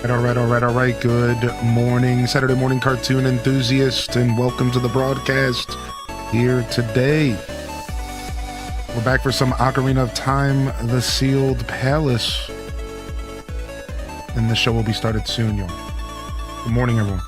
All right. Good morning, Saturday morning cartoon enthusiast, and welcome to the broadcast here today. We're back for some Ocarina of Time, The Sealed Palace. And the show will be started soon, y'all. Good morning, everyone.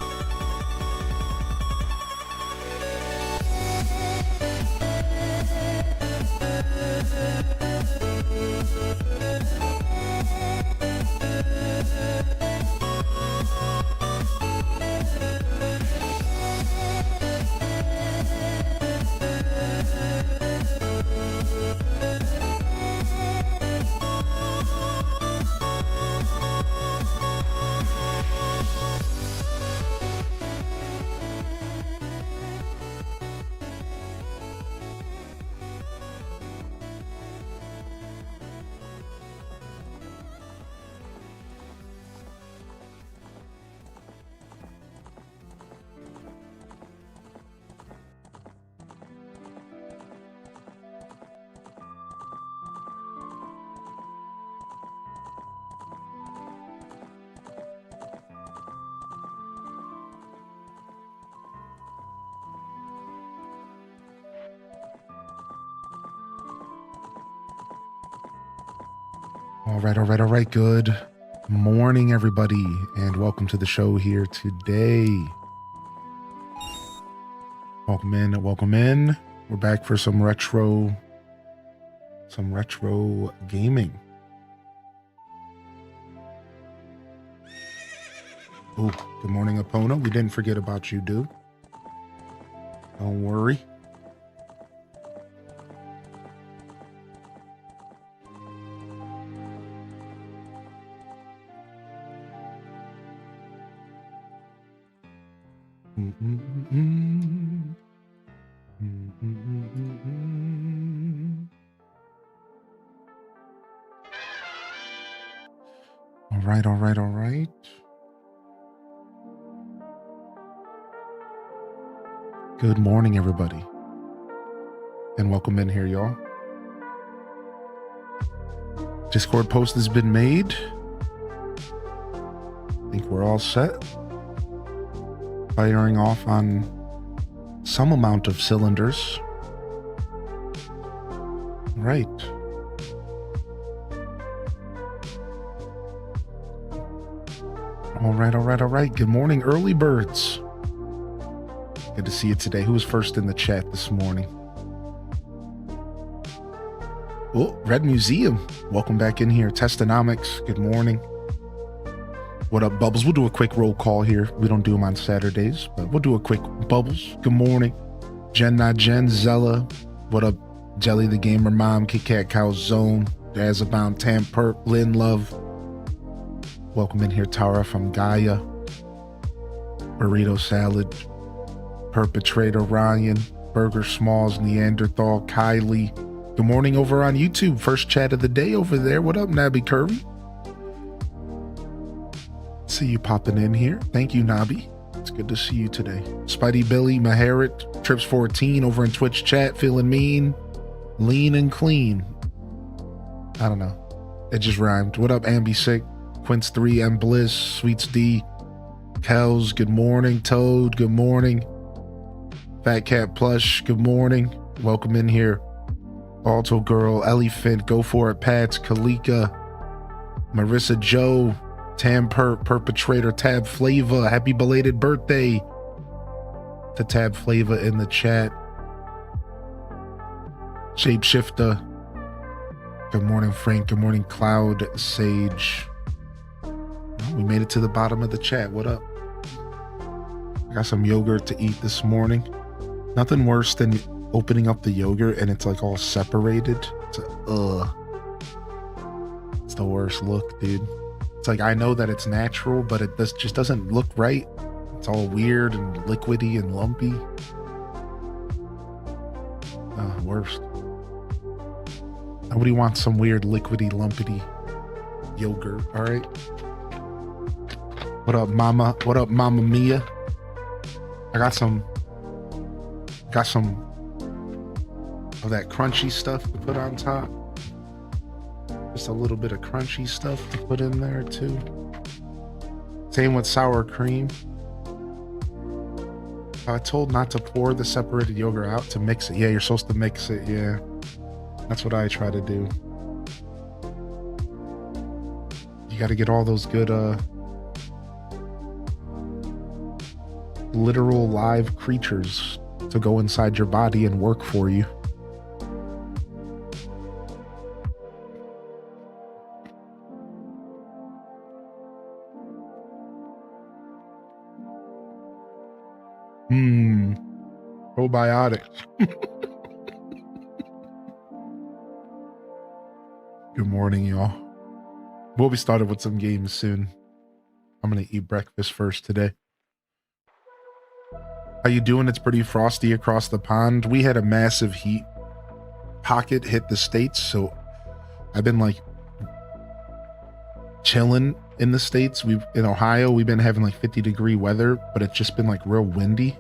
All right. Good morning, everybody, and welcome to the show here today. Welcome in. We're back for some retro gaming. Oh, good morning, Epona. We didn't forget about you, dude. Don't worry. All right. Good morning, everybody. And welcome in here, y'all. Discord post has been made. I think we're all set. Firing off on some amount of cylinders. Right. All right. Good morning, early birds. Good to see you today. Who was first in the chat this morning? Oh, Red Museum. Welcome back in here. Testonomics. Good morning. What up, Bubbles? We'll do a quick roll call here. We don't do them on Saturdays, but we'll do a quick Bubbles. Good morning. Jen, not Jen. Zella. What up, Jelly the Gamer Mom? Kit Kat Cow Zone. Dazabound, Tam Perp. Lynn Love. Welcome in here, Tara from Gaia. Burrito Salad. Perpetrator Ryan. Burger Smalls. Neanderthal. Kylie. Good morning over on YouTube. First chat of the day over there. What up, Nabby Curry? See you popping in here. Thank you, Nabi. It's good to see you today. Spidey Billy, Maharit, Trips 14 over in Twitch chat. Feeling mean, lean and clean. I don't know. It just rhymed. What up, Ambi Sick? Quince 3, M Bliss, Sweets D, Kels, good morning. Toad, good morning. Fat Cat Plush, good morning. Welcome in here. Alto Girl, Elephant, Go For It, Pats, Kalika, Marissa Joe, Tam Perp, Perpetrator, Tab Flava. Happy belated birthday to Tab Flava in the chat. Shapeshifter. Good morning, Frank. Good morning, Cloud Sage. Oh, we made it to the bottom of the chat. What up? I got some yogurt to eat this morning. Nothing worse than opening up the yogurt and it's like all separated. It's the worst look, dude. It's like, I know that it's natural, but it just doesn't look right. It's all weird and liquidy and lumpy. Worst. Nobody wants some weird liquidy, lumpity yogurt, all right? What up, mama? What up, Mama Mia? I got some of that crunchy stuff to put on top. Just a little bit of crunchy stuff to put in there too. Octane with sour cream. I told not to pour the separated yogurt out, to mix it. Yeah, you're supposed to mix it. Yeah, that's what I try to do. You got to get all those good literal live creatures to go inside your body and work for you. Probiotics. Good morning, y'all. We'll be started with some games soon. I'm gonna eat breakfast first today. How you doing? It's pretty frosty across the pond. We had a massive heat pocket hit the States, so I've been like chilling in the States. In Ohio, we've been having like 50-degree weather, but it's just been like real windy.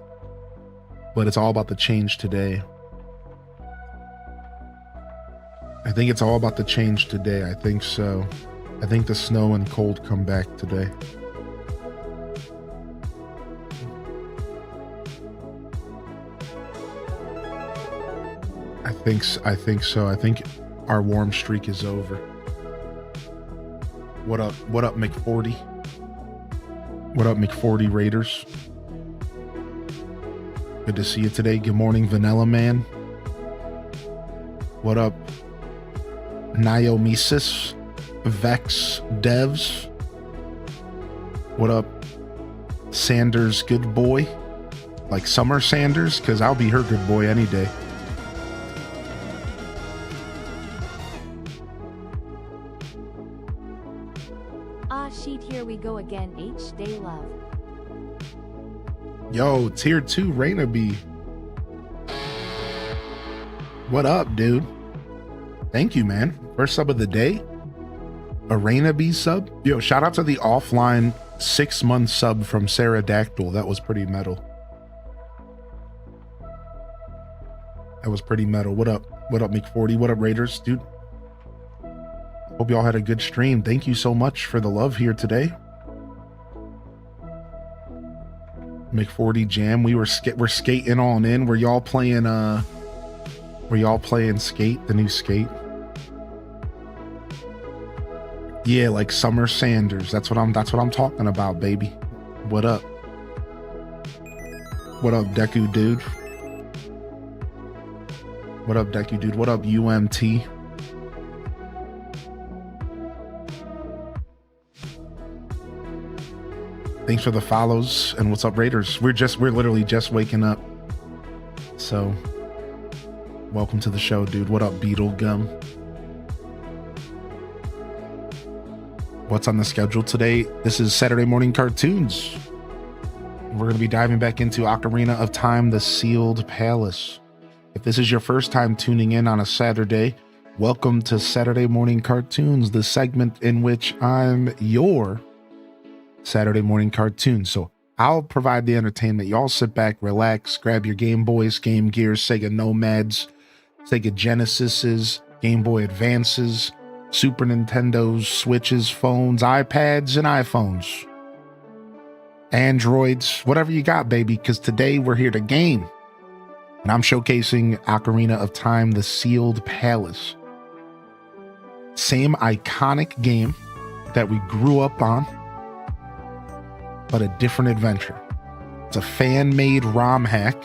But it's all about the change today. I think it's all about the change today. I think so. I think the snow and cold come back today. I think so. I think our warm streak is over. What up, McForty? What up, McForty Raiders? Good to see you today. Good morning, Vanilla Man. What up, Niomesis, Vex Devs? What up, Sanders Good Boy? Like Summer Sanders? Because I'll be her good boy any day. Sheet, here we go again. Day love. Yo, tier 2 Raina B. What up, dude? Thank you, man. First sub of the day. A Raina B sub. Yo, shout out to the offline 6-month sub from Pterodactyl. That was pretty metal. That was pretty metal. What up? What up, McForty? What up, Raiders? Dude, hope y'all had a good stream. Thank you so much for the love here today. McForty Jam. We're skating on in. Were y'all playing Skate, the new Skate? Yeah, like Summer Sanders. That's what I'm talking about, baby. What up? What up, Deku dude? What up, Deku dude? What up, UMT? Thanks for the follows. And what's up, Raiders? We're literally just waking up. So welcome to the show, dude. What up, Beetle Gum? What's on the schedule today? This is Saturday morning cartoons. We're going to be diving back into Ocarina of Time, the Sealed Palace. If this is your first time tuning in on a Saturday, welcome to Saturday morning cartoons, the segment in which I'm your Saturday morning cartoon. So I'll provide the entertainment. Y'all sit back, relax, grab your Game Boys, Game Gears, Sega Nomads, Sega Genesises, Game Boy Advances, Super Nintendos, Switches, phones, iPads, and iPhones, Androids, whatever you got, baby, because today we're here to game. And I'm showcasing Ocarina of Time, the Sealed Palace. Same iconic game that we grew up on, but a different adventure. It's a fan-made ROM hack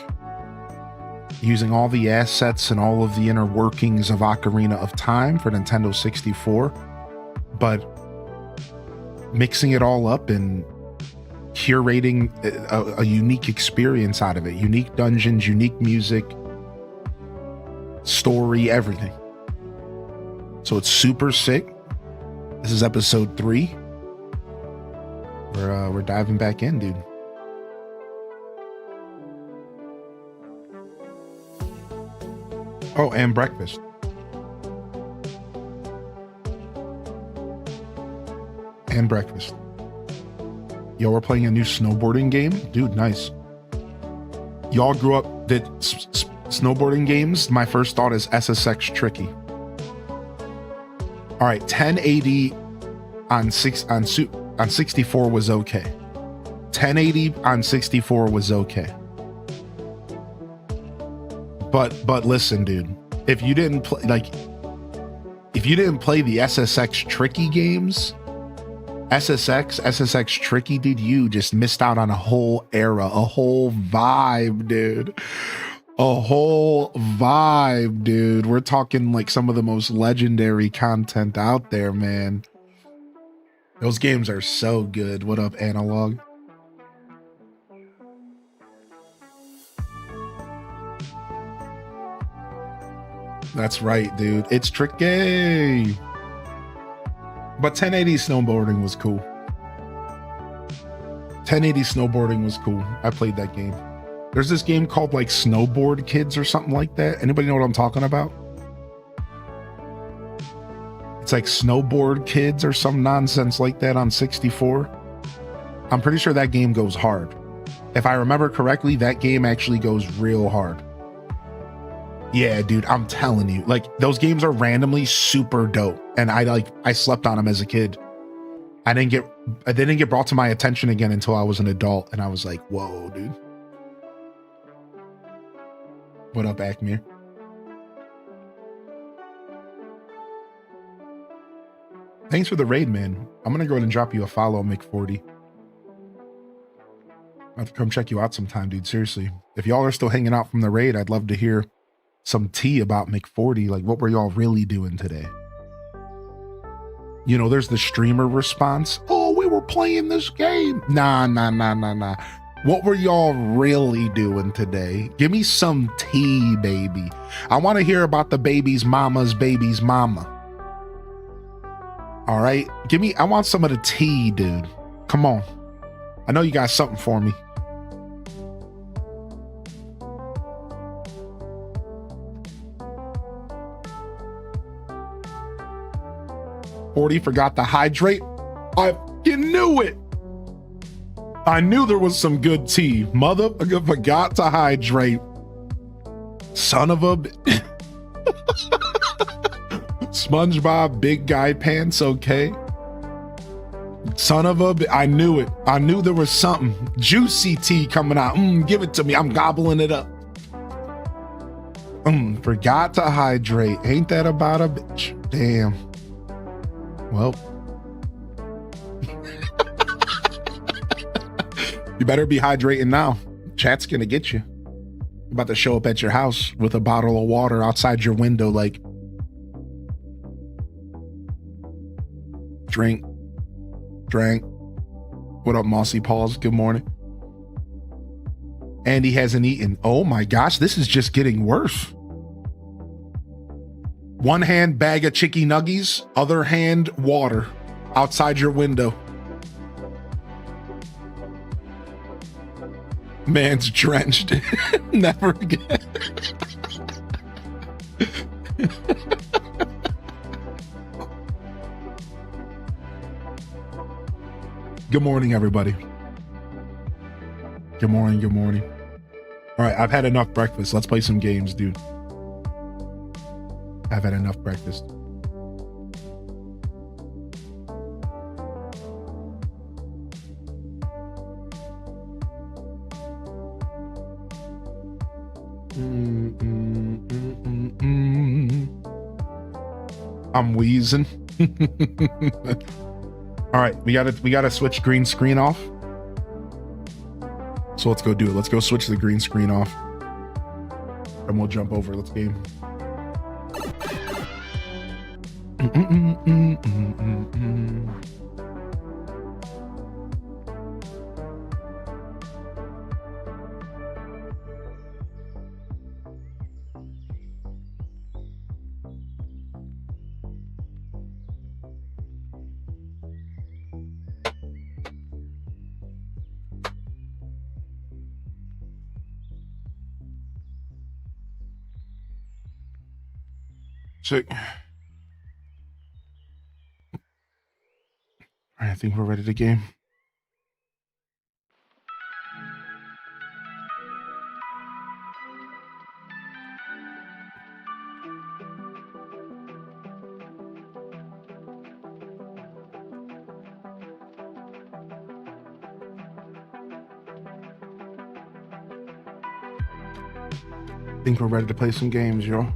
using all the assets and all of the inner workings of Ocarina of Time for Nintendo 64, but mixing it all up and curating a unique experience out of it. Unique dungeons, unique music, story, everything. So it's super sick. This is episode 3. We're diving back in, dude. Oh, and breakfast. And breakfast. Yo, we're playing a new snowboarding game? Dude, nice. Y'all grew up, did snowboarding games? My first thought is SSX Tricky. All right, 1080 on 64 was okay. 1080 on 64 was okay. But listen, dude, if you didn't play the SSX tricky games, SSX tricky, dude, you just missed out on a whole era, a whole vibe, dude. A whole vibe, dude. We're talking like some of the most legendary content out there, man. Those games are so good. What up, Analog? That's right, dude. It's tricky. But 1080 snowboarding was cool. 1080 snowboarding was cool. I played that game. There's this game called like Snowboard Kids or something like that. Anybody know what I'm talking about? It's like Snowboard Kids or some nonsense like that on 64. I'm pretty sure that game goes hard. If I remember correctly, that game actually goes real hard. Yeah, dude, I'm telling you, like those games are randomly super dope. And I slept on them as a kid. They didn't get brought to my attention again until I was an adult. And I was like, whoa, dude. What up, Acme? Thanks for the raid, man. I'm gonna go ahead and drop you a follow, Mick40. I'll have to come check you out sometime, dude. Seriously. If y'all are still hanging out from the raid, I'd love to hear some tea about Mick40. Like, what were y'all really doing today? You know, there's the streamer response. Oh, we were playing this game. Nah. What were y'all really doing today? Give me some tea, baby. I want to hear about the baby's mama's mama. All right? I want some of the tea, dude. Come on. I know you got something for me. Forty forgot to hydrate. I fucking knew it. I knew there was some good tea. Motherfucker forgot to hydrate. Son of a SpongeBob big guy pants, okay? Son of a I knew it. I knew there was something. Juicy tea coming out. Give it to me. I'm gobbling it up. Forgot to hydrate. Ain't that about a bitch? Damn. Well. You better be hydrating now. Chat's gonna get you. I'm about to show up at your house with a bottle of water outside your window like, drink. What up, Mossy Paws? Good morning. Andy hasn't eaten. Oh my gosh, this is just getting worse. One hand bag of chicky nuggies, other hand water outside your window. Man's drenched. Never again. Good morning, everybody. Good morning. All right, I've had enough breakfast. Let's play some games, dude. I've had enough breakfast. I'm wheezing. All right, we gotta switch green screen off. So let's go do it. Let's go switch the green screen off. And we'll jump over. Let's game. Check. All right, I think we're ready to game. Think we're ready to play some games, y'all.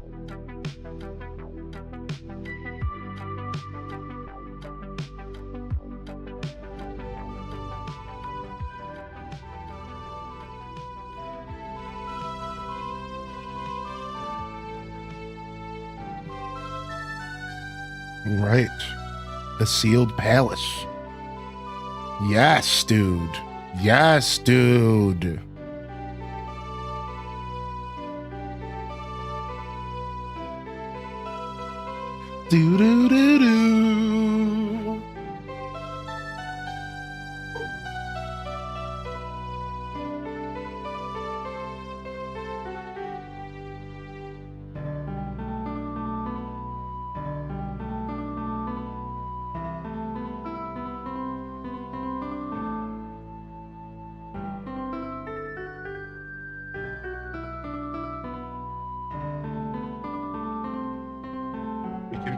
Right. The Sealed Palace. Yes, dude. Yes, dude. Do do do do.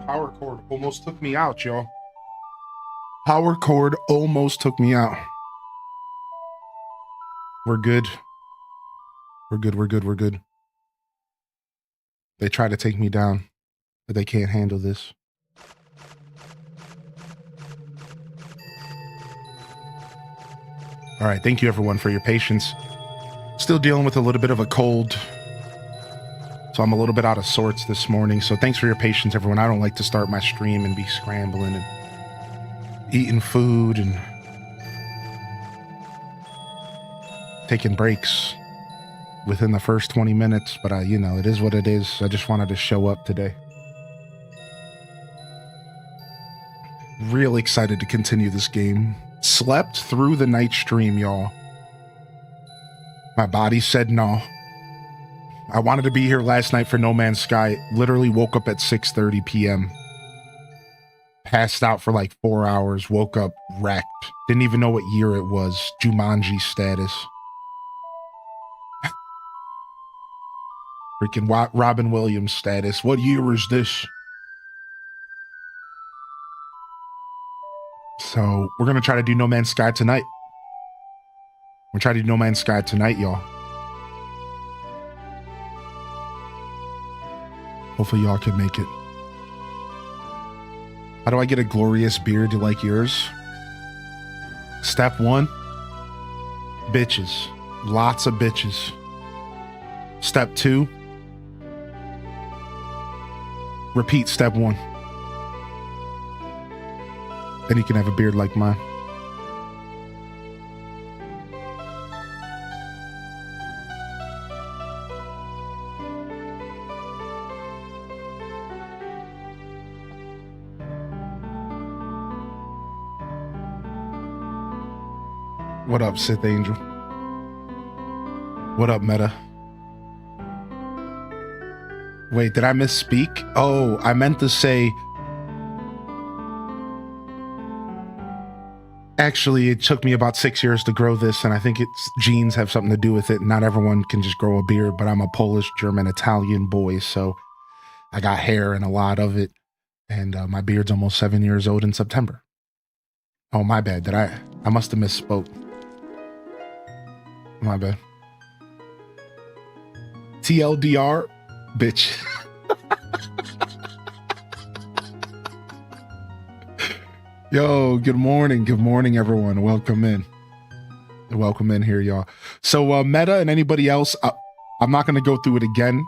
Power cord almost took me out, y'all. Power cord almost took me out. We're good. We're good, we're good, we're good. They try to take me down, but they can't handle this. All right, thank you everyone for your patience. Still dealing with a little bit of a cold, so I'm a little bit out of sorts this morning. So thanks for your patience, everyone. I don't like to start my stream and be scrambling and eating food and taking breaks within the first 20 minutes. But you know, it is what it is. I just wanted to show up today. Real excited to continue this game. Slept through the night stream, y'all. My body said no. I wanted to be here last night for No Man's Sky. Literally woke up at 6:30 p.m. Passed out for like 4 hours. Woke up wrecked. Didn't even know what year it was. Jumanji status. Freaking Robin Williams status. What year is this? So we're going to try to do No Man's Sky tonight. We're trying to do No Man's Sky tonight, y'all. Hopefully y'all can make it. How do I get a glorious beard like yours? Step 1, bitches. Lots of bitches. Step 2, repeat step 1. Then you can have a beard like mine. What up, Sith Angel? What up, Meta? Wait, did I misspeak? Oh, I meant to say... Actually, it took me about 6 years to grow this, and I think it's genes have something to do with it. Not everyone can just grow a beard, but I'm a Polish, German, Italian boy, so I got hair and a lot of it, and my beard's almost 7 years old in September. Oh, my bad. I must have misspoke. My bad. TLDR, bitch. Yo, good morning. Good morning, everyone. Welcome in. Welcome in here, y'all. So, Meta and anybody else, I'm not going to go through it again.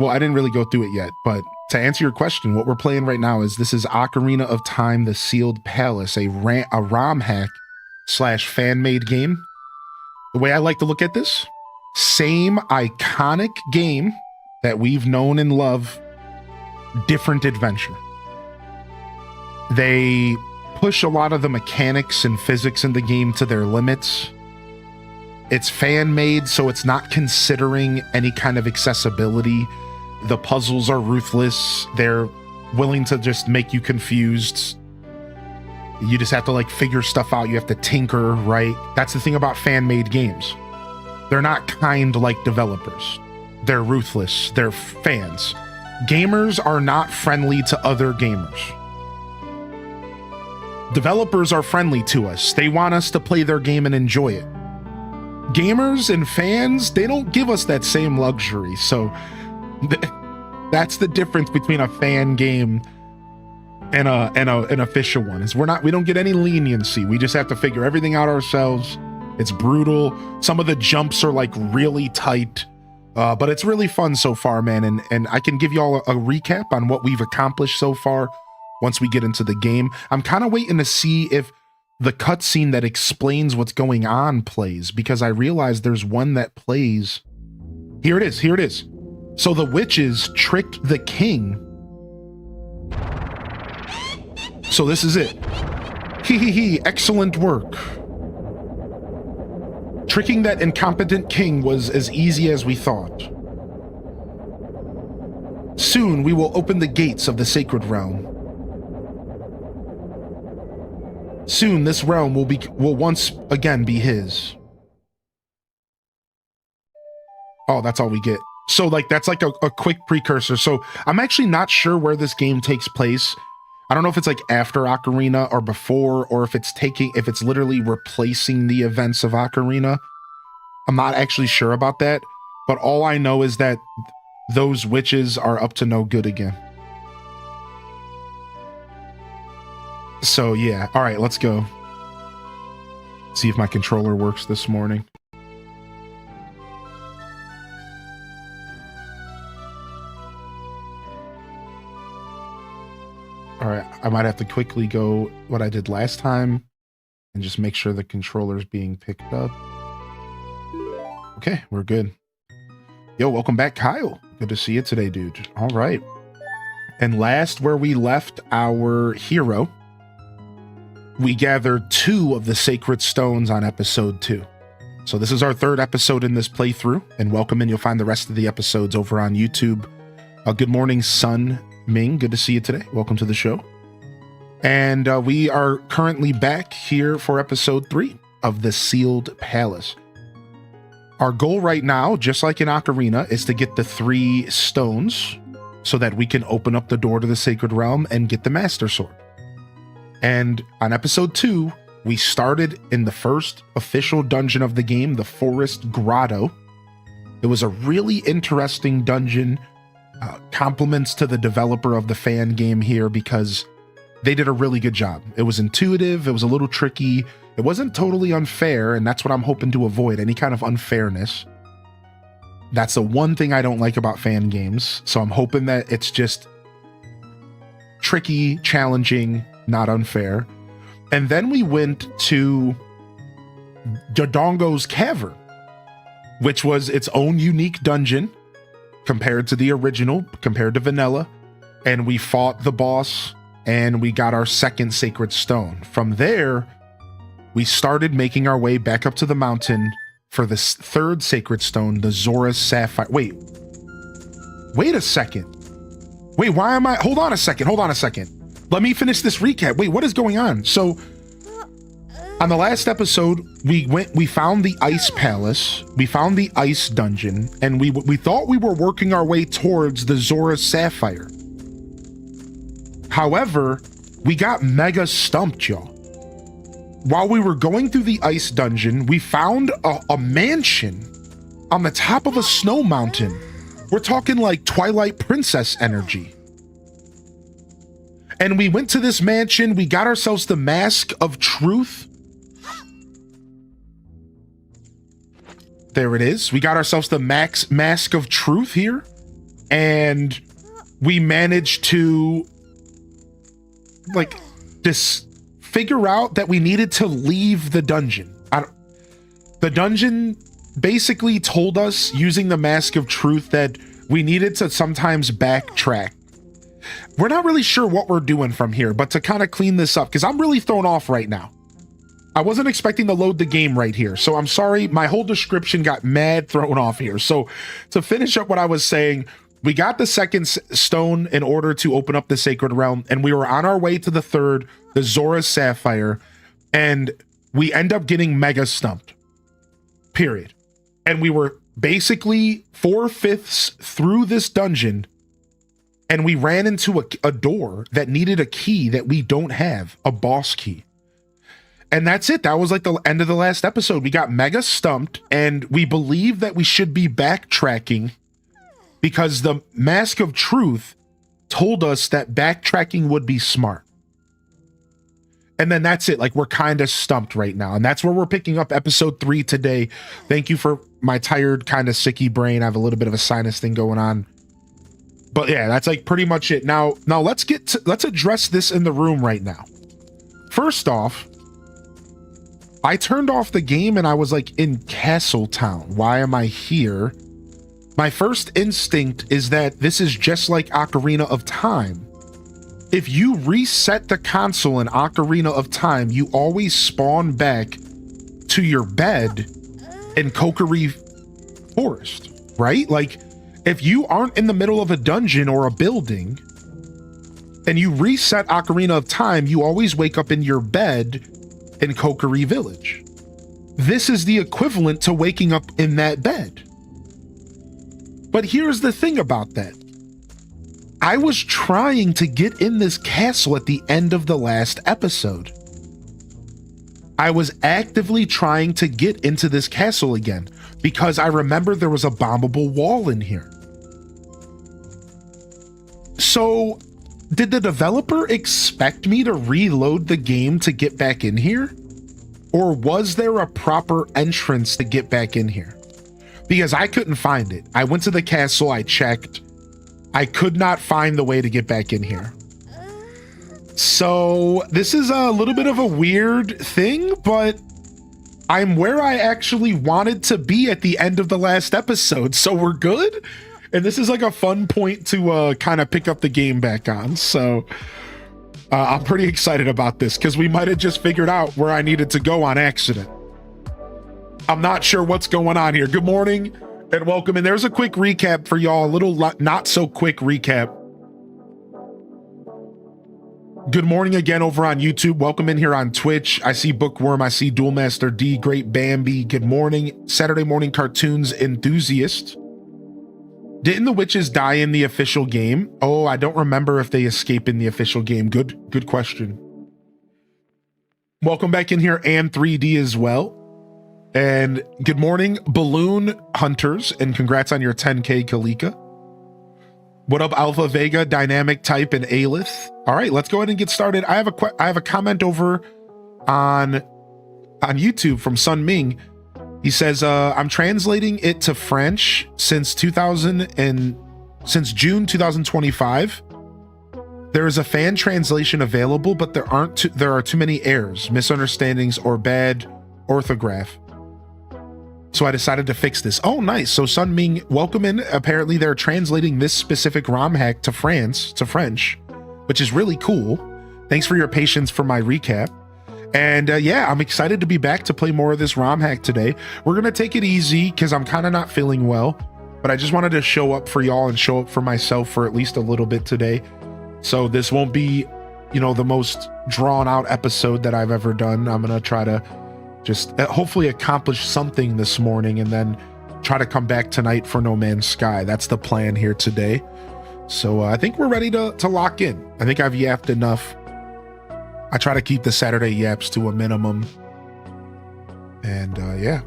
Well, I didn't really go through it yet, but to answer your question, what we're playing right now is this is Ocarina of Time, The Sealed Palace, a ROM hack / fan-made game. The way I like to look at this, same iconic game that we've known and love, different adventure. They push a lot of the mechanics and physics in the game to their limits. It's fan-made, so it's not considering any kind of accessibility. The puzzles are ruthless. They're willing to just make you confused. You just have to like figure stuff out. You have to tinker, right? That's the thing about fan-made games. They're not kind like developers. They're ruthless. They're fans. Gamers are not friendly to other gamers. Developers are friendly to us. They want us to play their game and enjoy it. gamers and fans, they don't give us that same luxury. So that's the difference between a fan game and an official one. Is we don't get any leniency. We just have to figure everything out ourselves. It's brutal. Some of the jumps are like really tight, but it's really fun so far, man. And I can give you all a recap on what we've accomplished so far once we get into the game. I'm kind of waiting to see if the cutscene that explains what's going on plays, because I realized there's one that plays. Here it is. So the witches tricked the king. So this is it. Excellent work. Tricking that incompetent king was as easy as we thought. Soon we will open the gates of the sacred realm. Soon this realm will once again be his. Oh, that's all we get. So like that's like a quick precursor. So I'm actually not sure where this game takes place. I don't know if it's like after Ocarina or before, or if it's literally replacing the events of Ocarina. I'm not actually sure about that, but all I know is that those witches are up to no good again. So yeah, all right, let's go. See if my controller works this morning. All right, I might have to quickly go what I did last time and just make sure the controller's being picked up. Okay, we're good. Yo, welcome back, Kyle. Good to see you today, dude. All right. And last where we left our hero, we gathered 2 of the sacred stones on episode 2. So this is our 3rd episode in this playthrough, and welcome in. You'll find the rest of the episodes over on YouTube. Good morning, Sun Ming. Good to see you today. Welcome to the show. And we are currently back here for episode 3 of the Sealed Palace. Our goal right now, just like in Ocarina, is to get the 3 stones so that we can open up the door to the sacred realm and get the Master Sword. And on episode 2, we started in the first official dungeon of the game, the Forest Grotto. It was a really interesting dungeon. Compliments to the developer of the fan game here, because they did a really good job. It was intuitive, it was a little tricky, it wasn't totally unfair, and that's what I'm hoping to avoid, any kind of unfairness. That's the one thing I don't like about fan games, so I'm hoping that it's just tricky, challenging, not unfair. And then we went to Dodongo's Cavern, which was its own unique dungeon compared to the original, compared to vanilla. And we fought the boss, and we got our 2nd sacred stone. From there, we started making our way back up to the mountain for the 3rd sacred stone, the Zora Sapphire. Wait a second. Wait, why am I? Hold on a second. Let me finish this recap. Wait, what is going on? So on the last episode, we found the ice palace, we found the ice dungeon, and we thought we were working our way towards the Zora Sapphire. However, we got mega stumped, y'all. While we were going through the ice dungeon, we found a mansion on the top of a snow mountain. We're talking like Twilight Princess energy. And we went to this mansion, we got ourselves the Mask of Truth. There it is. We got ourselves the Mask of Truth here. And we managed to just figure out that we needed to leave the dungeon. The dungeon basically told us, using the Mask of Truth, that we needed to sometimes backtrack. We're not really sure what we're doing from here, but to kind of clean this up, because I'm really thrown off right now. I wasn't expecting to load the game right here, so I'm sorry. My whole description got mad thrown off here. So to finish up what I was saying, we got the 2nd stone in order to open up the sacred realm, and we were on our way to the 3rd, the Zora Sapphire, and we end up getting mega stumped. Period. And we were basically 4/5 through this dungeon, and we ran into a door that needed a key that we don't have, a boss key. And that's it. That was like the end of the last episode. We got mega stumped, and we believe that we should be backtracking because the Mask of Truth told us that backtracking would be smart. And then that's it. Like, we're kind of stumped right now. And that's where we're picking up episode 3 today. Thank you for my tired, kind of sicky brain. I have a little bit of a sinus thing going on. But yeah, that's like pretty much it. Now let's address this in the room right now. First off, I turned off the game and I was like in Castle Town. Why am I here? My first instinct is that this is just like Ocarina of Time. If you reset the console in Ocarina of Time, you always spawn back to your bed in Kokiri Forest, right? Like, if you aren't in the middle of a dungeon or a building and you reset Ocarina of Time, you always wake up in your bed in Kokiri Village. This is the equivalent to waking up in that bed. But here's the thing about that. I was trying to get in this castle at the end of the last episode. I was actively trying to get into this castle again because I remember there was a bombable wall in here. So, did the developer expect me to reload the game to get back in here? Or was there a proper entrance to get back in here? Because I couldn't find it. I went to the castle, I checked. I could not find the way to get back in here. So this is a little bit of a weird thing, but I'm where I actually wanted to be at the end of the last episode. So we're good. And this is like a fun point to kind of pick up the game back on. So I'm pretty excited about this because we might have just figured out where I needed to go on accident. I'm not sure what's going on here. Good morning and welcome. And there's a quick recap for y'all, a little not so quick recap. Good morning again over on YouTube. Welcome in here on Twitch. I see Bookworm. I see Duelmaster D, Great Bambi. Good morning. Saturday morning cartoons enthusiast. Didn't the witches die in the official game? Oh, I don't remember if they escape in the official game. Good question. Welcome back in here, and 3D as well. And good morning, Balloon Hunters, and congrats on your 10K, Kalika. What up, Alpha Vega, Dynamic Type, and Alith? All right, let's go ahead and get started. I have a comment over on YouTube from Sun Ming. He says, I'm translating it to French since June 2025. There is a fan translation available, but there are too many errors, misunderstandings, or bad orthograph. So I decided to fix this. Oh, nice. So Sun Ming, welcome in. Apparently they're translating this specific ROM hack to French, which is really cool. Thanks for your patience for my recap. And yeah, I'm excited to be back to play more of this ROM hack today. We're going to take it easy because I'm kind of not feeling well, but I just wanted to show up for y'all and show up for myself for at least a little bit today. So this won't be, the most drawn out episode that I've ever done. I'm going to try to just hopefully accomplish something this morning and then try to come back tonight for No Man's Sky. That's the plan here today. So I think we're ready to lock in. I think I've yapped enough. I try to keep the Saturday yaps to a minimum. And yeah.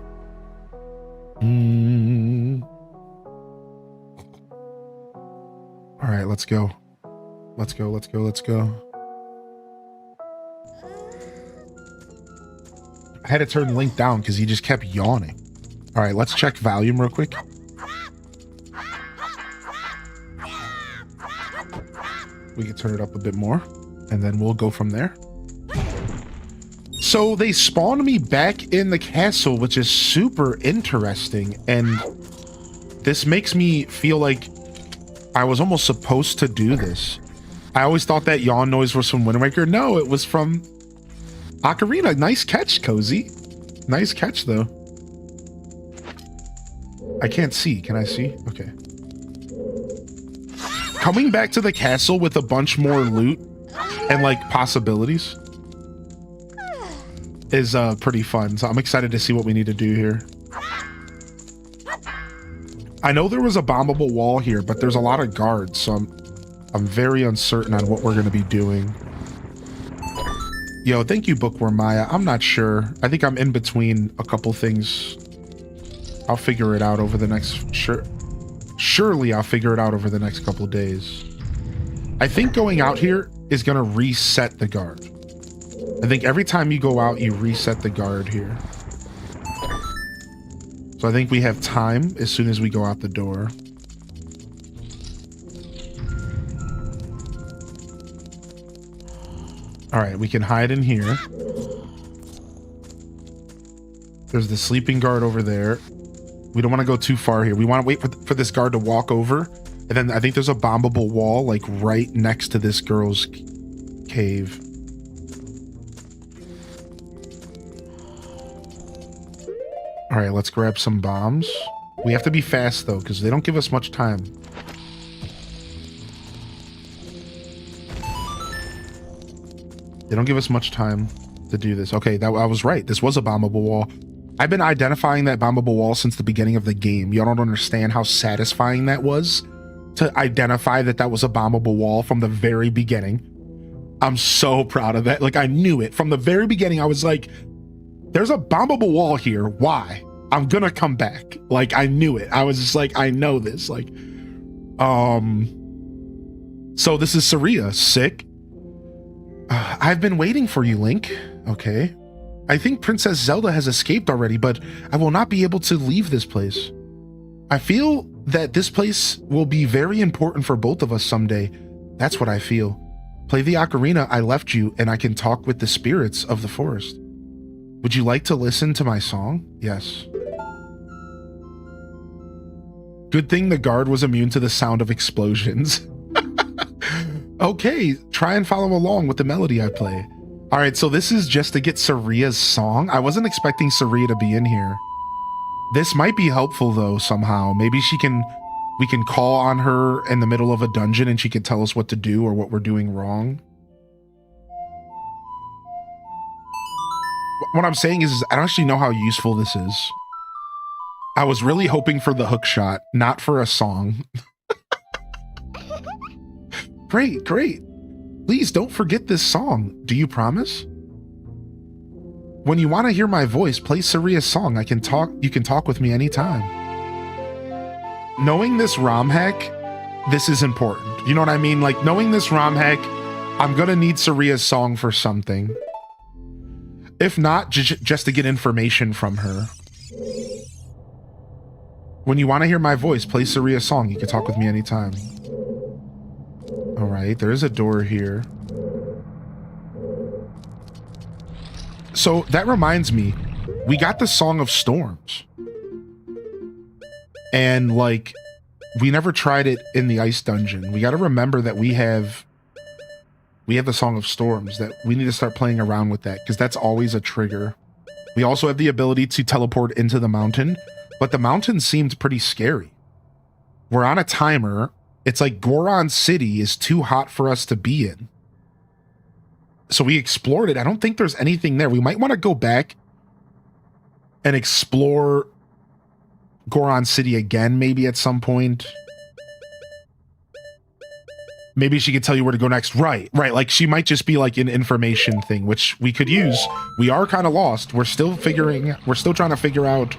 All right, let's go. Let's go. I had to turn Link down because he just kept yawning. All right, let's check volume real quick. We can turn it up a bit more, and then we'll go from there. So they spawned me back in the castle, which is super interesting, and this makes me feel like I was almost supposed to do this. I always thought that yawn noise was from Wind Waker. No, it was from Ocarina. Nice catch, Cozy. Nice catch, though. I can't see. Can I see? Okay. Coming back to the castle with a bunch more loot and, like, possibilities is pretty fun. So I'm excited to see what we need to do here. I know there was a bombable wall here, but there's a lot of guards, so I'm very uncertain on what we're going to be doing. Yo, thank you, Bookworm Maya. I'm not sure. I think I'm in between a couple things. I'll figure it out over the next... Surely I'll figure it out over the next couple days. I think going out here is going to reset the guard. I think every time you go out, you reset the guard here. So I think we have time as soon as we go out the door. All right, we can hide in here. There's the sleeping guard over there. We don't want to go too far here. We want to wait for this guard to walk over. And then I think there's a bombable wall like right next to this girl's cave. All right, let's grab some bombs. We have to be fast though, because they don't give us much time. They don't give us much time to do this. Okay, I was right. This was a bombable wall. I've been identifying that bombable wall since the beginning of the game. Y'all don't understand how satisfying that was to identify that that was a bombable wall from the very beginning. I'm so proud of that. Like, I knew it from the very beginning. I was like, there's a bombable wall here. Why? I'm gonna come back. Like, I knew it. I was just like, I know this. Like, so this is Saria. Sick. I've been waiting for you, Link. Okay. I think Princess Zelda has escaped already, but I will not be able to leave this place. I feel that this place will be very important for both of us someday. That's what I feel. Play the ocarina I left you, and I can talk with the spirits of the forest. Would you like to listen to my song? Yes. Good thing the guard was immune to the sound of explosions. Okay, try and follow along with the melody I play. All right, so this is just to get Saria's song. I wasn't expecting Saria to be in here. This might be helpful though somehow. Maybe we can call on her in the middle of a dungeon and she can tell us what to do or what we're doing wrong. What I'm saying is I don't actually know how useful this is. I was really hoping for the hook shot, not for a song. Great, great. Please don't forget this song. Do you promise? When you want to hear my voice, play Saria's song. You can talk with me anytime. Knowing this ROM hack, this is important. You know what I mean? Like, knowing this ROM hack, I'm gonna need Saria's song for something. If not, just to get information from her. When you want to hear my voice, play Saria's song. You can talk with me anytime. All right, there is a door here. So that reminds me, we got the Song of Storms. And like, we never tried it in the ice dungeon. We got to remember that we have the Song of Storms, that we need to start playing around with that because that's always a trigger. We also have the ability to teleport into the mountain, but the mountain seemed pretty scary. We're on a timer. It's like Goron City is too hot for us to be in. So we explored it. I don't think there's anything there. We might want to go back and explore Goron City again, maybe at some point. Maybe she could tell you where to go next. Right. Like she might just be like an information thing, which we could use. We are kind of lost. We're still trying to figure out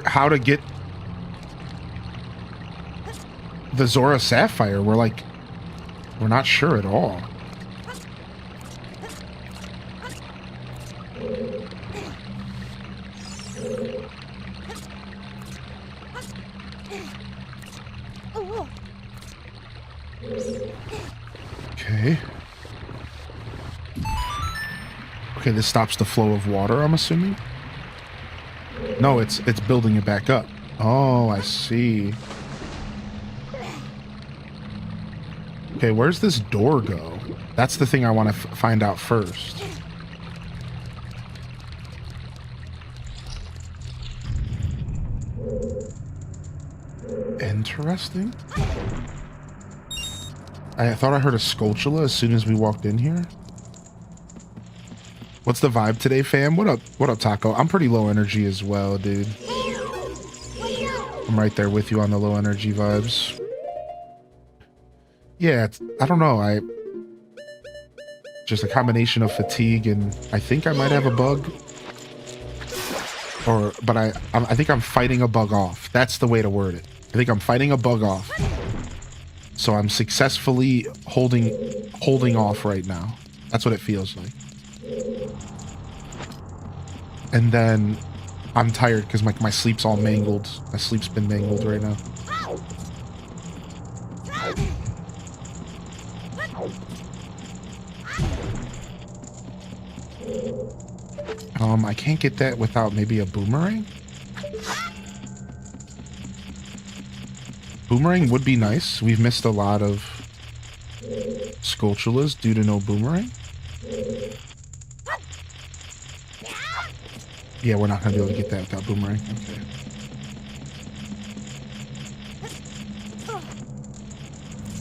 how to get the Zora Sapphire. We're not sure at all. Okay, this stops the flow of water, I'm assuming. No, it's building it back up. Oh, I see. Okay, where's this door go? That's the thing I want to find out first. Interesting. I thought I heard a Skulltula as soon as we walked in here. What's the vibe today, fam? What up, Taco? I'm pretty low energy as well, dude. I'm right there with you on the low energy vibes. Yeah, I don't know. Just a combination of fatigue and I think I might have a bug. But I think I'm fighting a bug off. That's the way to word it. I think I'm fighting a bug off. So I'm successfully holding off right now. That's what it feels like. And then I'm tired because my sleep's all mangled. My sleep's been mangled right now. I can't get that without maybe a boomerang. Boomerang would be nice. We've missed a lot of Skulltulas due to no boomerang. Yeah, we're not gonna be able to get that without boomerang. Okay.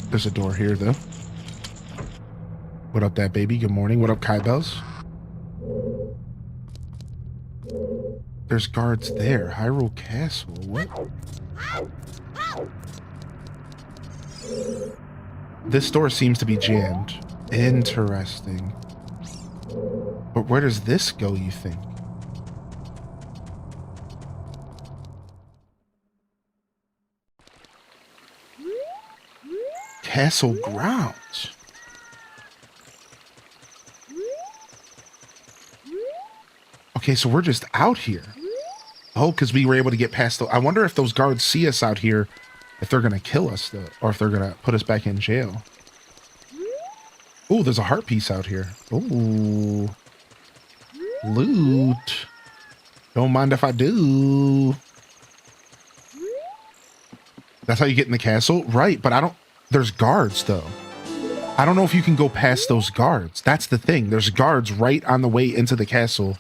There's a door here though. What up, that baby? Good morning. What up, Kai Bells? There's guards there. Hyrule Castle. What? This door seems to be jammed. Interesting. But where does this go, you think? Castle grounds. Okay, so we're just out here. Oh, because we were able to get past the... I wonder if those guards see us out here, if they're going to kill us, though, or if they're going to put us back in jail. Oh, there's a heart piece out here. Ooh. Loot. Don't mind if I do. That's how you get in the castle? Right, but I don't... There's guards, though. I don't know if you can go past those guards. That's the thing. There's guards right on the way into the castle.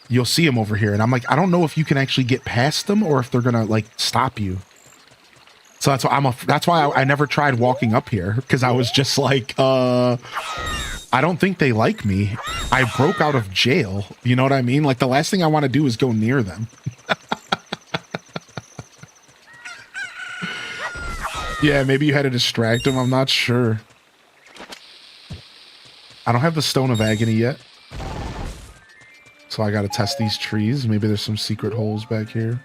You'll see them over here. And I'm like, I don't know if you can actually get past them or if they're going to, like, stop you. So that's why I never tried walking up here. Because I was just like, I don't think they like me. I broke out of jail. You know what I mean? Like, the last thing I want to do is go near them. Yeah, maybe you had to distract them. I'm not sure. I don't have the Stone of Agony yet. So I gotta test these trees. Maybe there's some secret holes back here.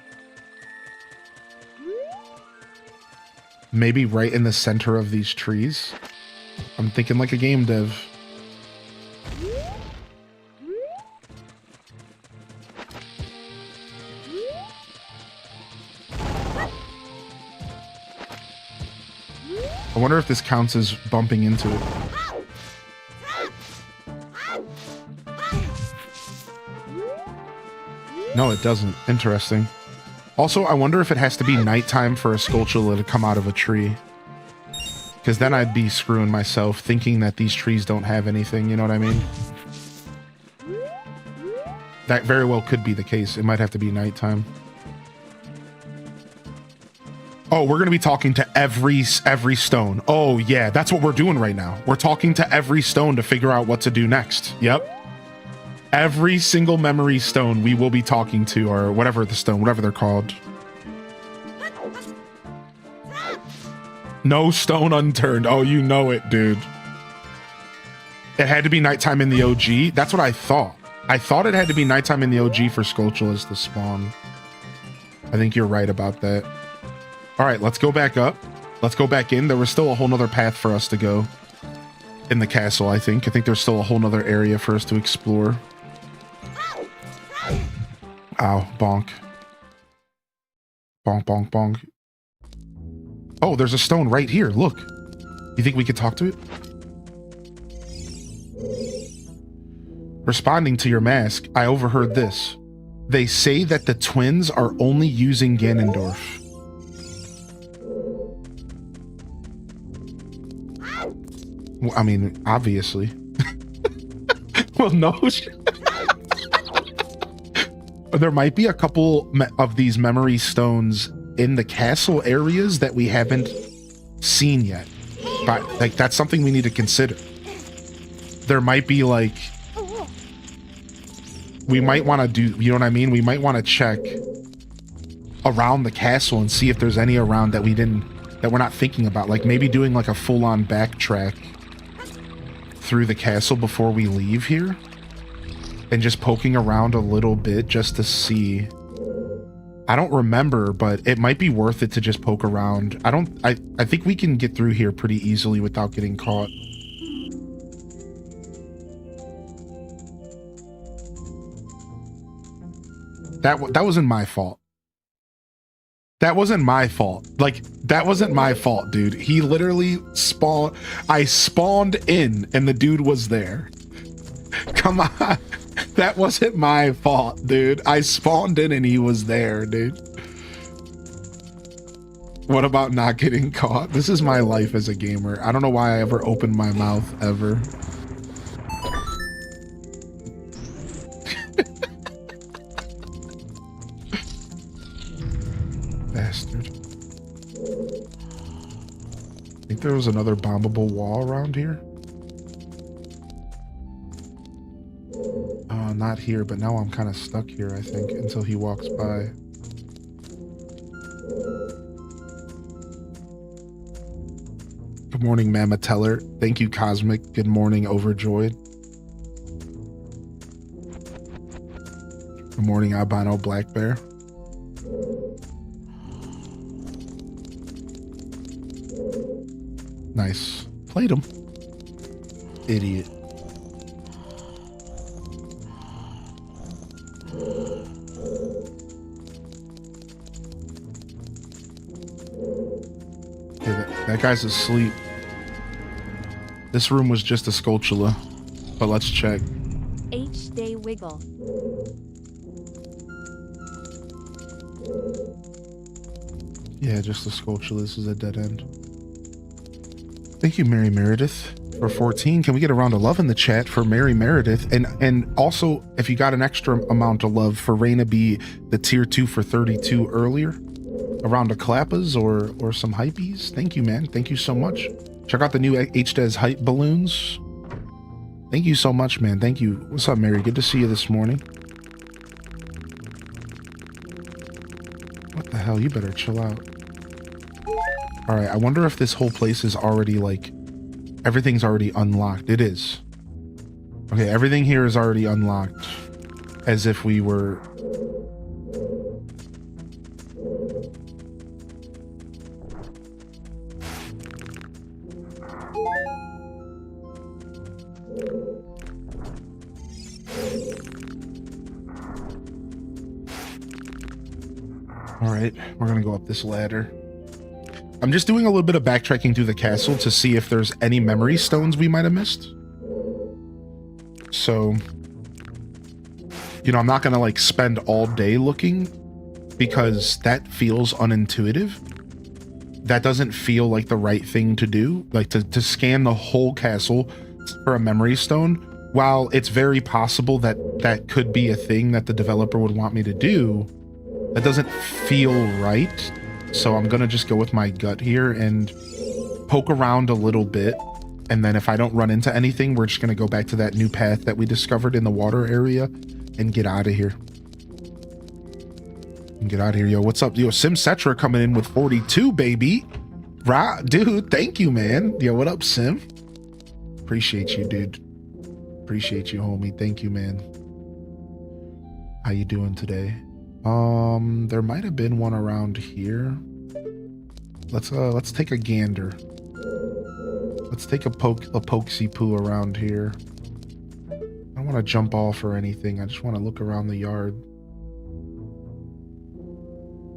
Maybe right in the center of these trees. I'm thinking like a game dev. I wonder if this counts as bumping into it. No, it doesn't. Interesting. Also, I wonder if it has to be nighttime for a Skulltula to come out of a tree. Because then I'd be screwing myself thinking that these trees don't have anything, you know what I mean? That very well could be the case. It might have to be nighttime. Oh, we're going to be talking to every stone. Oh, yeah, that's what we're doing right now. We're talking to every stone to figure out what to do next. Yep. Every single memory stone we will be talking to, or whatever the stone, whatever they're called. No stone unturned. Oh, you know it, dude. It had to be nighttime in the OG. That's what I thought. I thought it had to be nighttime in the OG for Skulltulas to spawn. I think you're right about that. All right, let's go back up. Let's go back in. There was still a whole nother path for us to go in the castle, I think. I think there's still a whole nother area for us to explore. Ow, bonk. Bonk, bonk, bonk. Oh, there's a stone right here. Look. You think we could talk to it? Responding to your mask, I overheard this. They say that the twins are only using Ganondorf. Well, I mean, obviously. Well, no. There might be a couple of these memory stones in the castle areas that we haven't seen yet. But, like, that's something we need to consider. There might be, like... We might want to do... You know what I mean? We might want to check around the castle and see if there's any around that we didn't... That we're not thinking about. Like, maybe doing, like, a full-on backtrack through the castle before we leave here and just poking around a little bit just to see. I don't remember, but it might be worth it to just poke around. I think we can get through here pretty easily without getting caught. That wasn't my fault. That wasn't my fault. Like, that wasn't my fault, dude. He literally spawned. I spawned in and the dude was there. Come on. That wasn't my fault, dude. I spawned in and he was there, dude. What about not getting caught? This is my life as a gamer. I don't know why I ever opened my mouth ever. Bastard. I think there was another bombable wall around here. Not here, but now I'm kind of stuck here, I think, until he walks by. Good morning, Mama Teller. Thank you, Cosmic. Good morning, Overjoyed. Good morning, Albino Black Bear. Nice. Played him. Idiot. That guy's asleep. This room was just a Skulltula, but let's check. H-Day Wiggle. Yeah, just a Skulltula. This is a dead end. Thank you, Mary Meredith, for 14. Can we get a round of love in the chat for Mary Meredith? And also, if you got an extra amount of love for Raina B, the tier 2 for 32 earlier. A round of clappas or some hypees. Thank you, man. Thank you so much. Check out the new HDES hype balloons. Thank you so much, man. Thank you. What's up, Mary? Good to see you this morning. What the hell? You better chill out. All right. I wonder if this whole place is already like, everything's already unlocked. It is. Okay. Everything here is already unlocked as if we were... All right, we're gonna go up this ladder. I'm just doing a little bit of backtracking through the castle to see if there's any memory stones we might have missed. So, you know, I'm not gonna like spend all day looking because that feels unintuitive. That doesn't feel like the right thing to do, like to scan the whole castle for a memory stone. While it's very possible that that could be a thing that the developer would want me to do, that doesn't feel right. So I'm gonna just go with my gut here and poke around a little bit. And then if I don't run into anything, we're just gonna go back to that new path that we discovered in the water area and get out of here. And get out of here, yo. What's up? Yo, Simcetra coming in with 42, baby. Right, dude, thank you, man. Yo, what up, Sim? Appreciate you, dude. Appreciate you, homie. Thank you, man. How you doing today? There might have been one around here. Let's take a gander. Let's take a pokesy poo around here. I don't want to jump off or anything. I just want to look around the yard.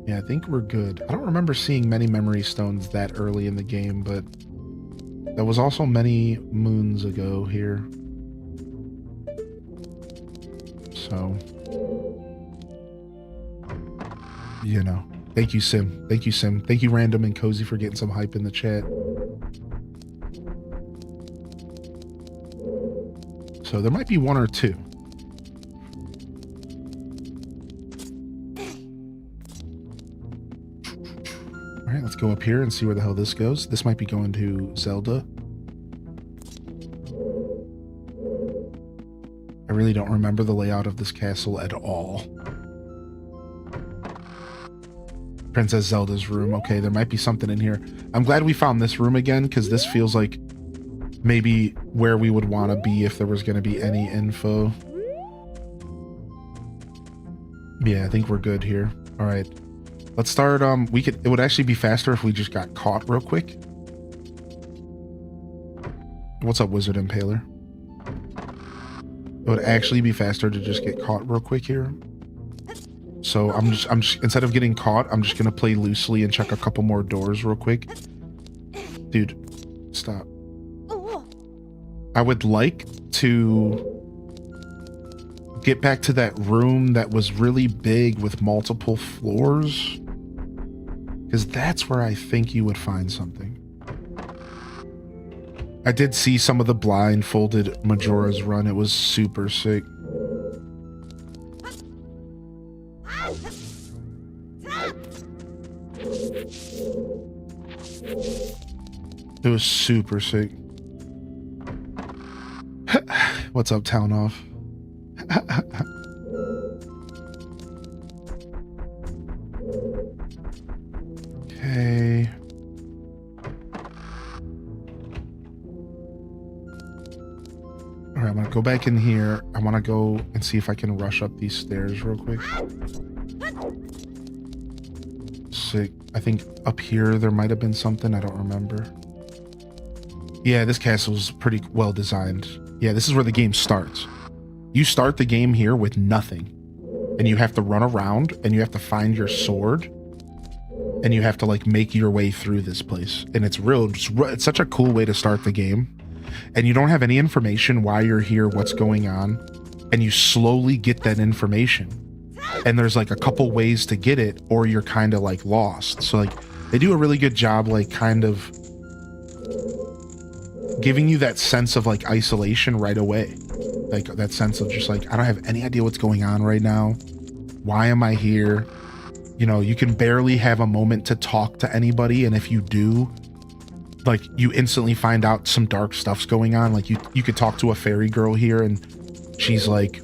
Yeah, I think we're good. I don't remember seeing many memory stones that early in the game, but that was also many moons ago here. So, you know, thank you, Sim. Thank you, Sim. Thank you, Random and Cozy, for getting some hype in the chat. So there might be one or two. All right, let's go up here and see where the hell this goes. This might be going to Zelda. I really don't remember the layout of this castle at all. Princess Zelda's room. Okay, there might be something in here. I'm glad we found this room again, because this feels like maybe where we would want to be if there was going to be any info. Yeah, I think we're good here. All right. Let's start. It would actually be faster if we just got caught real quick. What's up, Wizard Impaler? It would actually be faster to just get caught real quick here. So I'm just instead of getting caught, I'm just gonna play loosely and check a couple more doors real quick. Dude, stop. I would like to get back to that room that was really big with multiple floors, because that's where I think you would find something. I did see some of the blindfolded Majora's Run. It was super sick. It was super sick. What's up, Town Off? Okay. All right, I'm gonna go back in here. I want to go and see if I can rush up these stairs real quick. Sick. I think up here there might have been something. I don't remember. Yeah, this castle's pretty well designed. Yeah, this is where the game starts. You start the game here with nothing, and you have to run around, and you have to find your sword, and you have to like make your way through this place. And it's such a cool way to start the game. And you don't have any information why you're here, what's going on, and you slowly get that information. And there's like a couple ways to get it, or you're kind of like lost. So like they do a really good job, like kind of giving you that sense of like isolation right away. Like that sense of just like, I don't have any idea what's going on right now. Why am I here? You know, you can barely have a moment to talk to anybody. And if you do, like you instantly find out some dark stuff's going on. Like you could talk to a fairy girl here and she's like,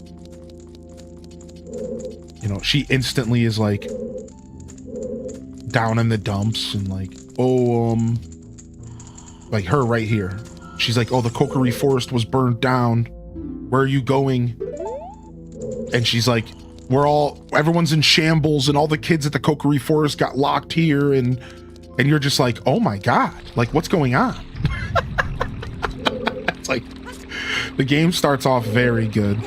you know, she instantly is like down in the dumps and like, oh, like her right here. She's like, oh, the Kokiri forest was burned down. Where are you going? And she's like, everyone's in shambles and all the kids at the Kokiri forest got locked here. And you're just like, oh my God, like what's going on? It's like, the game starts off very good.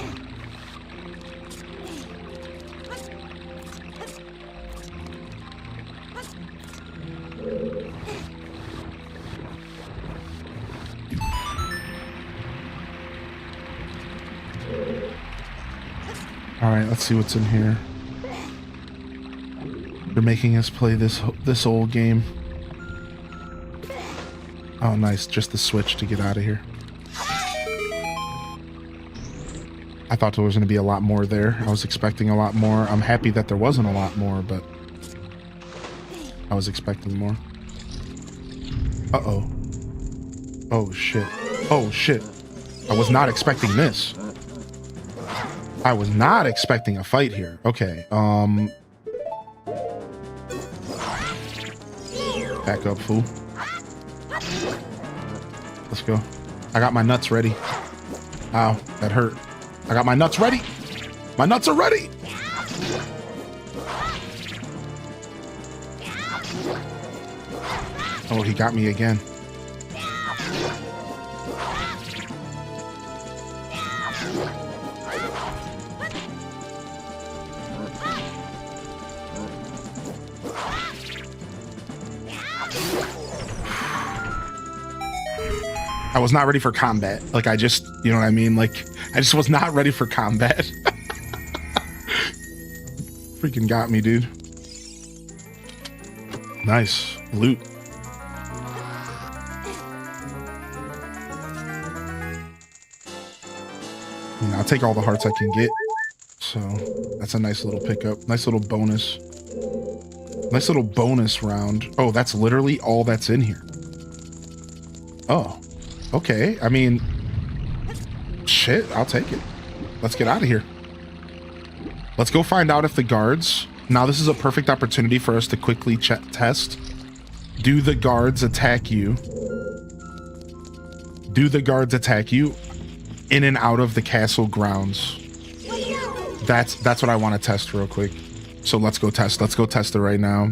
All right, let's see what's in here. They're making us play this old game. Oh, nice. Just the switch to get out of here. I thought there was going to be a lot more there. I was expecting a lot more. I'm happy that there wasn't a lot more, but I was expecting more. Uh-oh. Oh, shit. Oh, shit. I was not expecting this. I was not expecting a fight here. Okay, back up, fool. Let's go. I got my nuts ready. Ow, that hurt. I got my nuts ready. My nuts are ready. Oh, he got me again. I was not ready for combat. Like, you know what I mean? Like, I just was not ready for combat. Freaking got me, dude. Nice. Loot. You know, I'll take all the hearts I can get. So, that's a nice little pickup. Nice little bonus. Nice little bonus round. Oh, that's literally all that's in here. Oh. Okay, I mean, shit, I'll take it. Let's get out of here. Let's go find out if the guards... Now, this is a perfect opportunity for us to quickly test. Do the guards attack you? do the guards attack you in and out of the castle grounds? That's what I want to test real quick. So let's go test. Let's go test it right now.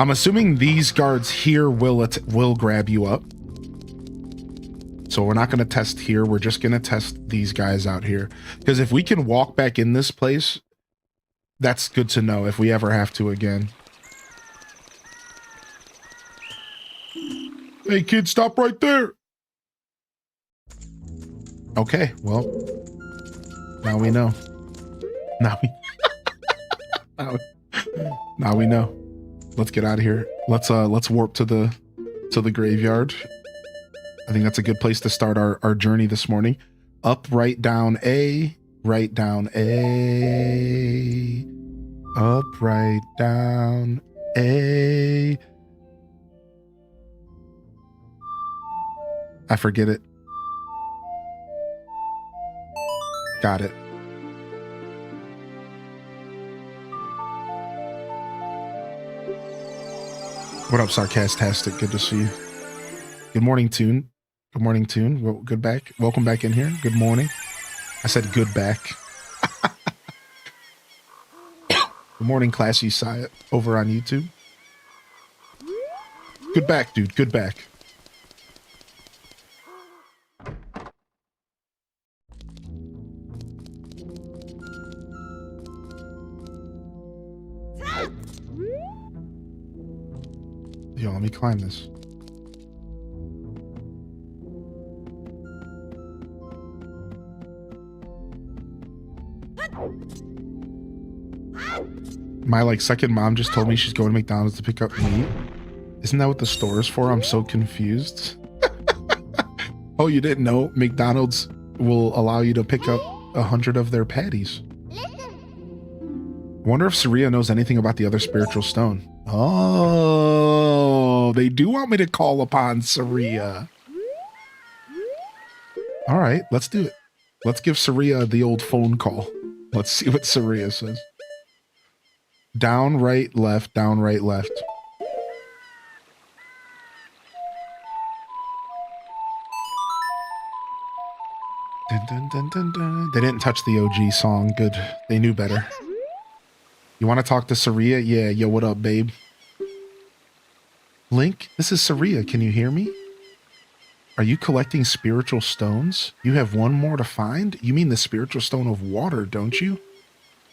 I'm assuming these guards here will grab you up. So we're not going to test here. We're just going to test these guys out here. Because if we can walk back in this place, that's good to know if we ever have to again. Hey, kid, stop right there. Okay, well, now we know. Now we know. Let's get out of here. Let's warp to the graveyard. I think that's a good place to start our journey this morning. Up, right, down, A. Right, down, A. Up, right, down, A. I forget it. Got it. What up, Sarcastastic? Good to see you. Good morning, Tune. Good morning, Tune. Well, good back. Welcome back in here. Good morning. I said good back. Good morning, Classy Siat over on YouTube. Good back, dude. Good back. Yo, let me climb this. My second mom just told me she's going to McDonald's to pick up meat. Isn't that what the store is for? I'm so confused. Oh, you didn't know? McDonald's will allow you to pick up 100 of their patties. Wonder if Saria knows anything about the other spiritual stone. Oh, they do want me to call upon Saria. All right, let's do it. Let's give Saria the old phone call. Let's see what Saria says. Down, right, left, down, right, left. Dun, dun, dun, dun, dun. They didn't touch the OG song. Good. They knew better. You want to talk to Saria? Yeah, yo, what up, babe? Link, this is Saria. Can you hear me? Are you collecting spiritual stones? You have one more to find? You mean the spiritual stone of water, don't you?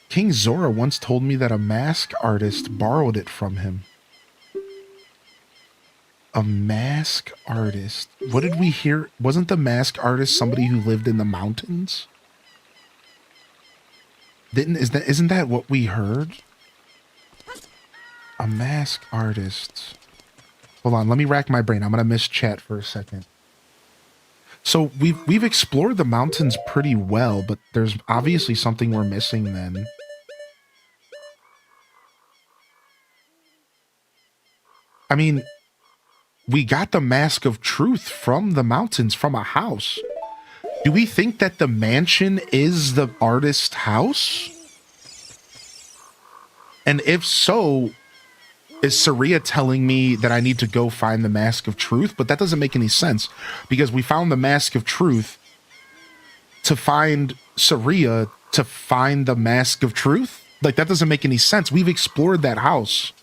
King Zora once told me that a mask artist borrowed it from him. A mask artist? What did we hear? Wasn't the mask artist somebody who lived in the mountains? Isn't that what we heard? A mask artist. Hold on, let me rack my brain. I'm gonna miss chat for a second. So we've explored the mountains pretty well, but there's obviously something we're missing then. I mean, we got the Mask of Truth from the mountains, from a house. Do we think that the mansion is the artist's house? And if so, is Saria telling me that I need to go find the Mask of Truth? But that doesn't make any sense, because we found the Mask of Truth to find Saria to find the Mask of Truth? Like, that doesn't make any sense. We've explored that house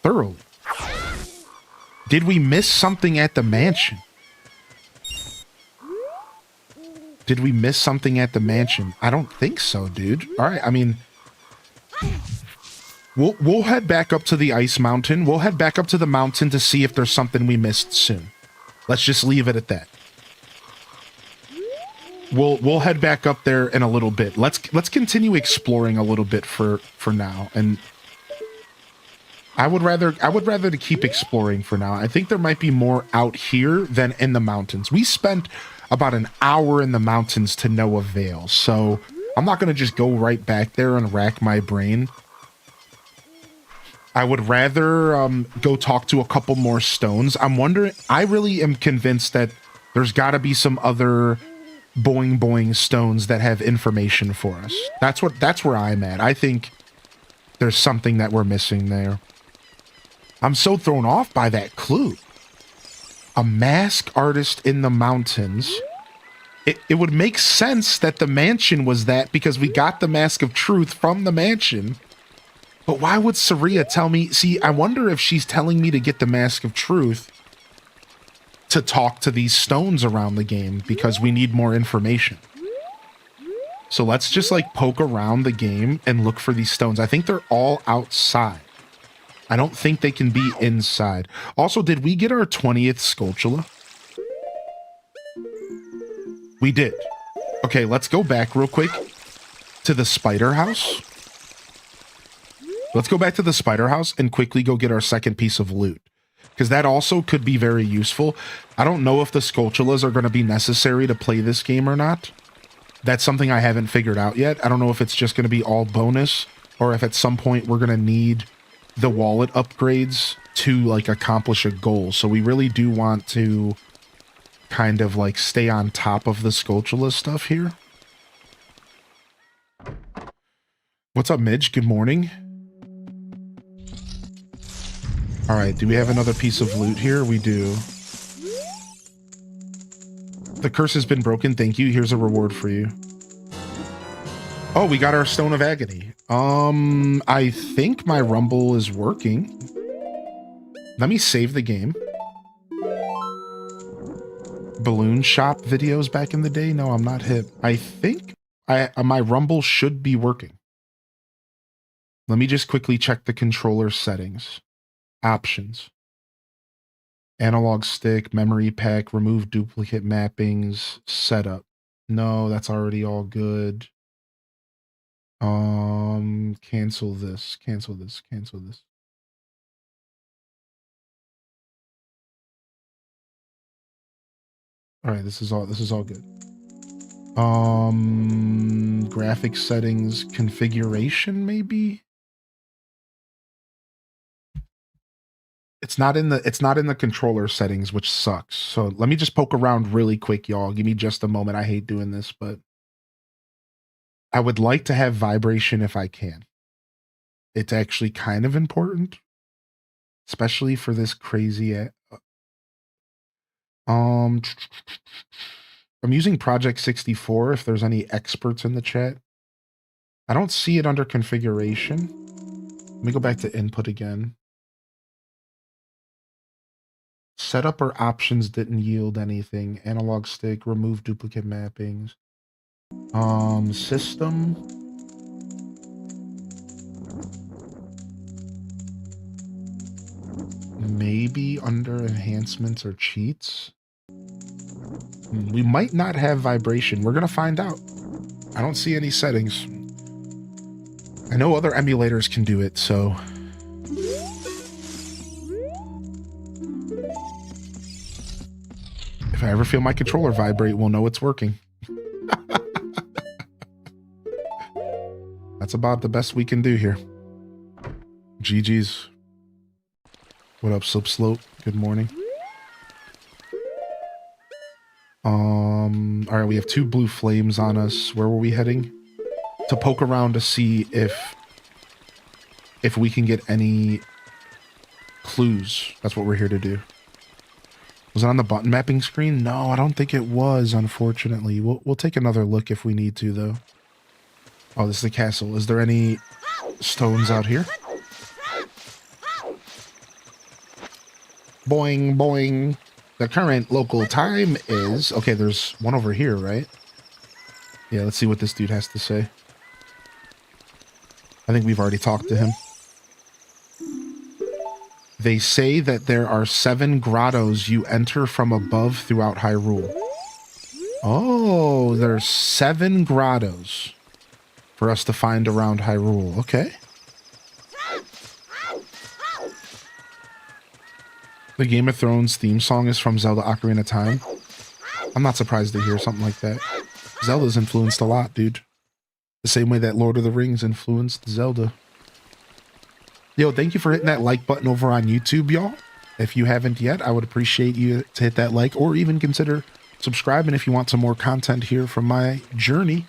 thoroughly. Did we miss something at the mansion? Did we miss something at the mansion? I don't think so, dude. All right, I mean, we'll head back up to the ice mountain. We'll head back up to the mountain to see if there's something we missed soon. Let's just leave it at that. We'll head back up there in a little bit. Let's continue exploring a little bit for now. And I would rather to keep exploring for now. I think there might be more out here than in the mountains. We spent about an hour in the mountains to no avail, so I'm not going to just go right back there and rack my brain. I would rather go talk to a couple more stones. I'm wondering, I really am convinced that there's got to be some other boing boing stones that have information for us. That's where I'm at. I think there's something that we're missing there. I'm so thrown off by that clue. A mask artist in the mountains. It would make sense that the mansion was that because we got the Mask of Truth from the mansion. But why would Saria tell me? See, I wonder if she's telling me to get the Mask of Truth to talk to these stones around the game because we need more information. So let's just like poke around the game and look for these stones. I think they're all outside. I don't think they can be inside. Also, did we get our 20th Skulltula? We did. Okay, let's go back real quick to the spider house. Let's go back to the spider house and quickly go get our second piece of loot, because that also could be very useful. I don't know if the Skulltulas are going to be necessary to play this game or not. That's something I haven't figured out yet. I don't know if it's just going to be all bonus or if at some point we're going to need the wallet upgrades to like accomplish a goal. So we really do want to kind of like stay on top of the Skulltula stuff here. What's up, Midge? Good morning. All right, do we have another piece of loot here? We do. The curse has been broken. Thank you. Here's a reward for you. Oh, we got our Stone of Agony. I think my Rumble is working. Let me save the game. Balloon shop videos back in the day? No, I'm not hip. I think my Rumble should be working. Let me just quickly check the controller settings. Options. Analog stick, memory pack, remove duplicate mappings, setup. No, that's already all good. Cancel this, cancel this, cancel this. All right, this is all good. Graphic settings, configuration maybe? It's not in the controller settings, which sucks. So let me just poke around really quick, y'all. Give me just a moment. I hate doing this, but I would like to have vibration if I can. It's actually kind of important, especially for this crazy. I'm using Project 64. If there's any experts in the chat, I don't see it under configuration. Let me go back to input again. Setup or options didn't yield anything. Analog stick, remove duplicate mappings. System. Maybe under enhancements or cheats. We might not have vibration. We're gonna find out. I don't see any settings. I know other emulators can do it, so. If I ever feel my controller vibrate, we'll know it's working. That's about the best we can do here. GG's. What up, Slip Slope? Good morning. All right, we have 2 blue flames on us. Where were we heading? To poke around to see if we can get any clues. That's what we're here to do. Was it on the button mapping screen? No, I don't think it was, unfortunately. We'll take another look if we need to, though. Oh, this is the castle. Is there any stones out here? Boing, boing. The current local time is... Okay, there's one over here, right? Yeah, let's see what this dude has to say. I think we've already talked to him. They say that there are 7 grottos you enter from above throughout Hyrule. Oh, there's 7 grottos for us to find around Hyrule. Okay. The Game of Thrones theme song is from Zelda Ocarina of Time. I'm not surprised to hear something like that. Zelda's influenced a lot, dude. The same way that Lord of the Rings influenced Zelda. Yo, thank you for hitting that like button over on YouTube, y'all. If you haven't yet, I would appreciate you to hit that like or even consider subscribing if you want some more content here from my journey.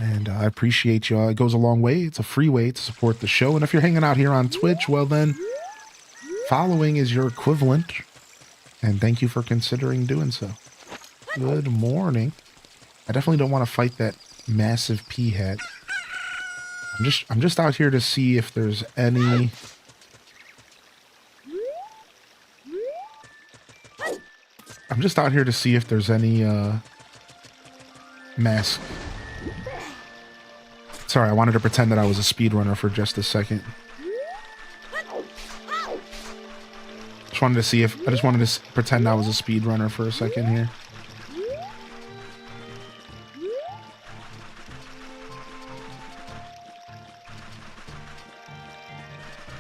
And I appreciate you. It goes a long way. It's a free way to support the show. And if you're hanging out here on Twitch, well then, following is your equivalent And thank you for considering doing so. Good morning. I definitely don't want to fight that massive pea hat. I'm just out here to see if there's any... I'm just out here to see if there's any mask. Sorry, I wanted to pretend that I was a speedrunner for just a second. I just wanted to pretend I was a speedrunner for a second here.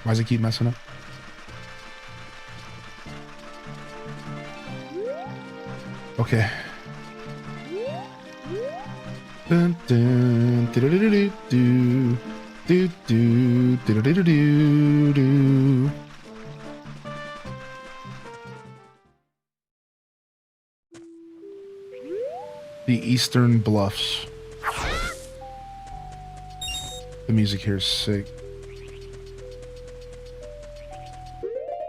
Why does it keep messing up? Okay. Dun, dun, do-do-do-do-do, do-do, do-do-do-do-do. The Eastern Bluffs. The music here is sick.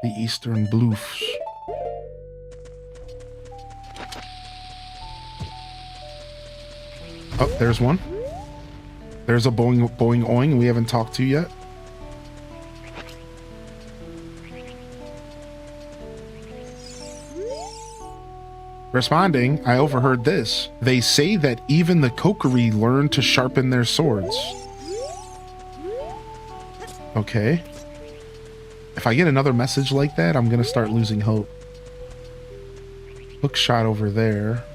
The Eastern Bluffs. Oh, there's one. There's a boing boing oing we haven't talked to yet. Responding, I overheard this. They say that even the Kokiri learn to sharpen their swords. Okay. If I get another message like that, I'm gonna start losing hope. Hook shot over there.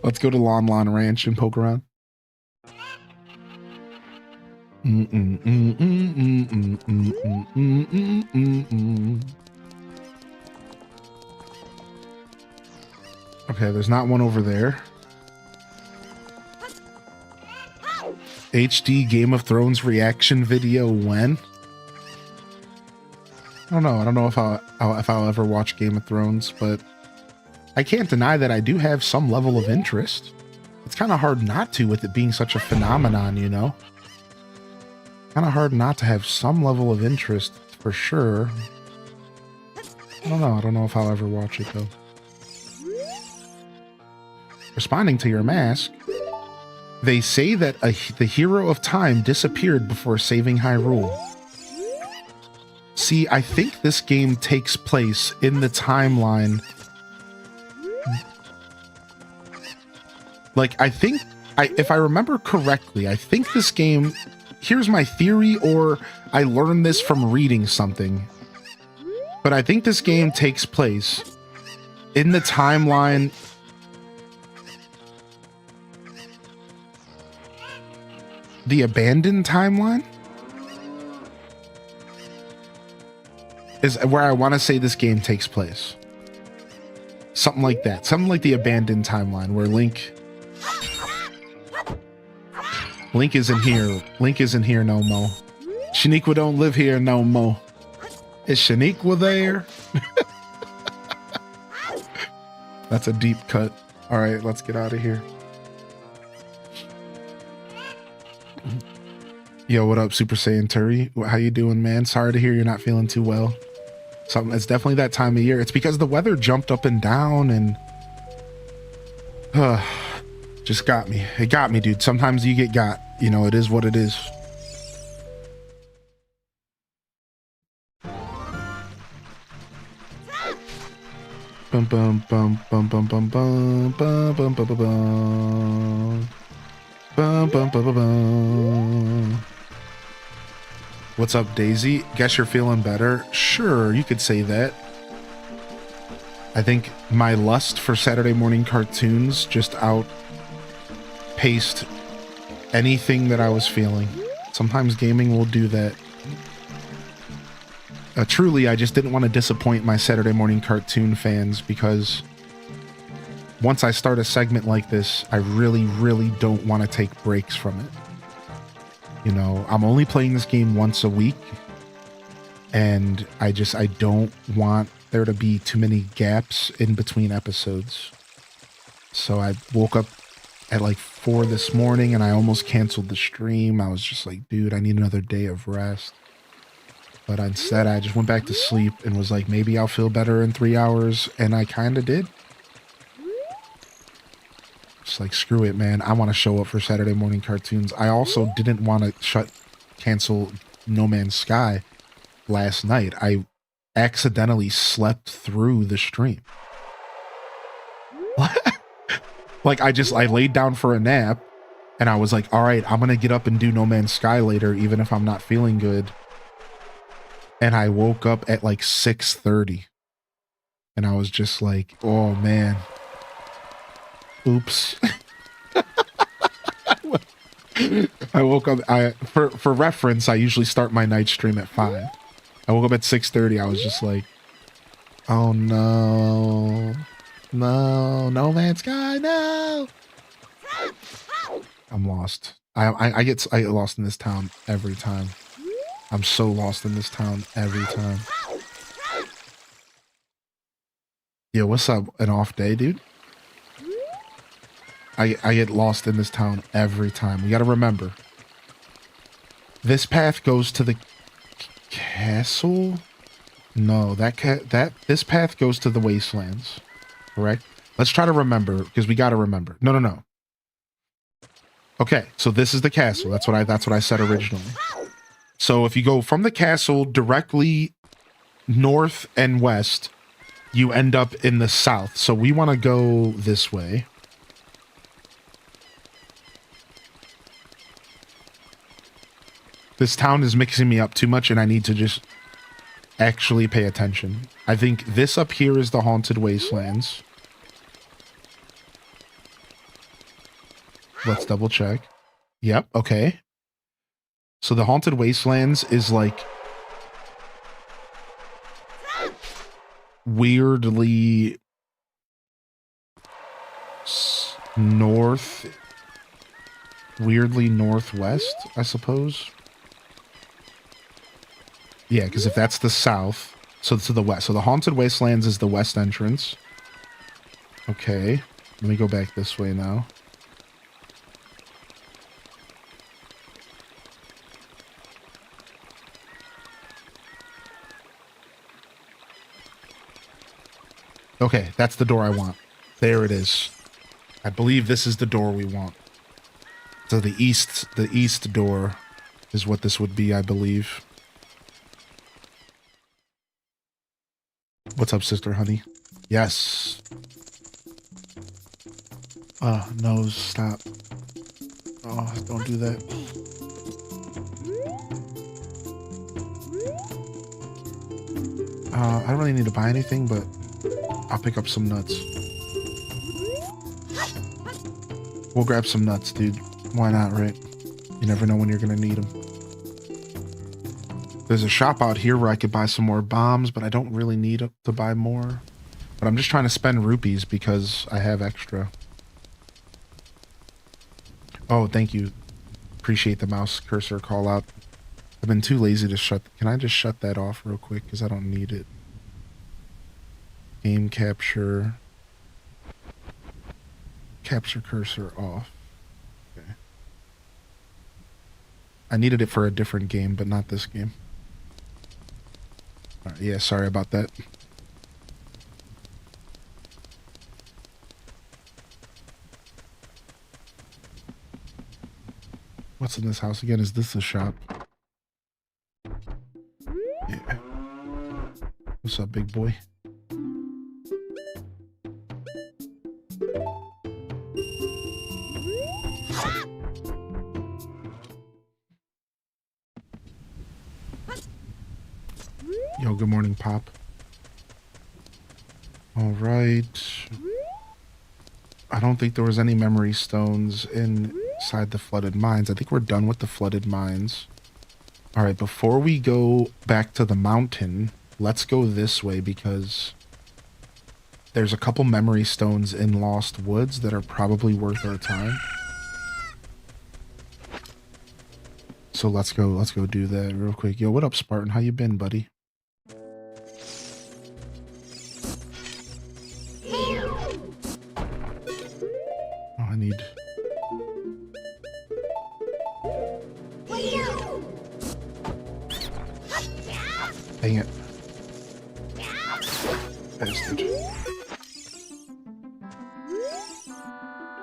Let's go to Lon Lon Ranch and poke around. Okay, there's not one over there. HD Game of Thrones reaction video when? I don't know. I don't know if I'll ever watch Game of Thrones, but I can't deny that I do have some level of interest. It's kind of hard not to with it being such a phenomenon, you know? Kind of hard not to have some level of interest for sure. I don't know. I don't know if I'll ever watch it though. Responding to your mask, they say that the hero of time disappeared before saving Hyrule. See, I think this game takes place in the timeline. Like, I think, if I remember correctly, I think this game, here's my theory, or I learned this from reading something, but I think this game takes place in the timeline. The abandoned timeline is where I want to say this game takes place. Something like that. Something like the abandoned timeline where Link isn't here. Link isn't here no more. Shaniqua don't live here no more. Is Shaniqua there? That's a deep cut. All right, let's get out of here. Yo, what up, Super Saiyan Turi? How you doing, man? Sorry to hear you're not feeling too well. It's definitely that time of year. It's because the weather jumped up and down and just got me. It got me, dude. Sometimes you get got. You know, it is what it is. Bum bum bum bum bum bum bum bum bum bum bum bum bum bum bum bum. What's up, Daisy? Guess you're feeling better? Sure, you could say that. I think my lust for Saturday morning cartoons just outpaced anything that I was feeling. Sometimes gaming will do that. Truly, I just didn't want to disappoint my Saturday morning cartoon fans, because once I start a segment like this, I really, really don't want to take breaks from it. You know, I'm only playing this game once a week, and I don't want there to be too many gaps in between episodes. So I woke up at like 4 this morning and I almost canceled the stream. I was just like, dude, I need another day of rest. But instead, I just went back to sleep and was like, maybe I'll feel better in 3 hours. And I kind of did. Just like, screw it, man. I want to show up for Saturday morning cartoons. I also didn't want to cancel No Man's Sky last night. I accidentally slept through the stream. Like, I laid down for a nap. And I was like, all right, I'm going to get up and do No Man's Sky later, even if I'm not feeling good. And I woke up at like 6:30. And I was just like, oh, man. Oops. I woke up, for reference, I usually start my night stream at 5. I woke up at 6:30. I was just like, oh, no. No, No Man's Sky, no. I'm lost. I get lost in this town every time. I'm so lost in this town every time. Yo, what's up? An off day, dude? I get lost in this town every time. We gotta remember. This path goes to the castle? No, this path goes to the wastelands. Correct? Let's try to remember, because we gotta remember. No. Okay, so this is the castle. That's what I said originally. So if you go from the castle directly north and west, you end up in the south. So we want to go this way. This town is mixing me up too much, and I need to just actually pay attention. I think this up here is the Haunted Wastelands. Let's double check. Yep, okay. So the Haunted Wastelands is like weirdly northwest, I suppose. Yeah, because if that's the south, so to the west. So the Haunted Wastelands is the west entrance. Okay, let me go back this way now. Okay, that's the door I want. There it is. I believe this is the door we want. So the east door is what this would be, I believe. What's up, sister honey? Yes. Oh, no, stop. Oh, don't do that. I don't really need to buy anything, but I'll pick up some nuts. We'll grab some nuts, dude. Why not, right? You never know when you're gonna need them. There's a shop out here where I could buy some more bombs, but I don't really need to buy more. But I'm just trying to spend rupees because I have extra. Oh, thank you. Appreciate the mouse cursor call out. I've been too lazy to shut... Can I just shut that off real quick? Because I don't need it. Game capture. Capture cursor off. Okay. I needed it for a different game, but not this game. Alright, yeah, sorry about that. What's in this house again? Is this the shop? Yeah. What's up, big boy? Yo, good morning, Pop. All right. I don't think there was any memory stones inside the flooded mines. I think we're done with the flooded mines. All right, before we go back to the mountain, let's go this way because there's a couple memory stones in Lost Woods that are probably worth our time. So let's go do that real quick. Yo, what up, Spartan? How you been, buddy? I need... Dang it. Bastard.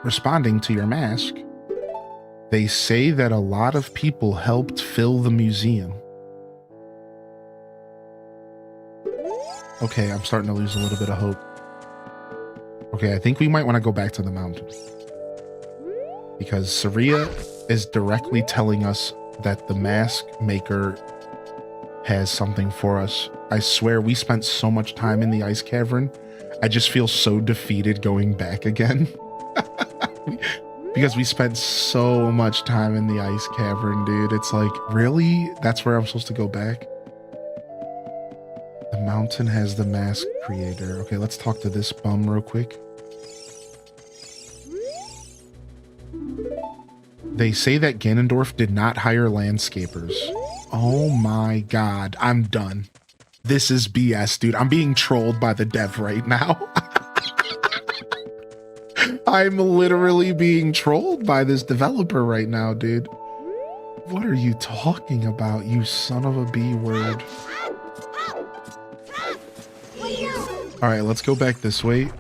Responding to your mask, they say that a lot of people helped fill the museum. Okay, I'm starting to lose a little bit of hope. Okay, I think we might want to go back to the mountain. Because Saria is directly telling us that the mask maker has something for us. I swear we spent so much time in the ice cavern. I just feel so defeated going back again. Because we spent so much time in the ice cavern, dude. It's like, really? That's where I'm supposed to go back? The mountain has the mask creator. Okay, let's talk to this bum real quick. They say that Ganondorf did not hire landscapers. Oh my god, I'm done. This is BS, dude. I'm being trolled by the dev right now. I'm literally being trolled by this developer right now, dude. What are you talking about, you son of a B word? All right, let's go back this way.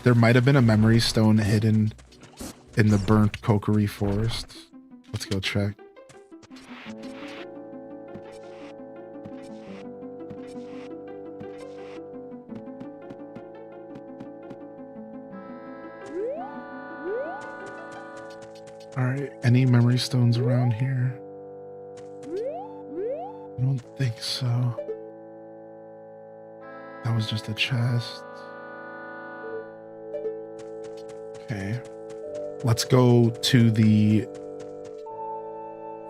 There might have been a memory stone hidden in the burnt Kokiri forest. Let's go check. All right, any memory stones around here? I don't think so. That was just a chest. Okay. Let's go to the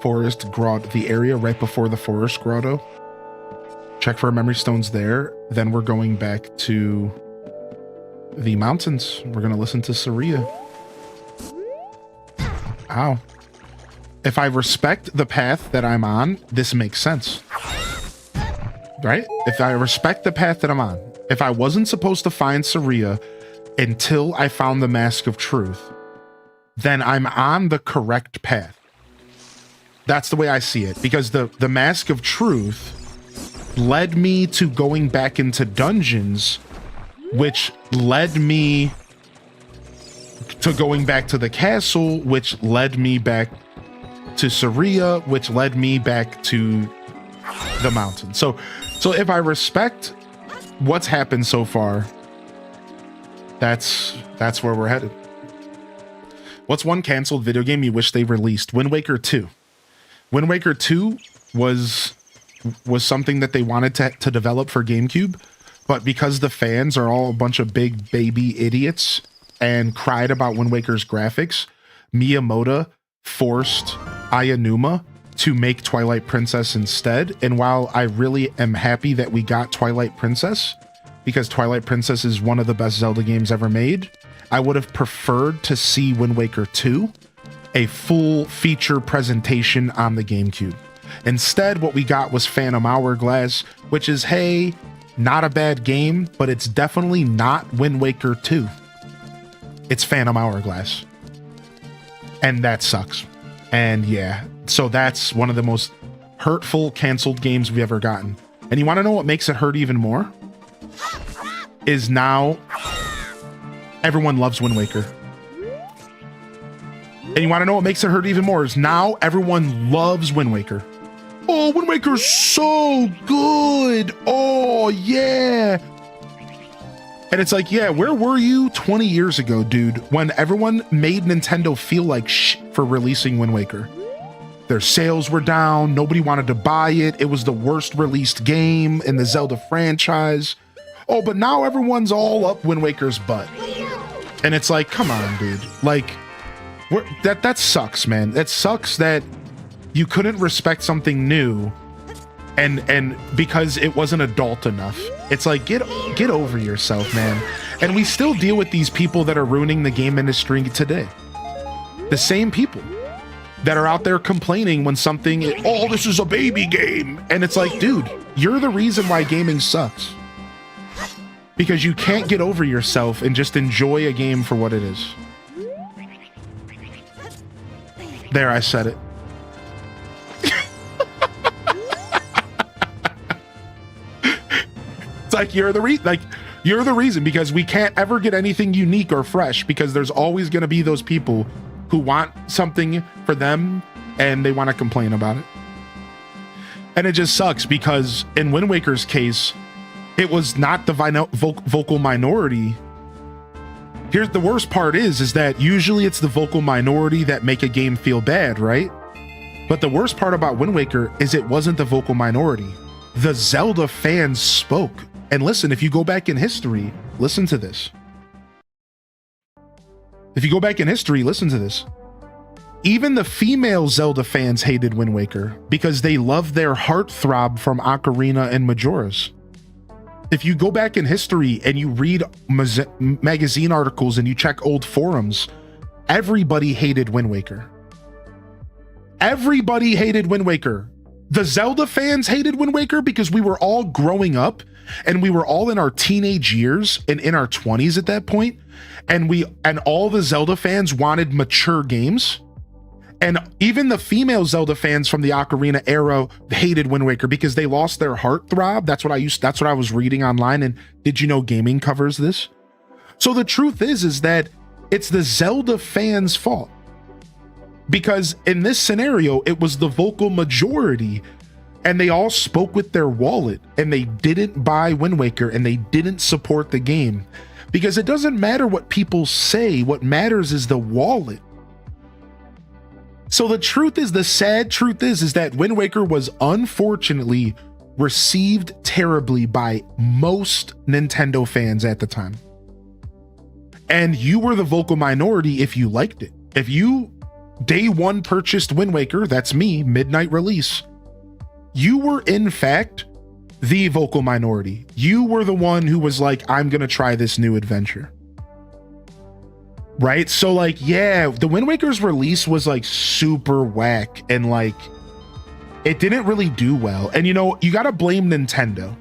forest grotto, the area right before the forest grotto. Check for memory stones there. Then we're going back to the mountains. We're going to listen to Saria. Ow. If I respect the path that I'm on, this makes sense. Right? If I respect the path that I'm on, if I wasn't supposed to find Saria until I found the Mask of Truth, then I'm on the correct path. That's the way I see it, because the Mask of Truth led me to going back into dungeons, which led me to going back to the castle, which led me back to Saria, which led me back to the mountain. So if I respect what's happened so far, that's where we're headed. What's one canceled video game you wish they released? Wind Waker 2. Wind Waker 2 was something that they wanted to develop for GameCube, but because the fans are all a bunch of big baby idiots and cried about Wind Waker's graphics, Miyamoto forced Ayanuma to make Twilight Princess instead. And while I really am happy that we got Twilight Princess, because Twilight Princess is one of the best Zelda games ever made, I would have preferred to see Wind Waker 2, a full feature presentation on the GameCube. Instead, what we got was Phantom Hourglass, which is, hey, not a bad game, but it's definitely not Wind Waker 2. It's Phantom Hourglass. And that sucks. And yeah, so that's one of the most hurtful canceled games we've ever gotten. And you want to know what makes it hurt even more? Is now everyone loves Wind Waker. And you want to know what makes it hurt even more? Is now everyone loves Wind Waker. Oh, Wind Waker's so good. Oh, yeah. And it's like, yeah, where were you 20 years ago, dude, when everyone made Nintendo feel like shit for releasing Wind Waker? Their sales were down. Nobody wanted to buy it. It was the worst released game in the Zelda franchise. Oh, but now everyone's all up Wind Waker's butt. And it's like, come on, dude. Like, that sucks, man. That sucks that you couldn't respect something new and because it wasn't adult enough. It's like, get over yourself, man. And we still deal with these people that are ruining the game industry today. The same people that are out there complaining when something, oh, this is a baby game. And it's like, dude, you're the reason why gaming sucks. Because you can't get over yourself and just enjoy a game for what it is. There, I said it. like, you're the reason, because we can't ever get anything unique or fresh, because there's always going to be those people who want something for them and they want to complain about it. And it just sucks, because in Wind Waker's case, it was not the vocal minority. Here's the worst part is that usually it's the vocal minority that make a game feel bad, right? But the worst part about Wind Waker is it wasn't the vocal minority. The Zelda fans spoke. And listen, if you go back in history, listen to this. If you go back in history, listen to this. Even the female Zelda fans hated Wind Waker because they loved their heartthrob from Ocarina and Majora's. If you go back in history and you read magazine articles and you check old forums, everybody hated Wind Waker. Everybody hated Wind Waker. The Zelda fans hated Wind Waker because we were all growing up and we were all in our teenage years and in our 20s at that point, and all the Zelda fans wanted mature games. And even the female Zelda fans from the Ocarina era hated Wind Waker because they lost their heartthrob. That's what I was reading online. And Did You Know Gaming covers this. So the truth is that it's the Zelda fans' fault. Because in this scenario, it was the vocal majority, and they all spoke with their wallet, and they didn't buy Wind Waker, and they didn't support the game. Because it doesn't matter what people say. What matters is the wallet. So the sad truth is that Wind Waker was unfortunately received terribly by most Nintendo fans at the time. And you were the vocal minority if you liked it. If you day one purchased Wind Waker, that's me, midnight release, you were in fact the vocal minority. You were the one who was like, I'm gonna try this new adventure. Right? So like, yeah, the Wind Waker's release was like super whack, and like it didn't really do well. And you know, you gotta blame Nintendo,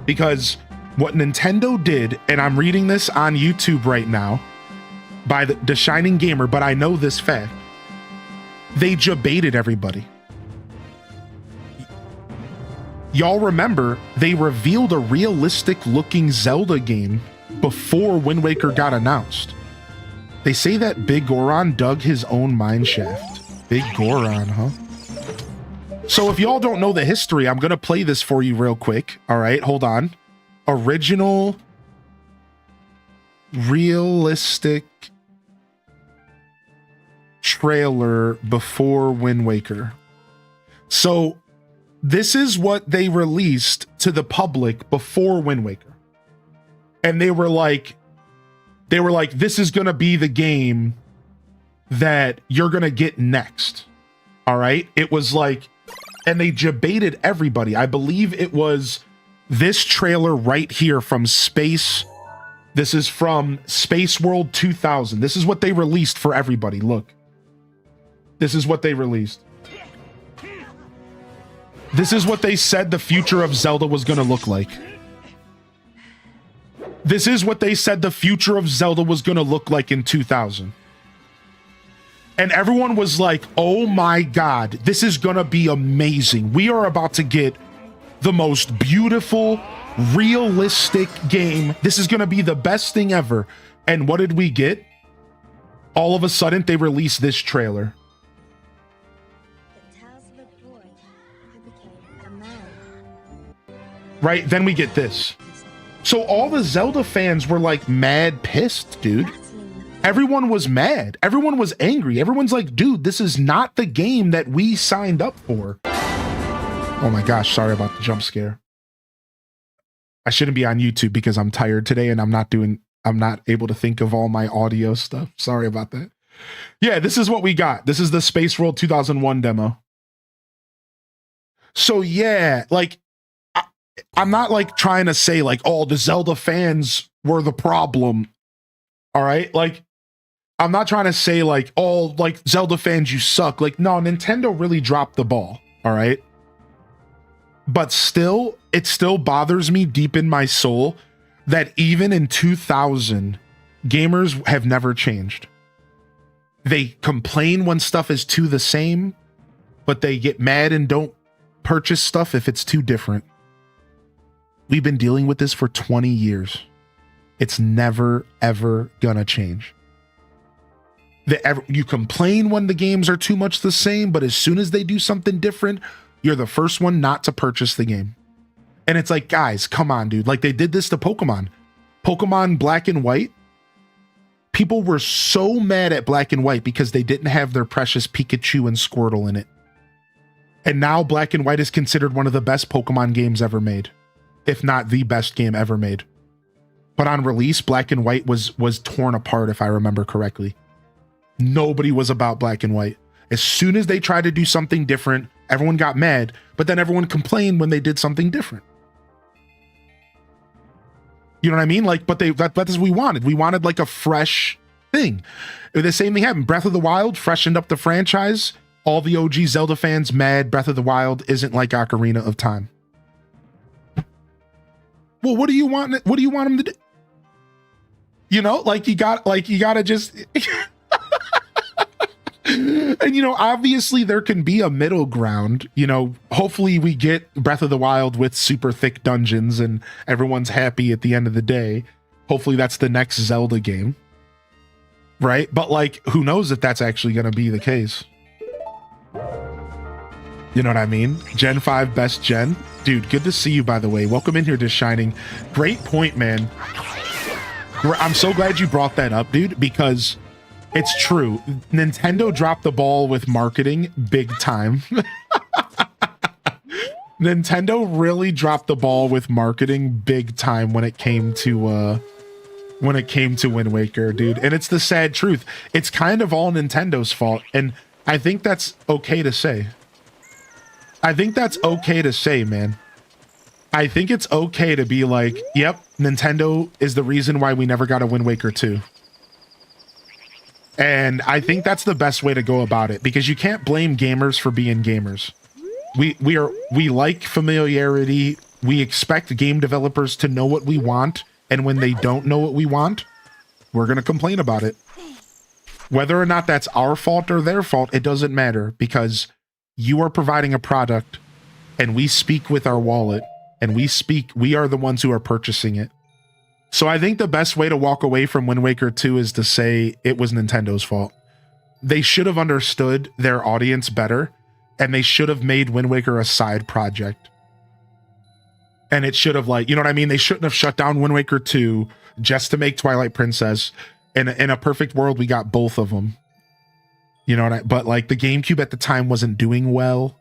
because what Nintendo did, and I'm reading this on YouTube right now by the Shining Gamer, but I know this fact, they jebaited everybody. Y'all remember they revealed a realistic looking Zelda game before Wind Waker got announced. They say that Big Goron dug his own mine shaft. Big Goron, huh? So if y'all don't know the history, I'm gonna play this for you real quick. All right, hold on. Original realistic trailer before Wind Waker. So this is what they released to the public before Wind Waker. And they were like, this is going to be the game that you're going to get next. All right. It was like, and they jebaited everybody. I believe it was this trailer right here from Space. This is from Space World 2000. This is what they released for everybody. Look, this is what they released. This is what they said the future of Zelda was going to look like. This is what they said the future of Zelda was going to look like in 2000. And everyone was like, oh my God, this is going to be amazing. We are about to get the most beautiful, realistic game. This is going to be the best thing ever. And what did we get? All of a sudden, they released this trailer. Right? Then we get this. So all the Zelda fans were like mad pissed, dude. Everyone was mad. Everyone was angry. Everyone's like, dude, this is not the game that we signed up for. Oh my gosh, sorry about the jump scare. I shouldn't be on YouTube because I'm tired today and I'm not able to think of all my audio stuff. Sorry about that. Yeah, this is what we got. This is the Space World 2001 demo. So yeah, like, I'm not like trying to say like, oh, the Zelda fans were the problem. All right. Like, I'm not trying to say like, oh, like Zelda fans, you suck. Like, no, Nintendo really dropped the ball. All right. But still, it still bothers me deep in my soul that even in 2000, gamers have never changed. They complain when stuff is too the same, but they get mad and don't purchase stuff if it's too different. We've been dealing with this for 20 years. It's never, ever gonna change. You complain when the games are too much the same, but as soon as they do something different, you're the first one not to purchase the game. And it's like, guys, come on, dude. Like, they did this to Pokemon. Pokemon Black and White. People were so mad at Black and White because they didn't have their precious Pikachu and Squirtle in it. And now Black and White is considered one of the best Pokemon games ever made, if not the best game ever made. But on release, Black and White was torn apart, if I remember correctly. Nobody was about Black and White. As soon as they tried to do something different, everyone got mad, but then everyone complained when they did something different. You know what I mean? Like, but that's what we wanted. We wanted like a fresh thing. The same thing happened. Breath of the Wild freshened up the franchise. All the OG Zelda fans mad Breath of the Wild isn't like Ocarina of Time. Well, what do you want? What do you want them to do? You know, like you gotta just. And, you know, obviously there can be a middle ground. You know, hopefully we get Breath of the Wild with super thick dungeons and everyone's happy at the end of the day. Hopefully that's the next Zelda game. Right? But like, who knows if that's actually going to be the case? You know what I mean? Gen 5 best gen. Dude, good to see you, by the way. Welcome in here to Shining. Great point, man. I'm so glad you brought that up, dude, because it's true. Nintendo dropped the ball with marketing big time. Nintendo really dropped the ball with marketing big time when it came to Wind Waker, dude. And it's the sad truth. It's kind of all Nintendo's fault. And I think that's okay to say. I think that's okay to say, man. I think it's okay to be like, yep, Nintendo is the reason why we never got a Wind Waker 2. And I think that's the best way to go about it, because you can't blame gamers for being gamers. We like familiarity. We expect game developers to know what we want, and when they don't know what we want, we're going to complain about it. Whether or not that's our fault or their fault, it doesn't matter, because you are providing a product and we speak with our wallet, and we are the ones who are purchasing it. So I think the best way to walk away from Wind Waker 2 is to say it was Nintendo's fault. They should have understood their audience better, and they should have made Wind Waker a side project. And it should have, like, you know what I mean? They shouldn't have shut down Wind Waker 2 just to make Twilight Princess. In a perfect world, we got both of them. You know what but like the GameCube at the time wasn't doing well.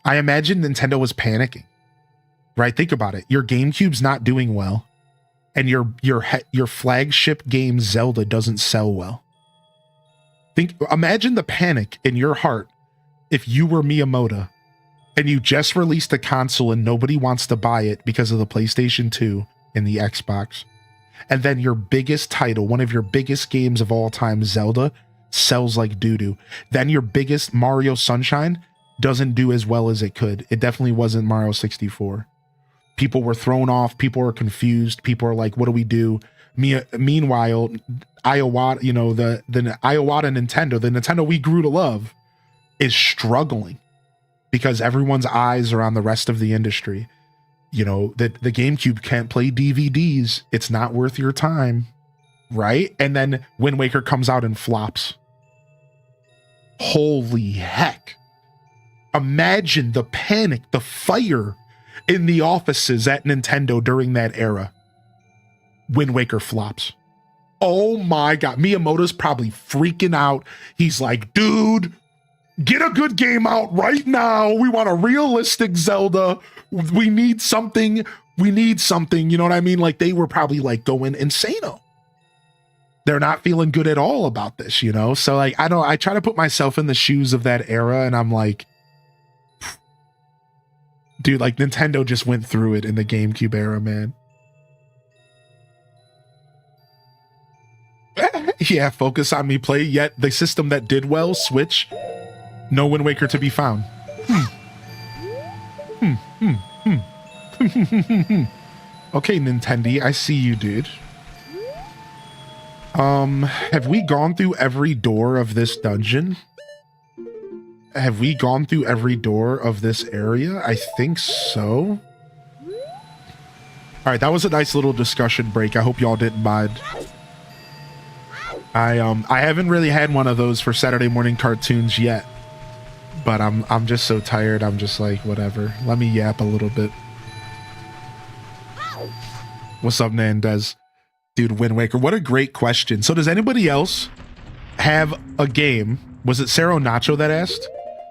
I imagine Nintendo was panicking. Right? Think about it. Your GameCube's not doing well. And your flagship game Zelda doesn't sell well. Imagine the panic in your heart if you were Miyamoto and you just released a console and nobody wants to buy it because of the PlayStation 2 and the Xbox. And then your biggest title, one of your biggest games of all time, Zelda, sells like doo-doo. Then your biggest Mario Sunshine doesn't do as well as it could. It definitely wasn't Mario 64. People were thrown off. People were confused. People are like, what do we do? Meanwhile, Iowata, you know, the Iowata Nintendo, the Nintendo we grew to love, is struggling because everyone's eyes are on the rest of the industry. You know, the GameCube can't play DVDs. It's not worth your time. Right? And then Wind Waker comes out and flops. Holy heck. Imagine the panic, the fire in the offices at Nintendo during that era. Wind Waker flops. Oh my God. Miyamoto's probably freaking out. He's like, dude, get a good game out right now. We want a realistic Zelda. We need something. You know what I mean? Like, they were probably like going insano. They're not feeling good at all about this, you know? So like, I try to put myself in the shoes of that era, and I'm like, dude, like Nintendo just went through it in the GameCube era, man. Yeah, focus on me play, yet the system that did well, Switch, no Wind Waker to be found. Okay, Nintendo, I see you, dude. Have we gone through every door of this dungeon? Have we gone through every door of this area? I think so. All right, that was a nice little discussion break. I hope y'all didn't mind. I haven't really had one of those for Saturday morning cartoons yet, but I'm just so tired. I'm just like, whatever. Let me yap a little bit. What's up, Nandez? Dude, Wind Waker, what a great question. So does anybody else have a game? Was it Sarah Nacho that asked?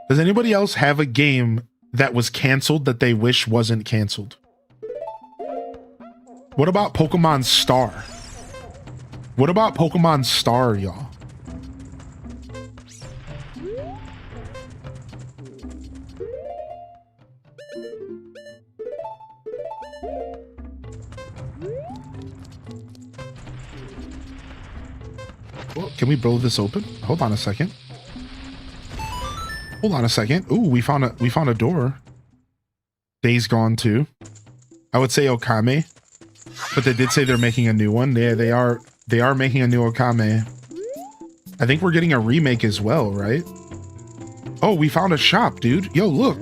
Does anybody else have a game that was canceled that they wish wasn't canceled? What about Pokemon Star? What about Pokemon Star, y'all? Well, can we blow this open? Hold on a second. Hold on a second. Ooh, we found a door. Days Gone 2. I would say Okame, but they did say they're making a new one. Yeah, they are making a new Okame. I think we're getting a remake as well, right? Oh, we found a shop, dude. Yo, look.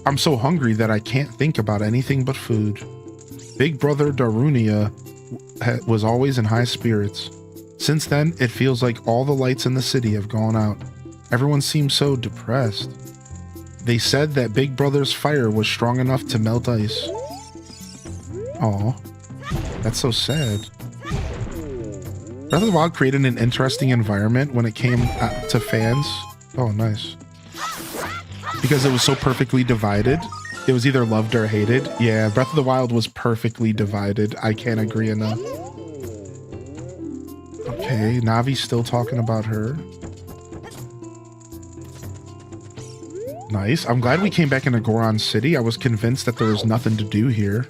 I'm so hungry that I can't think about anything but food. Big brother Darunia was always in high spirits. Since then, it feels like all the lights in the city have gone out. Everyone seems so depressed. They said that Big Brother's fire was strong enough to melt ice. Aw, that's so sad. Breath of the Wild created an interesting environment when it came to fans. Oh, nice. Because it was so perfectly divided. It was either loved or hated. Yeah, Breath of the Wild was perfectly divided. I can't agree enough. Okay, Navi's still talking about her. Nice. I'm glad we came back into Goron City. I was convinced that there was nothing to do here.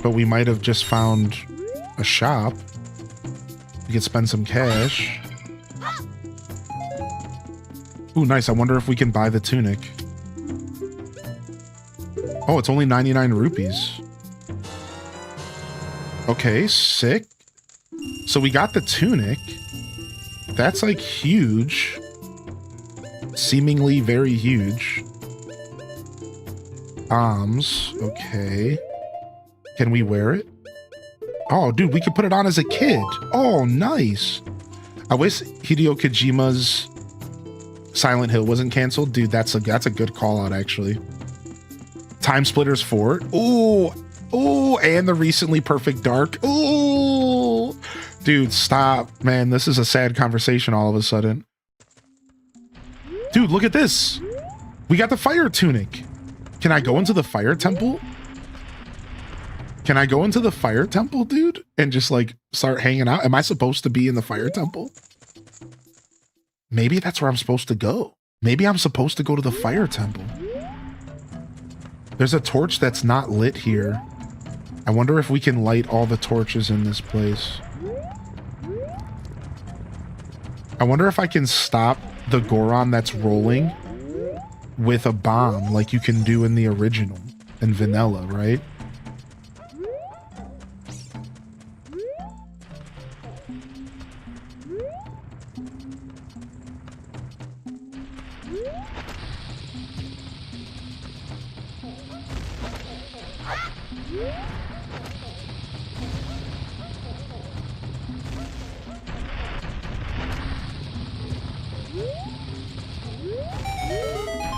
But we might have just found a shop. We could spend some cash. Ooh, nice. I wonder if we can buy the tunic. Oh, it's only 99 rupees. Okay, sick. So we got the tunic. That's like huge. Seemingly very huge. Arms. Okay. Can we wear it? Oh, dude, we could put it on as a kid. Oh, nice. I wish Hideo Kojima's Silent Hill wasn't canceled. Dude, that's a good call out, actually. Time Splitters 4. Ooh. Ooh, and the recently Perfect Dark. Ooh. Dude, stop. Man, this is a sad conversation all of a sudden. Dude, look at this. We got the fire tunic. Can I go into the fire temple? Can I go into the fire temple, dude? And just like start hanging out? Am I supposed to be in the fire temple? Maybe that's where I'm supposed to go. Maybe I'm supposed to go to the fire temple. There's a torch that's not lit here. I wonder if we can light all the torches in this place. I wonder if I can stop the Goron that's rolling with a bomb like you can do in the original, in vanilla, right?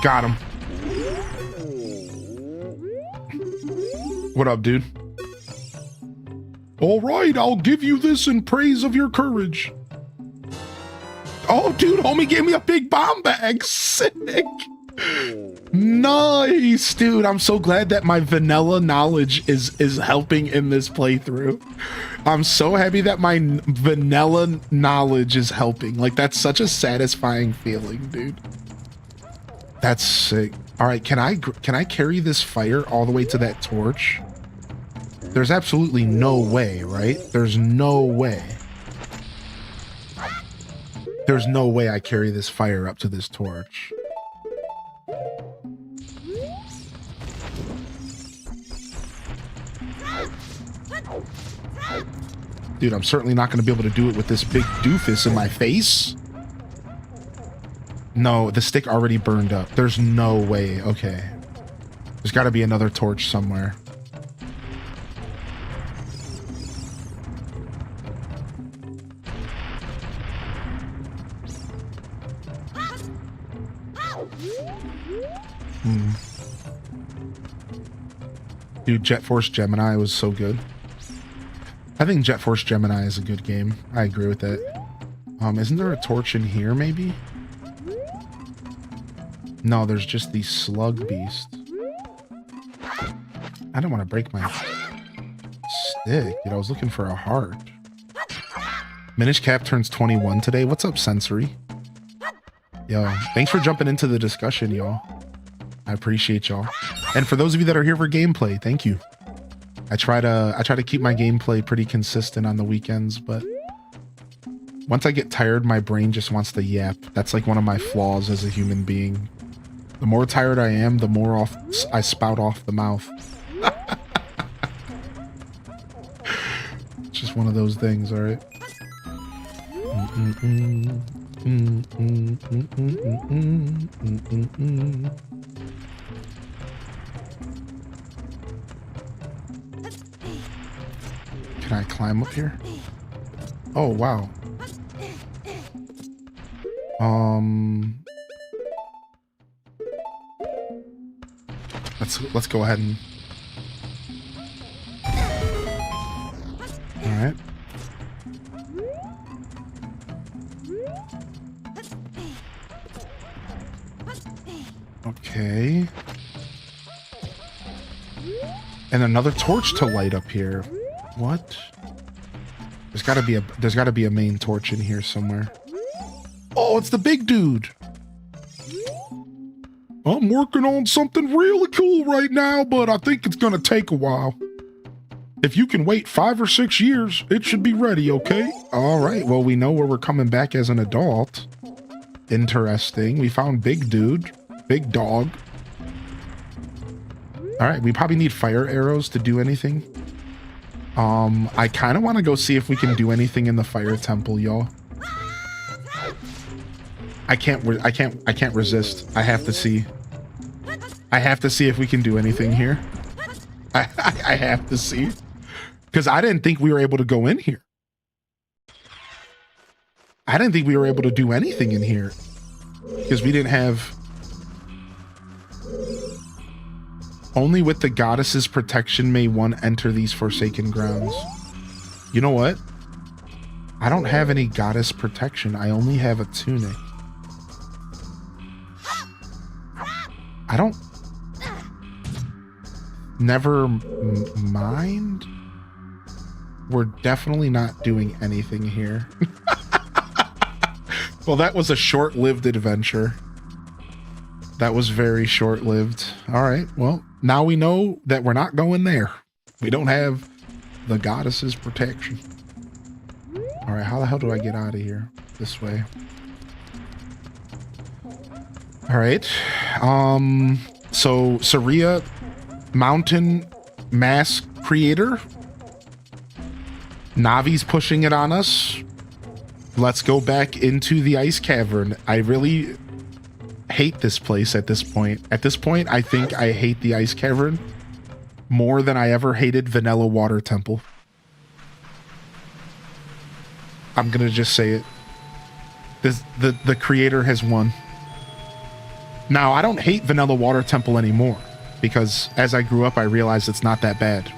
Got him. What up, dude? All right, I'll give you this in praise of your courage. Oh, dude, homie gave me a big bomb bag. Sick. Nice, dude. I'm so glad that my vanilla knowledge is helping in this playthrough. I'm so happy that my vanilla knowledge is helping. Like, that's such a satisfying feeling, dude. That's sick. All right, can I carry this fire all the way to that torch? There's absolutely no way, right? There's no way. There's no way I carry this fire up to this torch. Dude, I'm certainly not going to be able to do it with this big doofus in my face. No, the stick already burned up. There's no way. Okay. There's got to be another torch somewhere. Dude, Jet Force Gemini was so good. I think Jet Force Gemini is a good game. I agree with that. Isn't there a torch in here, maybe? No, there's just these slug beasts. I don't want to break my stick. Dude, I was looking for a heart. Minish Cap turns 21 today. What's up, Sensory? Yo, thanks for jumping into the discussion, y'all. I appreciate y'all. And for those of you that are here for gameplay, thank you. I try to keep my gameplay pretty consistent on the weekends, but once I get tired, my brain just wants to yap. That's like one of my flaws as a human being. The more tired I am, the more I spout off the mouth. It's just one of those things, all right? Can I climb up here? Oh, wow. Let's go ahead and... All right. Okay. And another torch to light up here. What? There's gotta be a main torch in here somewhere. Oh, it's the big dude. I'm working on something really cool right now, but I think it's gonna take a while. If you can wait 5 or 6 years, it should be ready, okay? All right, well, we know where we're coming back as an adult. Interesting. We found big dude, big dog. All right, we probably need fire arrows to do anything. I kind of want to go see if we can do anything in the fire temple, y'all. I can't resist. I have to see. I have to see if we can do anything here. I have to see. Because I didn't think we were able to go in here. I didn't think we were able to do anything in here. Because we didn't have... Only with the goddess's protection may one enter these forsaken grounds. You know what? I don't have any goddess protection. I only have a tunic. I don't... Never mind. We're definitely not doing anything here. Well, that was a short-lived adventure. That was very short-lived. All right, well, now we know that we're not going there. We don't have the goddess's protection. All right, how the hell do I get out of here? This way. All right. So Saria, mountain mask creator. Navi's pushing it on us. Let's go back into the ice cavern. I really hate this place at this point. At this point, I think I hate the ice cavern more than I ever hated Vanilla Water Temple. I'm gonna just say it. The creator has won. Now, I don't hate Vanilla Water Temple anymore, because as I grew up, I realized it's not that bad.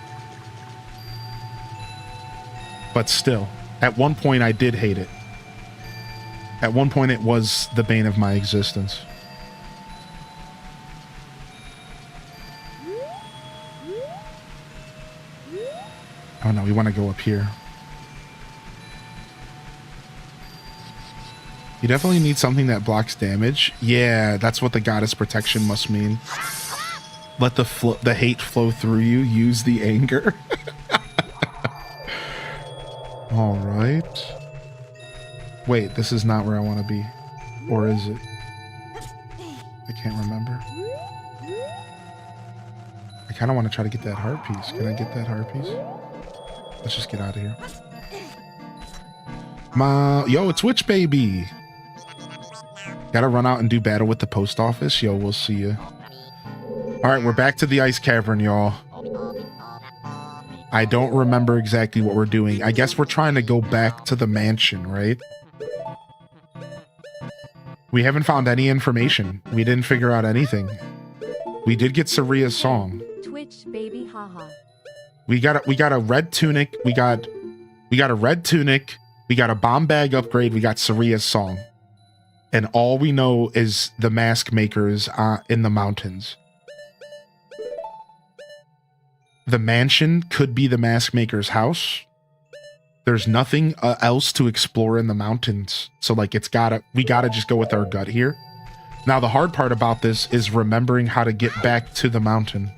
But still, at one point I did hate it. At one point it was the bane of my existence. Oh no, we want to go up here. You definitely need something that blocks damage. Yeah, that's what the goddess protection must mean. Let the hate flow through you. Use the anger. All right. Wait, this is not where I want to be. Or is it? I can't remember. I kind of want to try to get that heart piece. Can I get that heart piece? Let's just get out of here. Yo, it's Witch Baby. Gotta run out and do battle with the post office. Yo, we'll see you. All right, we're back to the ice cavern, y'all. I don't remember exactly what we're doing. I guess we're trying to go back to the mansion, right? We haven't found any information. We didn't figure out anything. We did get Saria's song. Twitch baby haha. We got a red tunic. We got a red tunic. We got a bomb bag upgrade. We got Saria's song. And all we know is the mask makers in the mountains. The mansion could be the mask maker's house. There's nothing else to explore in the mountains. So like we gotta just go with our gut here. Now the hard part about this is remembering how to get back to the mountain.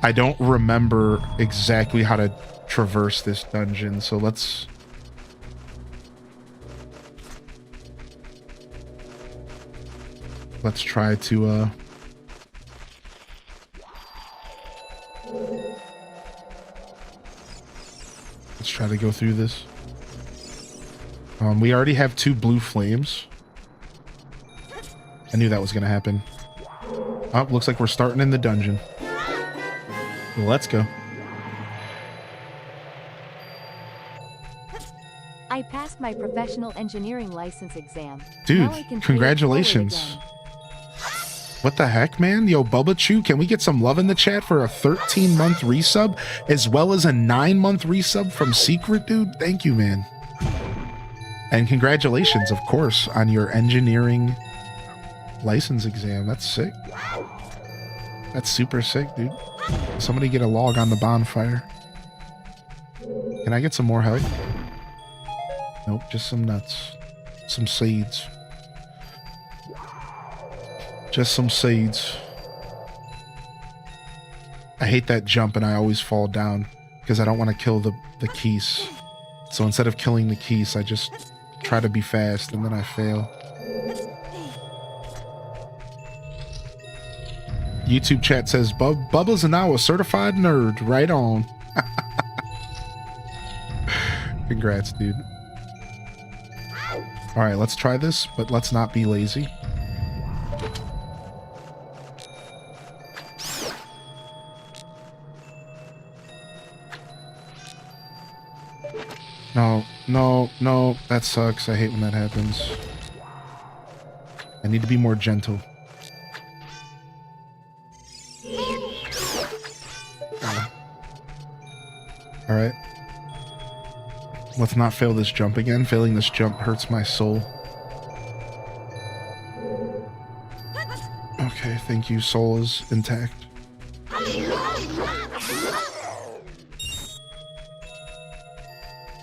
I don't remember exactly how to traverse this dungeon. So let's try to let's try to go through this. We already have 2 blue flames. I knew that was gonna happen. Oh, looks like we're starting in the dungeon. Well, let's go. I passed my professional engineering license exam. Dude, Now I can pay it congratulations. forward again. What the heck, man? Yo, Bubba Chew, can we get some love in the chat for a 13-month resub as well as a 9-month resub from Secret, dude? Thank you, man. And congratulations, of course, on your engineering license exam. That's sick. That's super sick, dude. Somebody get a log on the bonfire. Can I get some more help? Nope, just some nuts. Some seeds. Just some seeds. I hate that jump and I always fall down because I don't want to kill the keys. So instead of killing the keys, I just try to be fast and then I fail. YouTube chat says, Bubba's now a certified nerd. Right on. Congrats, dude. All right, let's try this, but let's not be lazy. No, that sucks. I hate when that happens. I need to be more gentle. All right. Let's not fail this jump again. Failing this jump hurts my soul. Okay, thank you. Soul is intact.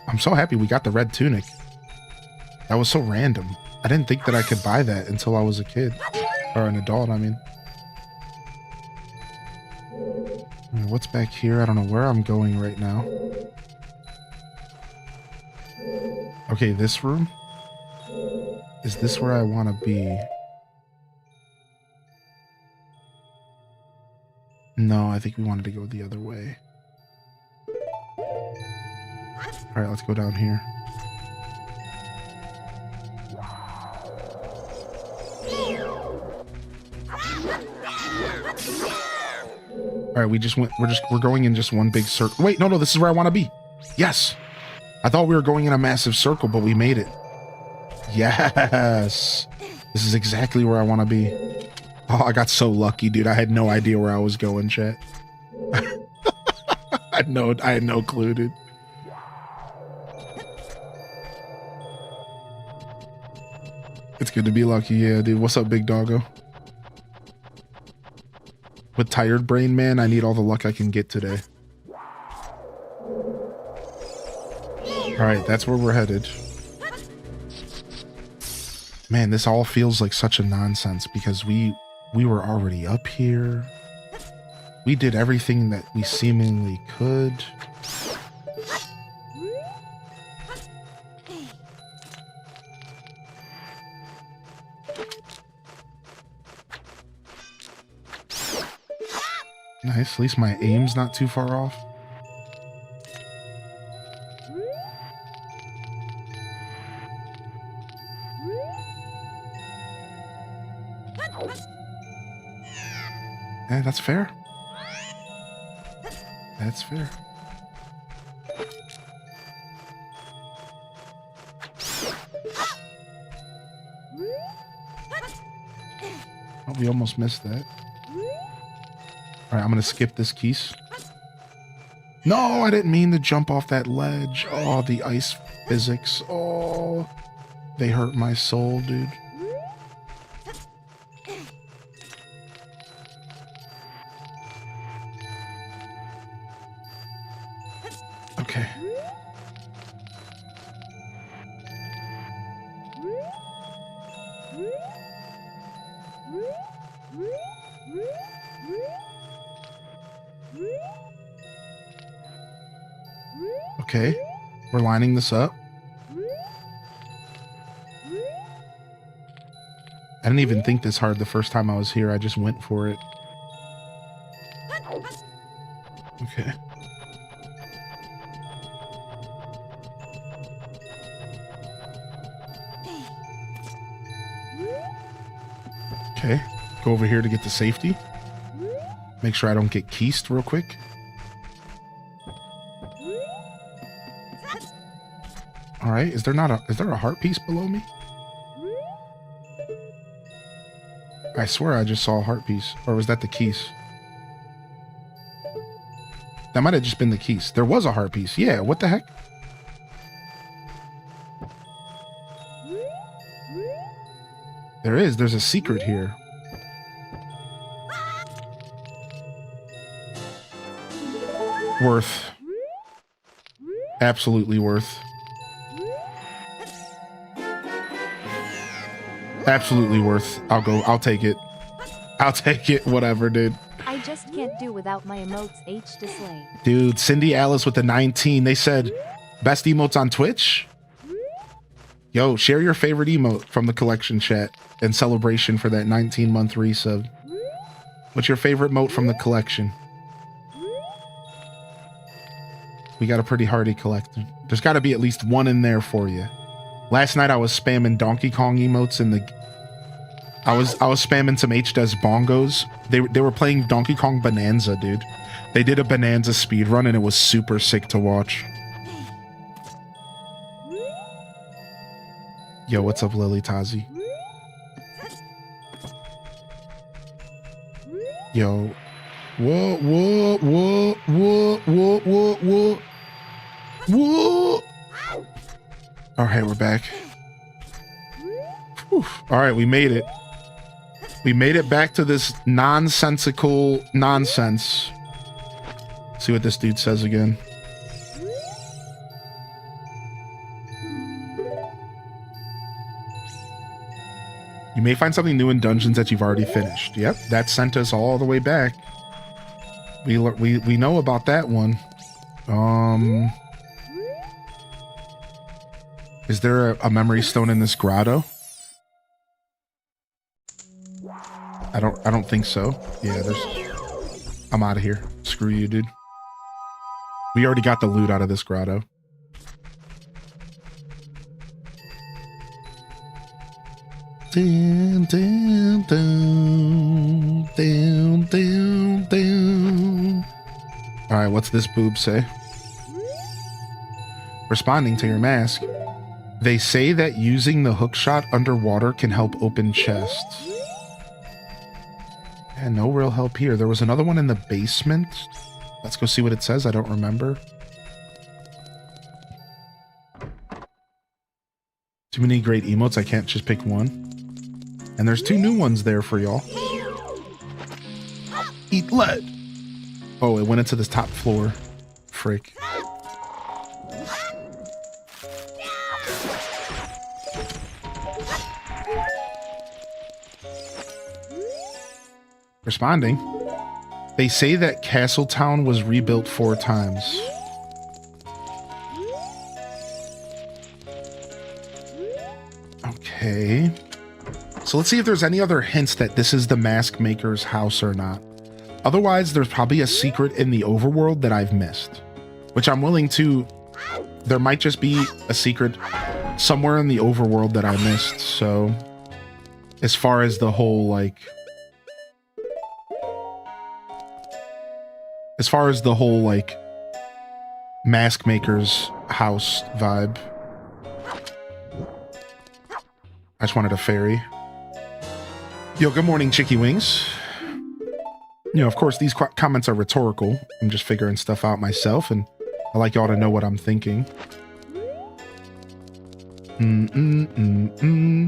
I'm so happy we got the red tunic. That was so random. I didn't think that I could buy that until I was a kid. Or an adult, I mean. What's back here? I don't know where I'm going right now. Okay, this room? Is this where I want to be? No, I think we wanted to go the other way. Alright, let's go down here. Alright, we're going in just one big circle. Wait, no, this is where I want to be. Yes! I thought we were going in a massive circle, but we made it. Yes! This is exactly where I want to be. Oh, I got so lucky, dude. I had no idea where I was going, chat. I had no clue, dude. It's good to be lucky, yeah, dude. What's up, big doggo? With tired brain, man, I need all the luck I can get today. Alright, that's where we're headed. Man, this all feels like such a nonsense because we were already up here. We did everything that we seemingly could. Nice, at least my aim's not too far off. Yeah, that's fair. That's fair. Oh, we almost missed that. All right, I'm gonna skip this keys. No, I didn't mean to jump off that ledge. Oh, the ice physics. Oh, they hurt my soul, dude. Okay. Okay, we're lining this up. I didn't even think this hard the first time I was here. I just went for it. Okay. Okay, go over here to get the safety. Make sure I don't get keysed real quick. All right, is there a heart piece below me? I swear I just saw a heart piece. Or was that the keys? That might have just been the keys. There was a heart piece. Yeah, what the heck? There's a secret here. Worth. Absolutely worth. Absolutely worth. I'll take it. I'll take it, whatever, dude. I just can't do without my emotes H to slay. Dude, Cindy Alice with the 19. They said, best emotes on Twitch? Yo, share your favorite emote from the collection chat in celebration for that 19-month resub. What's your favorite emote from the collection? We got a pretty hardy collection. There's got to be at least one in there for you. Last night I was spamming Donkey Kong emotes in the... I was spamming some HDes bongos. They were playing Donkey Kong Bonanza, dude. They did a Bonanza speedrun and it was super sick to watch. Yo, what's up, Lily Tazi? Yo. Whoa, whoa, whoa, whoa, whoa, whoa, whoa. Whoa. All right, we're back. Whew. All right, we made it. We made it back to this nonsensical nonsense. See what this dude says again. You may find something new in dungeons that you've already finished. Yep, that sent us all the way back. We know about that one. Is there a memory stone in this grotto? I don't think so. Yeah, I'm out of here. Screw you, dude. We already got the loot out of this grotto. Down, down, down, down, down, down. All right, what's this boob say? Responding to your mask. They say that using the hookshot underwater can help open chests. And no real help here. There was another one in the basement. Let's go see what it says. I don't remember. Too many great emotes. I can't just pick one. And there's 2 new ones there for y'all. Eat lead. Oh, it went into this top floor. Frick. Responding. They say that Castletown was rebuilt 4 times. Okay. So let's see if there's any other hints that this is the mask maker's house or not. Otherwise, there's probably a secret in the overworld that I've missed. Which I'm willing to... There might just be a secret somewhere in the overworld that I missed, so... as far as the whole, like, mask maker's house vibe. I just wanted a fairy. Yo, good morning, Chicky Wings. You know, of course, these comments are rhetorical. I'm just figuring stuff out myself, and I like y'all to know what I'm thinking.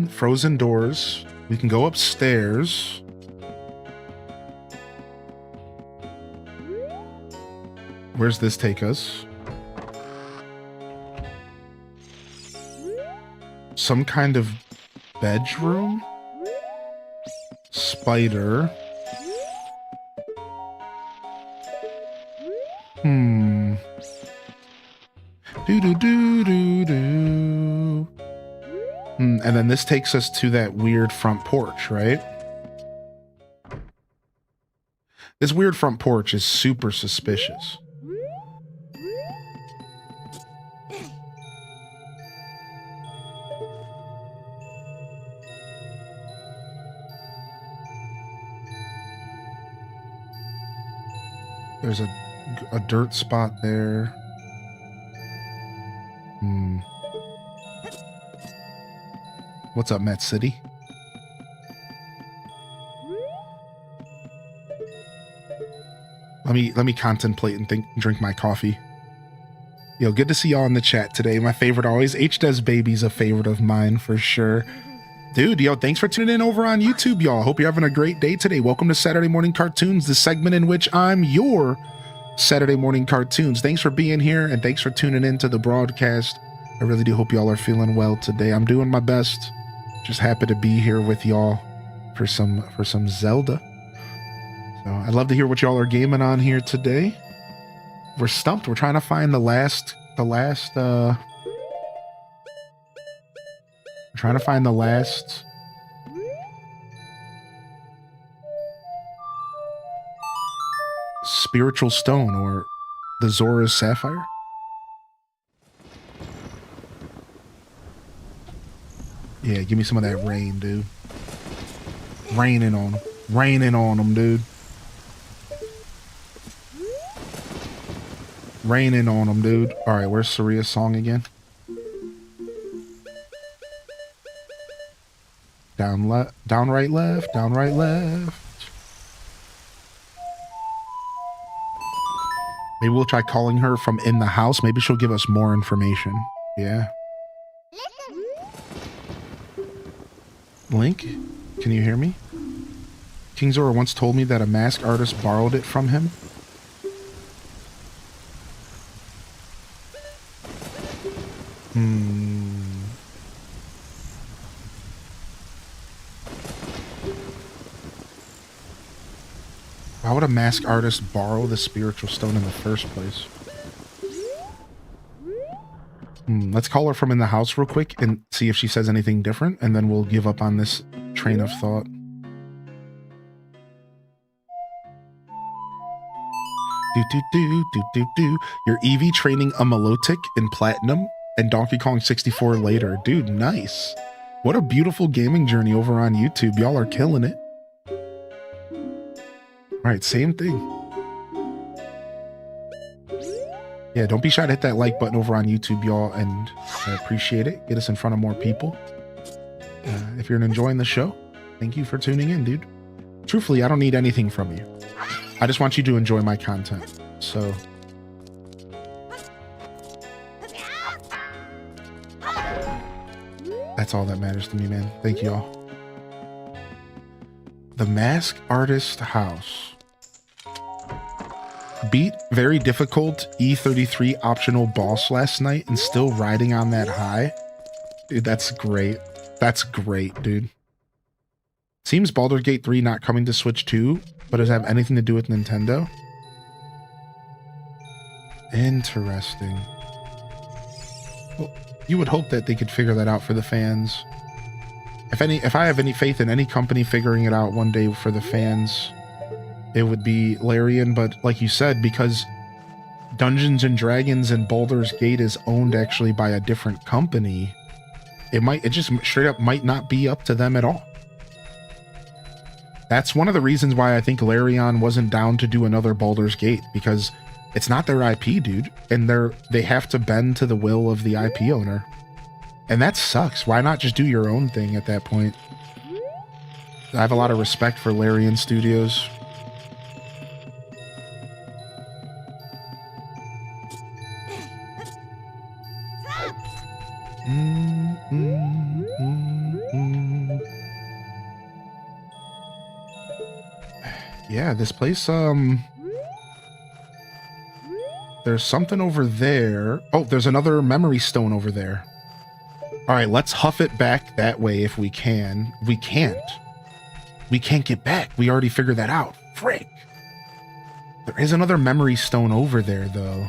Frozen doors. We can go upstairs. Where's this take us? Some kind of bedroom? Spider. And then this takes us to that weird front porch, right? This weird front porch is super suspicious. There's a dirt spot there. What's up, Met City? Let me contemplate and drink my coffee. Yo, good to see y'all in the chat today. My favorite always. H Does Baby's a favorite of mine for sure. Dude, yo, thanks for tuning in over on YouTube, y'all. Hope you're having a great day today. Welcome to Saturday Morning Cartoons, the segment in which I'm your Saturday Morning Cartoons. Thanks for being here, and thanks for tuning in to the broadcast. I really do hope y'all are feeling well today. I'm doing my best. Just happy to be here with y'all for some Zelda. So I'd love to hear what y'all are gaming on here today. We're stumped. We're trying to find the last spiritual stone, or the Zora's Sapphire. Yeah, give me some of that rain, dude. Raining on them. Raining on them, dude. Raining on them, dude. All right, where's Saria's song again? Down right, left, down right, left. Maybe we'll try calling her from in the house. Maybe she'll give us more information. Yeah. Link, can you hear me? King Zora once told me that a mask artist borrowed it from him. Why would a mask artist borrow the spiritual stone in the first place? Let's call her from in the house real quick and see if she says anything different, and then we'll give up on this train of thought. You're Eevee training a Milotic in Platinum and Donkey Kong 64 later. Dude, nice. What a beautiful gaming journey over on YouTube. Y'all are killing it. All right, same thing. Yeah, don't be shy to hit that like button over on YouTube, y'all, and I appreciate it. Get us in front of more people. If you're enjoying the show, thank you for tuning in, dude. Truthfully, I don't need anything from you. I just want you to enjoy my content. So that's all that matters to me, man. Thank you all. The Mask Artist House. Beat very difficult E33 optional boss last night and still riding on that high. Dude, that's great. That's great, dude. Seems Baldur's Gate 3 not coming to Switch 2, but does it have anything to do with Nintendo? Interesting. Well, you would hope that they could figure that out for the fans. If I have any faith in any company figuring it out one day for the fans, it would be Larian. But like you said, because Dungeons and Dragons and Baldur's Gate is owned actually by a different company, it just straight up might not be up to them at all. That's one of the reasons why I think Larion wasn't down to do another Baldur's Gate, because it's not their IP, dude, and they have to bend to the will of the IP owner. And that sucks. Why not just do your own thing at that point? I have a lot of respect for Larian Studios. Yeah, this place, there's something over there. Oh, there's another memory stone over there. All right, let's huff it back that way if we can. We can't. We can't get back. We already figured that out. Frick. There is another memory stone over there, though.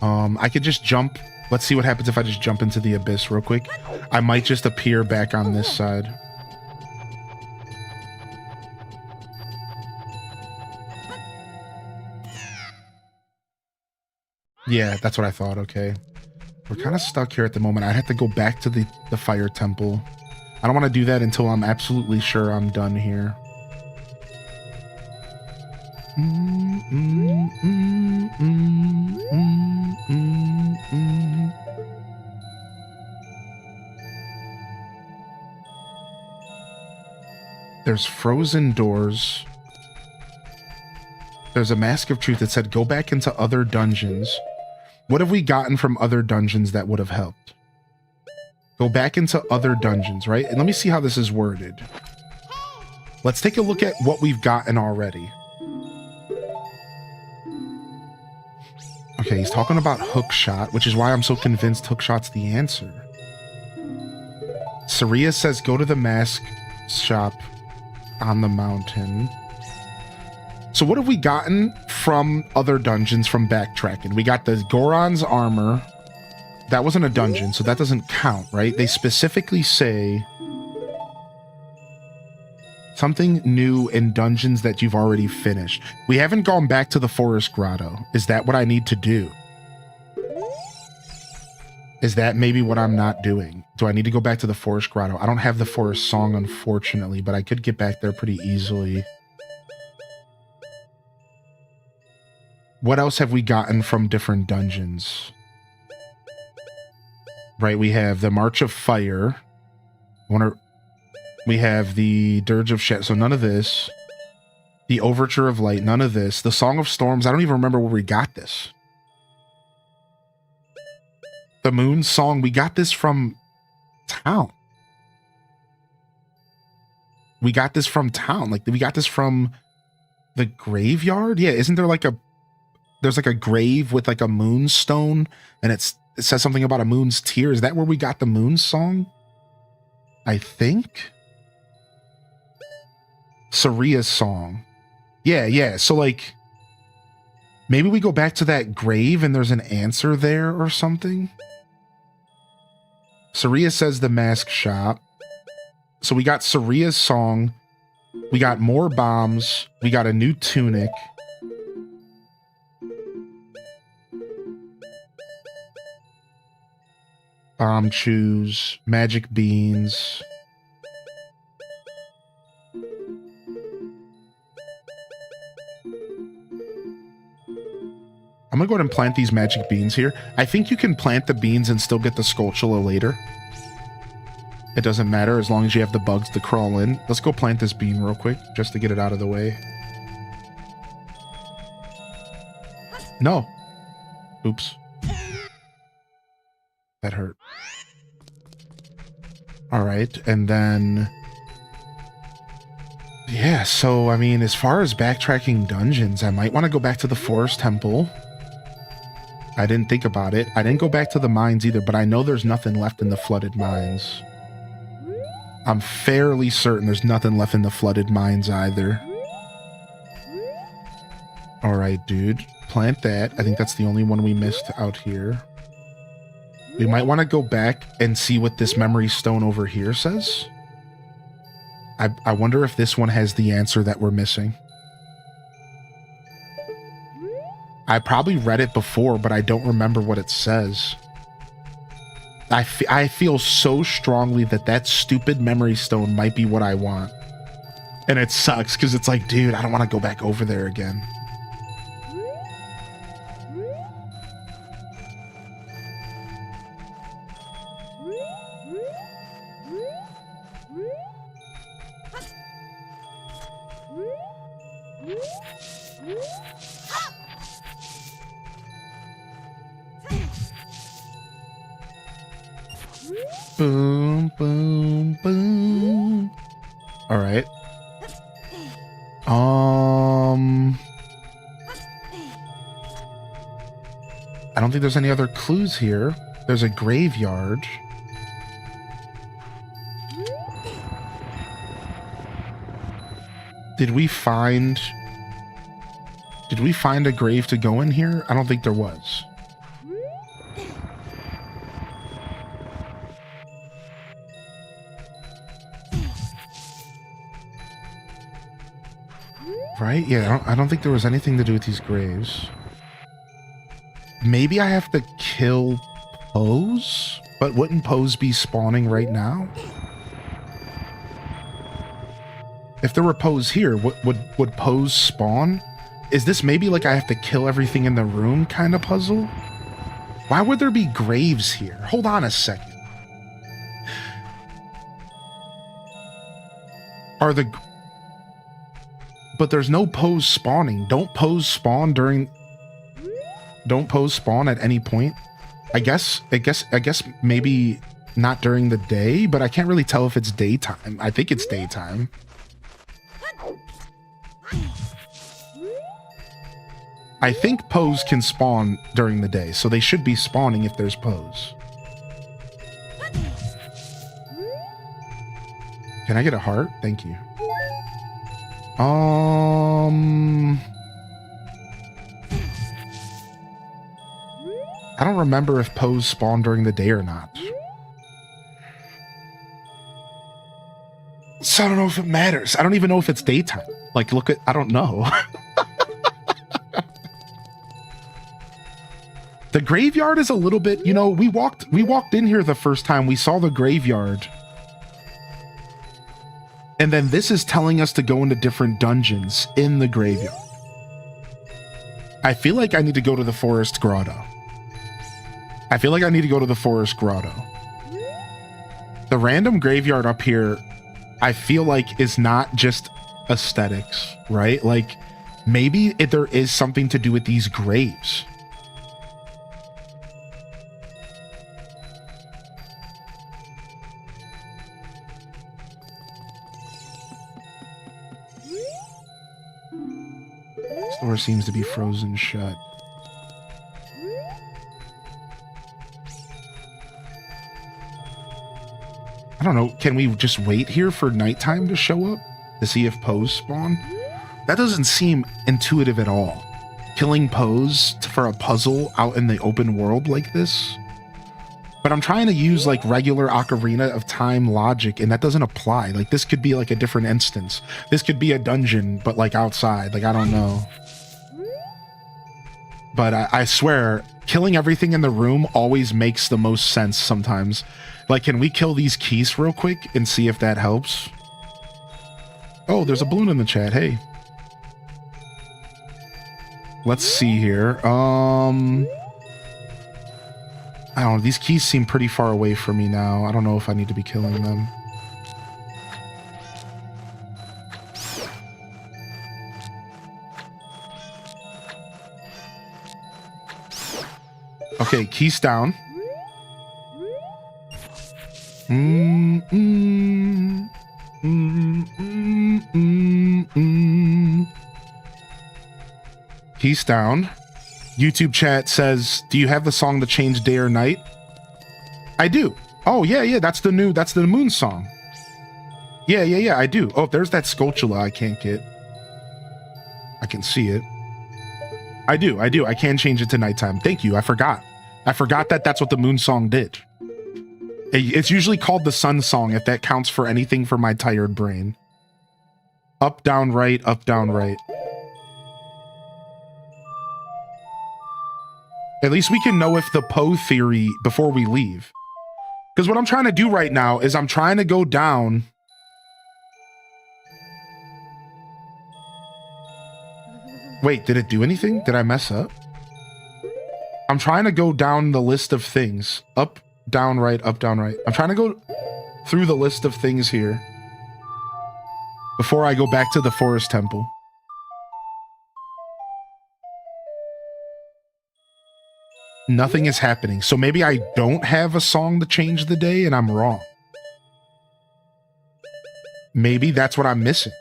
I could just jump. Let's see what happens if I just jump into the abyss real quick. I might just appear back on this side. Yeah, that's what I thought. Okay. We're kind of stuck here at the moment. I'd have to go back to the fire temple. I don't want to do that until I'm absolutely sure I'm done here. There's frozen doors. There's a mask of truth that said go back into other dungeons. What have we gotten from other dungeons that would have helped? Go back into other dungeons, right? And let me see how this is worded. Let's take a look at what we've gotten already. Okay, he's talking about hookshot, which is why I'm so convinced hookshot's the answer. Saria says go to the mask shop on the mountain. So what have we gotten from other dungeons from backtracking? We got the Goron's armor. That wasn't a dungeon, so that doesn't count, right? They specifically say something new in dungeons that you've already finished. We haven't gone back to the Forest Grotto. Is that what I need to do? Is that maybe what I'm not doing? Do I need to go back to the Forest Grotto? I don't have the Forest Song, unfortunately, but I could get back there pretty easily. What else have we gotten from different dungeons? Right, we have the March of Fire. We have the Dirge of Shadow, so none of this. The Overture of Light, none of this. The Song of Storms, I don't even remember where we got this. The Moon Song, we got this from town. We got this from town. Like, we got this from the graveyard? Yeah, isn't there like there's like a grave with like a moonstone, and it says something about a moon's tear. Is that where we got the Moon Song? I think. Saria's song. Yeah. So like, maybe we go back to that grave and there's an answer there or something. Saria says the mask shop. So we got Saria's song. We got more bombs. We got a new tunic. Bomb chews, magic beans. I'm gonna go ahead and plant these magic beans here. I think you can plant the beans and still get the Skulltula later. It doesn't matter as long as you have the bugs to crawl in. Let's go plant this bean real quick just to get it out of the way. No. Oops. That hurt. All right, and then... yeah, so, I mean, as far as backtracking dungeons, I might want to go back to the Forest Temple. I didn't think about it. I didn't go back to the mines either, but I know there's nothing left in the flooded mines. I'm fairly certain there's nothing left in the flooded mines either. All right, dude. Plant that. I think that's the only one we missed out here. We might want to go back and see what this memory stone over here says. I wonder if this one has the answer that we're missing. I probably read it before, but I don't remember what it says. I feel so strongly that that stupid memory stone might be what I want. And it sucks because it's like, dude, I don't want to go back over there again. Boom, boom, boom. All right. I don't think there's any other clues here. There's a graveyard. Did we find a grave to go in here? I don't think there was. Right? Yeah, I don't think there was anything to do with these graves. Maybe I have to kill Pose? But wouldn't Pose be spawning right now? If there were Pose here, would Pose spawn? Is this maybe like I have to kill everything in the room kind of puzzle? Why would there be graves here? Hold on a second. But there's no Pose spawning. Don't Pose spawn at any point? I guess maybe not during the day, but I can't really tell if it's daytime. I think it's daytime. I think Pose can spawn during the day, so they should be spawning if there's Pose. Can I get a heart? Thank you. I don't remember if Pose spawned during the day or not. So I don't know if it matters. I don't even know if it's daytime. Like, I don't know. The graveyard is a little bit, you know, we walked in here the first time, we saw the graveyard. And then this is telling us to go into different dungeons in the graveyard. I feel like I need to go to the forest grotto. The random graveyard up here, I feel like is not just aesthetics, right? Like maybe there is something to do with these graves. This door seems to be frozen shut. I don't know. Can we just wait here for nighttime to show up to see if Pose spawn? That doesn't seem intuitive at all. Killing Pose for a puzzle out in the open world like this. But I'm trying to use like regular Ocarina of Time logic, and that doesn't apply. Like this could be like a different instance. This could be a dungeon, but like outside. Like I don't know. But I swear, killing everything in the room always makes the most sense sometimes. Like, can we kill these keys real quick and see if that helps? Oh, there's a balloon in the chat. Hey. Let's see here. I don't know. These keys seem pretty far away from me now. I don't know if I need to be killing them. Okay, keys down. Keys down. YouTube chat says, do you have the song to change day or night? I do. Oh, yeah, that's the moon song. Yeah, I do. Oh, there's that Sculptula I can't get. I can see it. I do. I can change it to nighttime. Thank you. I forgot that that's what the moon song did. It's usually called the sun song if that counts for anything for my tired brain. Up, down, right, up, down, right. At least we can know if the Poe theory before we leave. Because what I'm trying to do right now is I'm trying to go down Wait, did it do anything? Did I mess up? I'm trying to go down the list of things. Up, down, right, up, down, right. I'm trying to go through the list of things here before I go back to the forest temple. Nothing is happening. So maybe I don't have a song to change the day and I'm wrong. Maybe that's what I'm missing.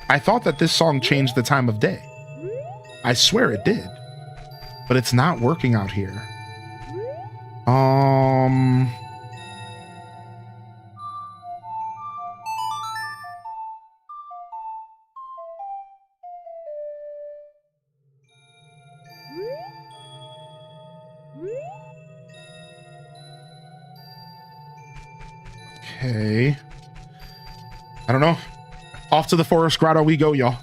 I thought that this song changed the time of day. I swear it did. But it's not working out here. Okay. I don't know. Off to the forest grotto we go, y'all.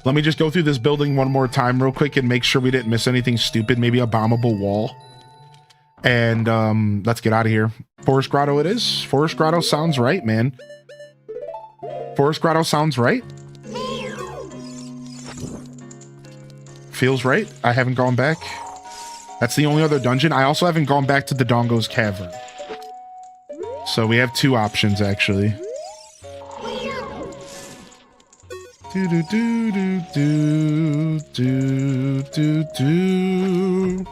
Let me just go through this building one more time real quick and make sure we didn't miss anything stupid. Maybe a bombable wall. And let's get out of here. Forest grotto it is. Forest grotto sounds right, man. Forest grotto sounds right. Feels right. I haven't gone back. That's the only other dungeon. I also haven't gone back to the Dongo's Cavern. So we have two options, actually. Do do do do do do do.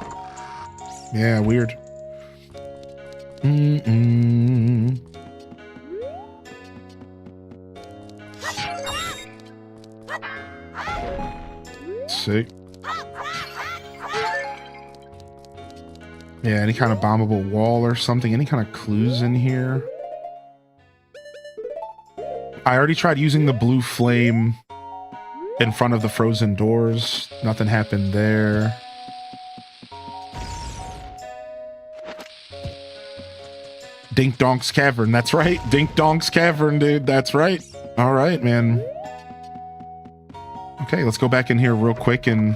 Yeah, weird. Sick. Yeah, any kind of bombable wall or something. Any kind of clues in here. I already tried using the blue flame in front of the frozen doors. Nothing happened there. Dink Donk's Cavern. That's right. Dink Donk's Cavern, dude. That's right. All right, man. Okay, let's go back in here real quick and...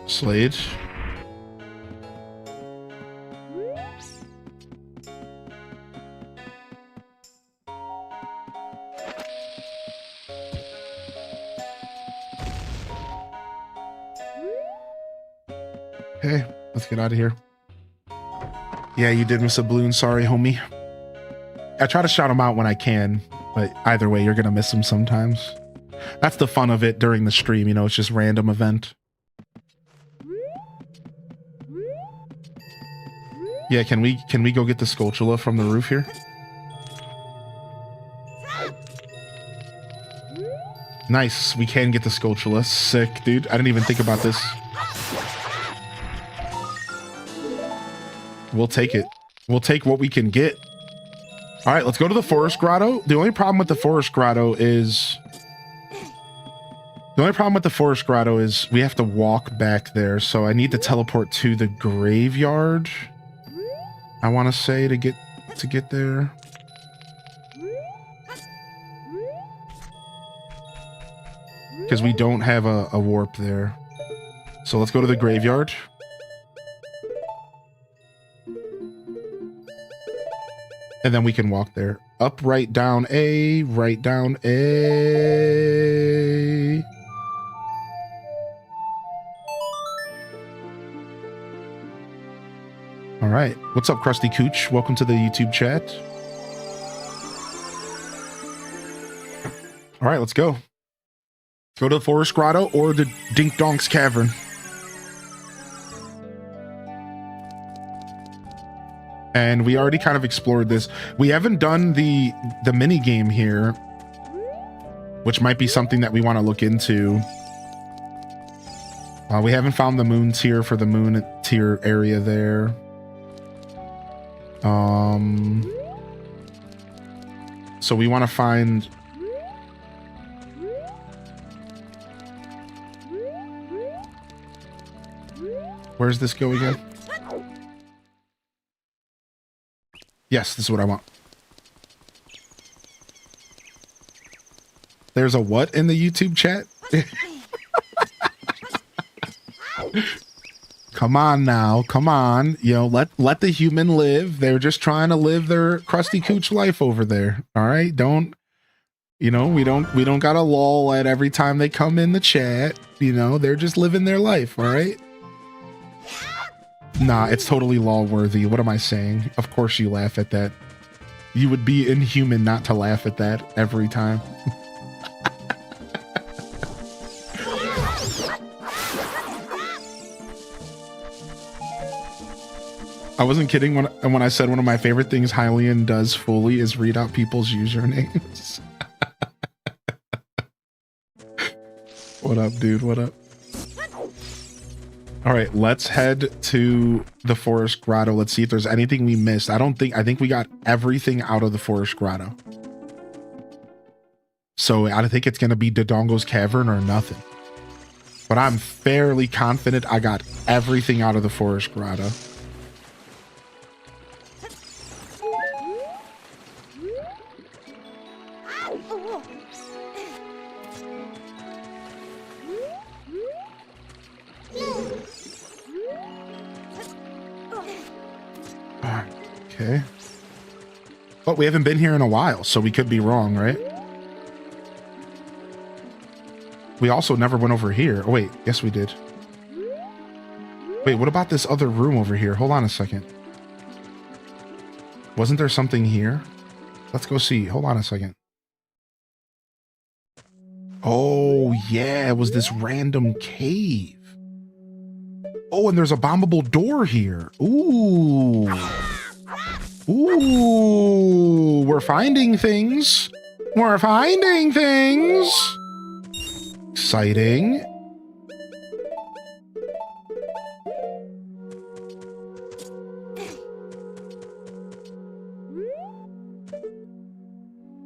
Slade. Okay, let's get out of here. Yeah, you did miss a balloon. Sorry, homie. I try to shout them out when I can, but either way, you're gonna miss them sometimes. That's the fun of it during the stream, you know, it's just random event. Yeah, can we go get the Sculptula from the roof here? Nice, we can get the Sculptula. Sick, dude. I didn't even think about this. We'll take it. We'll take what we can get. All right, let's go to the Forest Grotto. The only problem with the Forest Grotto is... we have to walk back there, so I need to teleport to the graveyard. I want to say to get there. Because we don't have a warp there. So let's go to the graveyard. And then we can walk there. Up, right, down, A. Right, down, A. All right. What's up, Krusty Cooch? Welcome to the YouTube chat. All right, let's go. Go to the Forest Grotto or the Dink Donk's Cavern. And we already kind of explored this. We haven't done the mini game here, which might be something that we want to look into. We haven't found the moon tier for the moon tier area there. So we want to find... Where's this go again? Yes, this is what I want. There's a what in the YouTube chat? Come on now, come on. You know, let the human live. They're just trying to live their crusty cooch life over there. All right, don't. You know, we don't gotta lol at every time they come in the chat. You know, they're just living their life. All right. Nah, it's totally lol worthy. What am I saying? Of course you laugh at that. You would be inhuman not to laugh at that every time. I wasn't kidding when I said one of my favorite things Hylian does fully is read out people's usernames. What up, dude? What up? All right, let's head to the Forest Grotto. Let's see if there's anything we missed. I think we got everything out of the Forest Grotto. So I think it's going to be Dodongo's Cavern or nothing. But I'm fairly confident I got everything out of the Forest Grotto. Okay. But we haven't been here in a while, so we could be wrong, right? We also never went over here. Oh, wait. Yes, we did. Wait, what about this other room over here? Hold on a second. Wasn't there something here? Let's go see. Hold on a second. Oh, yeah. It was this random cave. Oh, and there's a bombable door here. Ooh. Ooh. We're finding things. We're finding things. Exciting.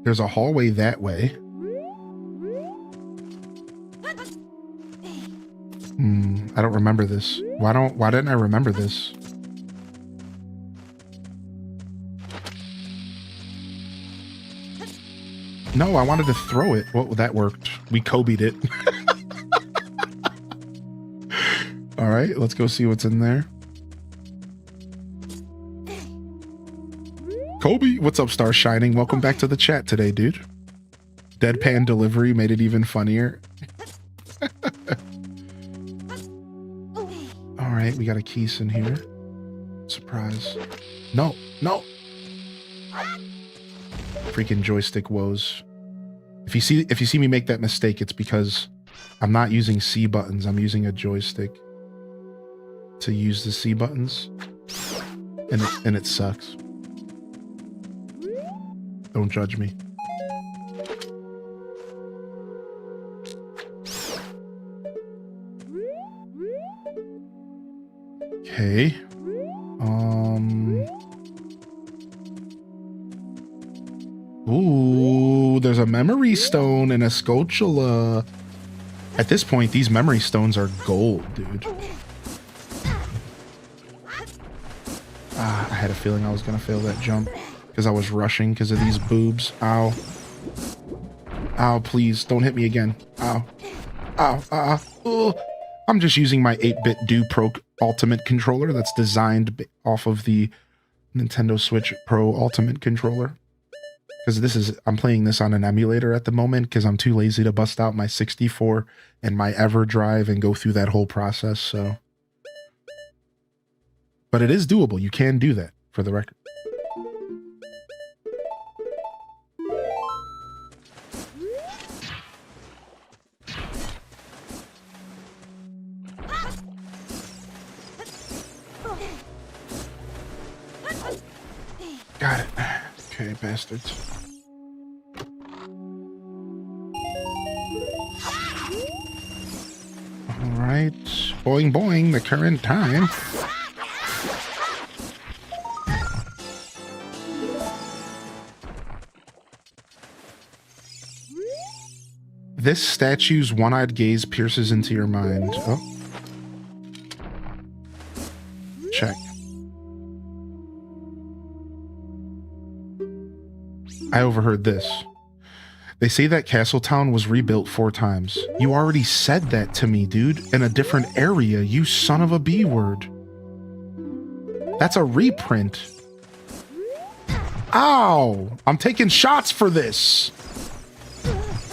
There's a hallway that way. I don't remember this. Why didn't I remember this? No, I wanted to throw it. Well, that worked. We Kobe'd it. All right, let's go see what's in there. Kobe, what's up, Star Shining? Welcome back to the chat today, dude. Deadpan delivery made it even funnier. All right, we got a keys in here. Surprise. No, no. Freaking joystick woes. If you see me make that mistake, it's because I'm not using C buttons. I'm using a joystick to use the C buttons, and it sucks. Don't judge me. Okay. Ooh, there's a memory stone and a scutula. At this point, these memory stones are gold, dude. I had a feeling I was gonna fail that jump because I was rushing because of these boobs. Ow. Ow, please, don't hit me again. Ow. Ow, oh. I'm just using my 8-bit Do Pro Ultimate controller that's designed off of the Nintendo Switch Pro Ultimate controller. Because I'm playing this on an emulator at the moment because I'm too lazy to bust out my 64 and my EverDrive and go through that whole process, so. But it is doable. You can do that, for the record. Got it. Okay, bastards. Alright. Boing boing, the current time. This statue's one-eyed gaze pierces into your mind. Oh. I overheard this. They say that Castletown was rebuilt 4 times. You already said that to me, dude, in a different area, you son of a B word. That's a reprint. Ow! I'm taking shots for this.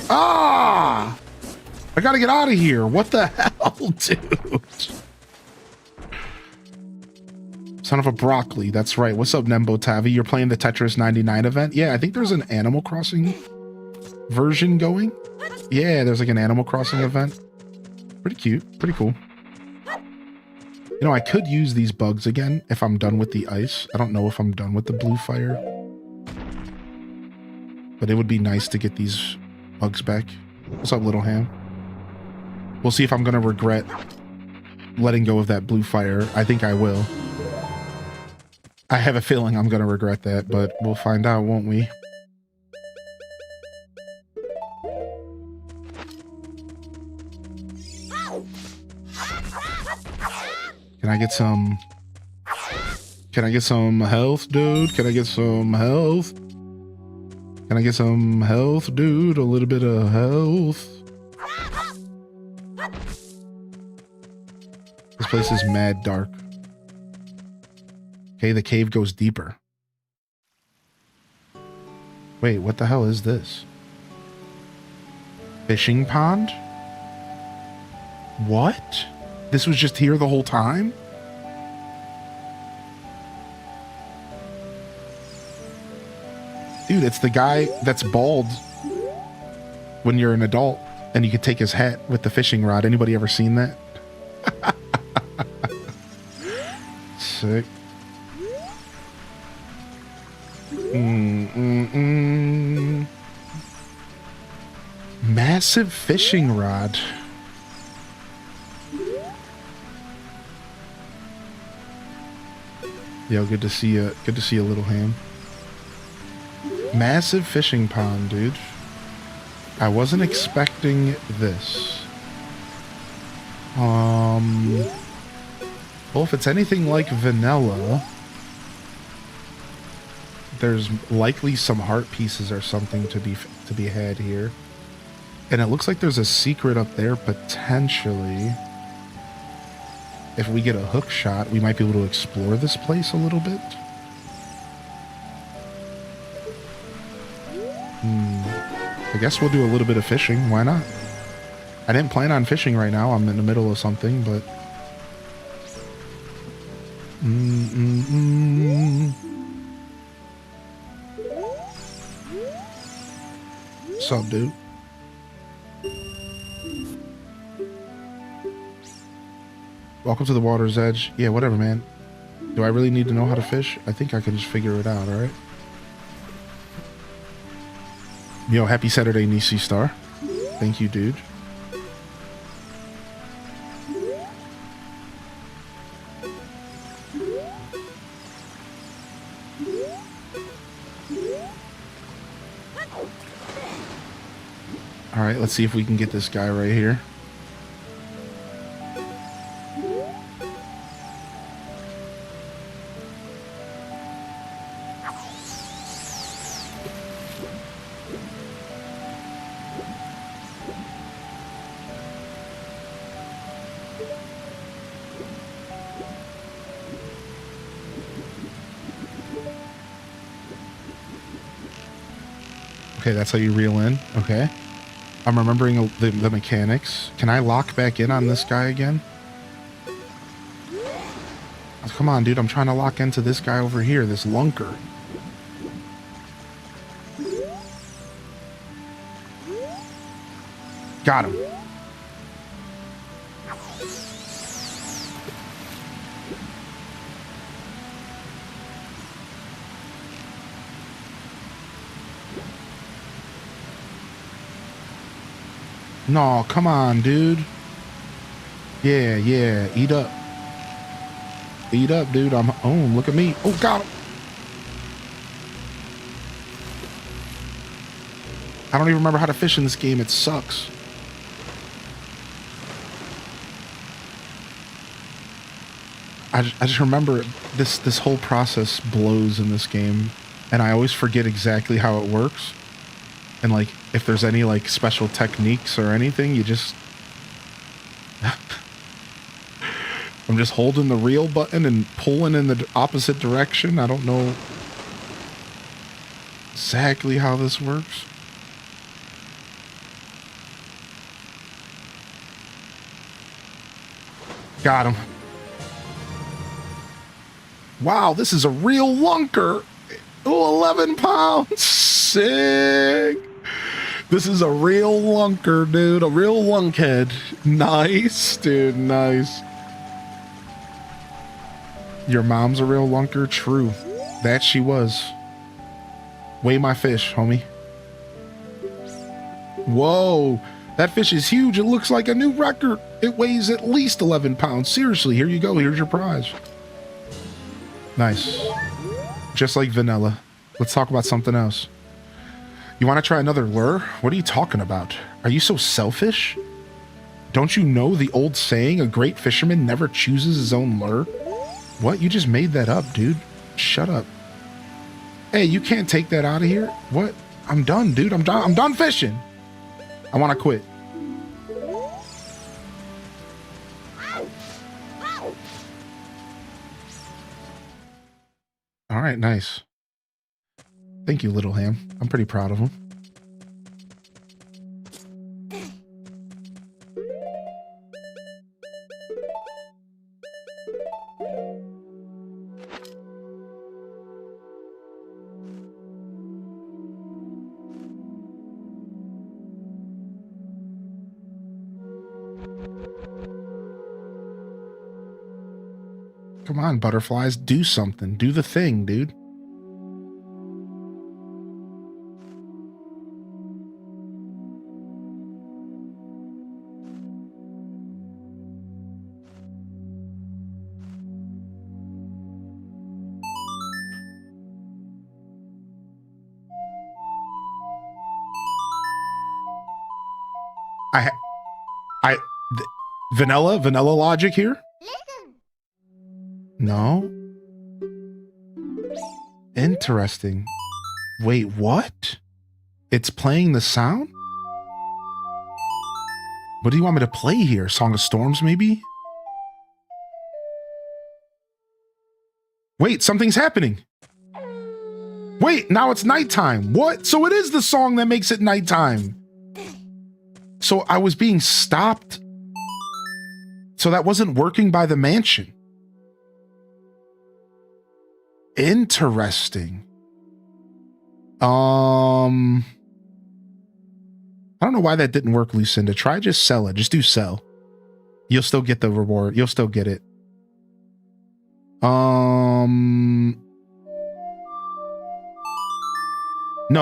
Ah! I gotta get out of here. What the hell, dude? Son of a broccoli. That's right. What's up, Nembo Tavi? You're playing the Tetris 99 event? Yeah, I think there's an Animal Crossing version going. Yeah, there's like an Animal Crossing event. Pretty cute. Pretty cool. You know, I could use these bugs again if I'm done with the ice. I don't know if I'm done with the blue fire. But it would be nice to get these bugs back. What's up, Little Ham? We'll see if I'm going to regret letting go of that blue fire. I think I will. I have a feeling I'm going to regret that, but we'll find out, won't we? Can I get some... Can I get some health, dude? Can I get some health? Can I get some health, dude? A little bit of health. This place is mad dark. Okay, the cave goes deeper. Wait, what the hell is this? Fishing pond? What? This was just here the whole time? Dude, it's the guy that's bald when you're an adult and you could take his hat with the fishing rod. Anybody ever seen that? Sick. Massive fishing rod. Yo, good to see you. Good to see you, Little Ham. Massive fishing pond, dude. I wasn't expecting this. Well, if it's anything like vanilla, there's likely some heart pieces or something to be had here. And it looks like there's a secret up there potentially. If we get a hook shot, we might be able to explore this place a little bit. I guess we'll do a little bit of fishing. Why not? I didn't plan on fishing right now. I'm in the middle of something, but... What's up, dude? Welcome to the water's edge. Yeah, whatever, man. Do I really need to know how to fish? I think I can just figure it out, alright? Yo, happy Saturday, Nisi Star. Thank you, dude. Alright, let's see if we can get this guy right here. Okay, that's how you reel in. Okay. I'm remembering the mechanics. Can I lock back in on this guy again? Oh, come on, dude. I'm trying to lock into this guy over here, this lunker. Got him. No, come on, dude. Yeah, yeah. Eat up. Eat up, dude. I'm home. Look at me. Oh, got him. I don't even remember how to fish in this game. It sucks. I just remember this whole process blows in this game. and I always forget exactly how it works. And like, if there's any like special techniques or anything, you just... I'm just holding the reel button and pulling in the opposite direction. I don't know exactly how this works. Got him. Wow, this is a real lunker. Oh, 11 pounds. Sick. This is a real lunker, dude. A real lunkhead. Nice, dude. Nice. Your mom's a real lunker? True. That she was. Weigh my fish, homie. Whoa. That fish is huge. It looks like a new record. It weighs at least 11 pounds. Seriously, here you go. Here's your prize. Nice. Just like vanilla. Let's talk about something else. You want to try another lure? What are you talking about? Are you so selfish? Don't you know the old saying, a great fisherman never chooses his own lure? What? You just made that up, dude. Shut up. Hey, you can't take that out of here. What? I'm done, dude. I'm done fishing. I want to quit. All right, nice. Thank you, little ham. I'm pretty proud of him. Come on, butterflies, do something. Do the thing, dude. Vanilla logic here? No. Interesting. Wait, what? It's playing the sound? What do you want me to play here? Song of Storms, maybe? Wait, something's happening. Wait, now it's nighttime. What? So it is the song that makes it nighttime. So I was being stopped. So that wasn't working by the mansion. Interesting. I don't know why that didn't work, Lucinda. Try just sell it. Just do sell. You'll still get the reward. You'll still get it. No,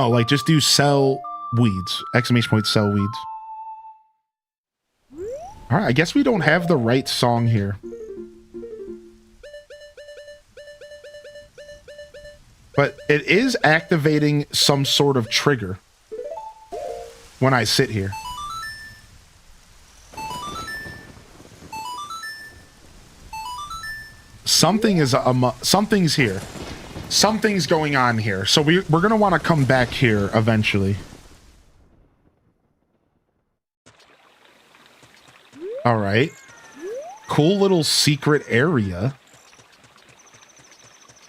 like just do sell weeds. Exclamation point, sell weeds. All right, I guess we don't have the right song here. But it is activating some sort of trigger when I sit here. Something is something's here. Something's going on here. So we're going to want to come back here eventually. All right. Cool little secret area.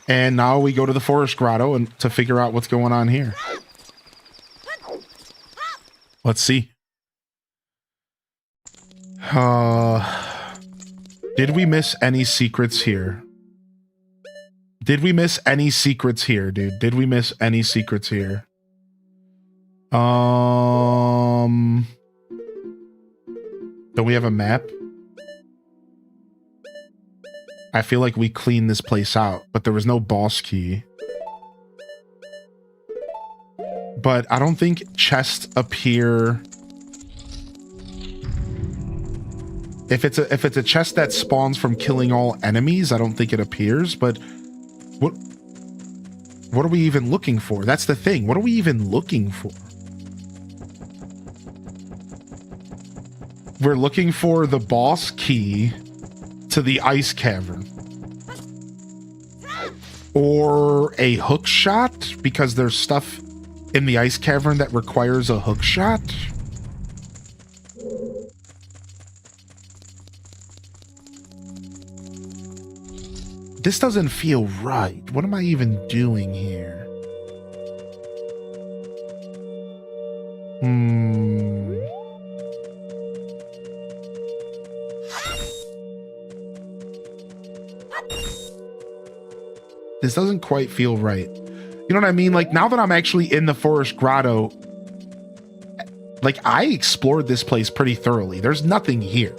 And now we go to the forest grotto and to figure out what's going on here. Let's see. Did we miss any secrets here? Did we miss any secrets here, dude? Did we miss any secrets here? Don't we have a map? I feel like we cleaned this place out, but there was no boss key. But I don't think chests appear. If it's a chest that spawns from killing all enemies, I don't think it appears, but what are we even looking for? That's the thing. What are we even looking for? We're looking for the boss key to the ice cavern. or a hook shot, because there's stuff in the ice cavern that requires a hook shot. This doesn't feel right. What am I even doing here? This doesn't quite feel right. You know what I mean? Like, now that I'm actually in the forest grotto, like, I explored this place pretty thoroughly. There's nothing here.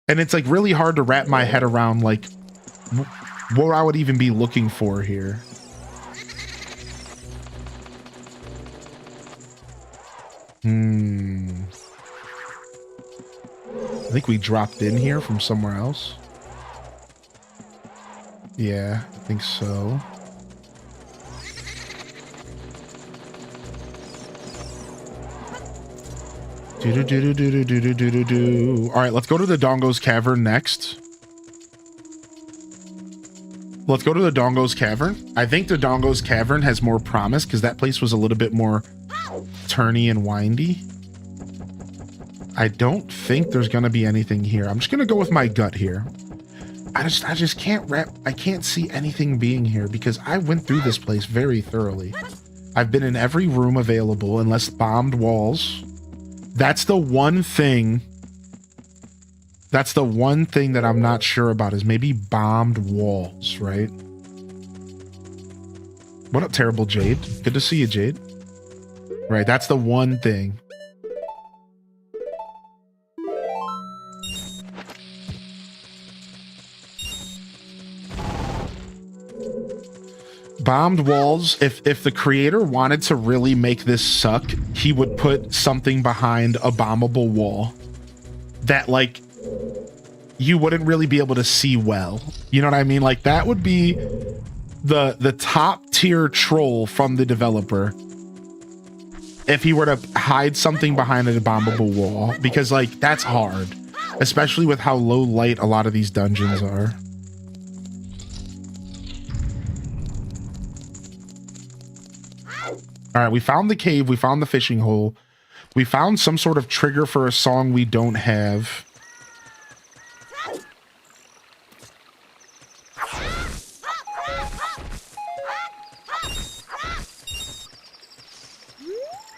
And it's like really hard to wrap my head around like what I would even be looking for here. I think we dropped in here from somewhere else. Yeah, I think so. All right, let's go to the Dongo's Cavern next. Let's go to the Dongo's Cavern. I think the Dongo's Cavern has more promise because that place was a little bit more turny and windy. I don't think there's gonna be anything here. I'm just gonna go with my gut here. I just I can't see anything being here because I went through this place very thoroughly. I've been in every room available unless bombed walls. That's the one thing. That's the one thing that I'm not sure about is maybe bombed walls, right? What up, Terrible Jade? Good to see you, Jade. Right, that's the one thing. Bombed walls, if the creator wanted to really make this suck, he would put something behind a bombable wall that, like, you wouldn't really be able to see well. You know what I mean? Like, that would be the top tier troll from the developer if he were to hide something behind a bombable wall, because, like, that's hard, especially with how low light a lot of these dungeons are. All right, we found the cave, we found the fishing hole, we found some sort of trigger for a song we don't have.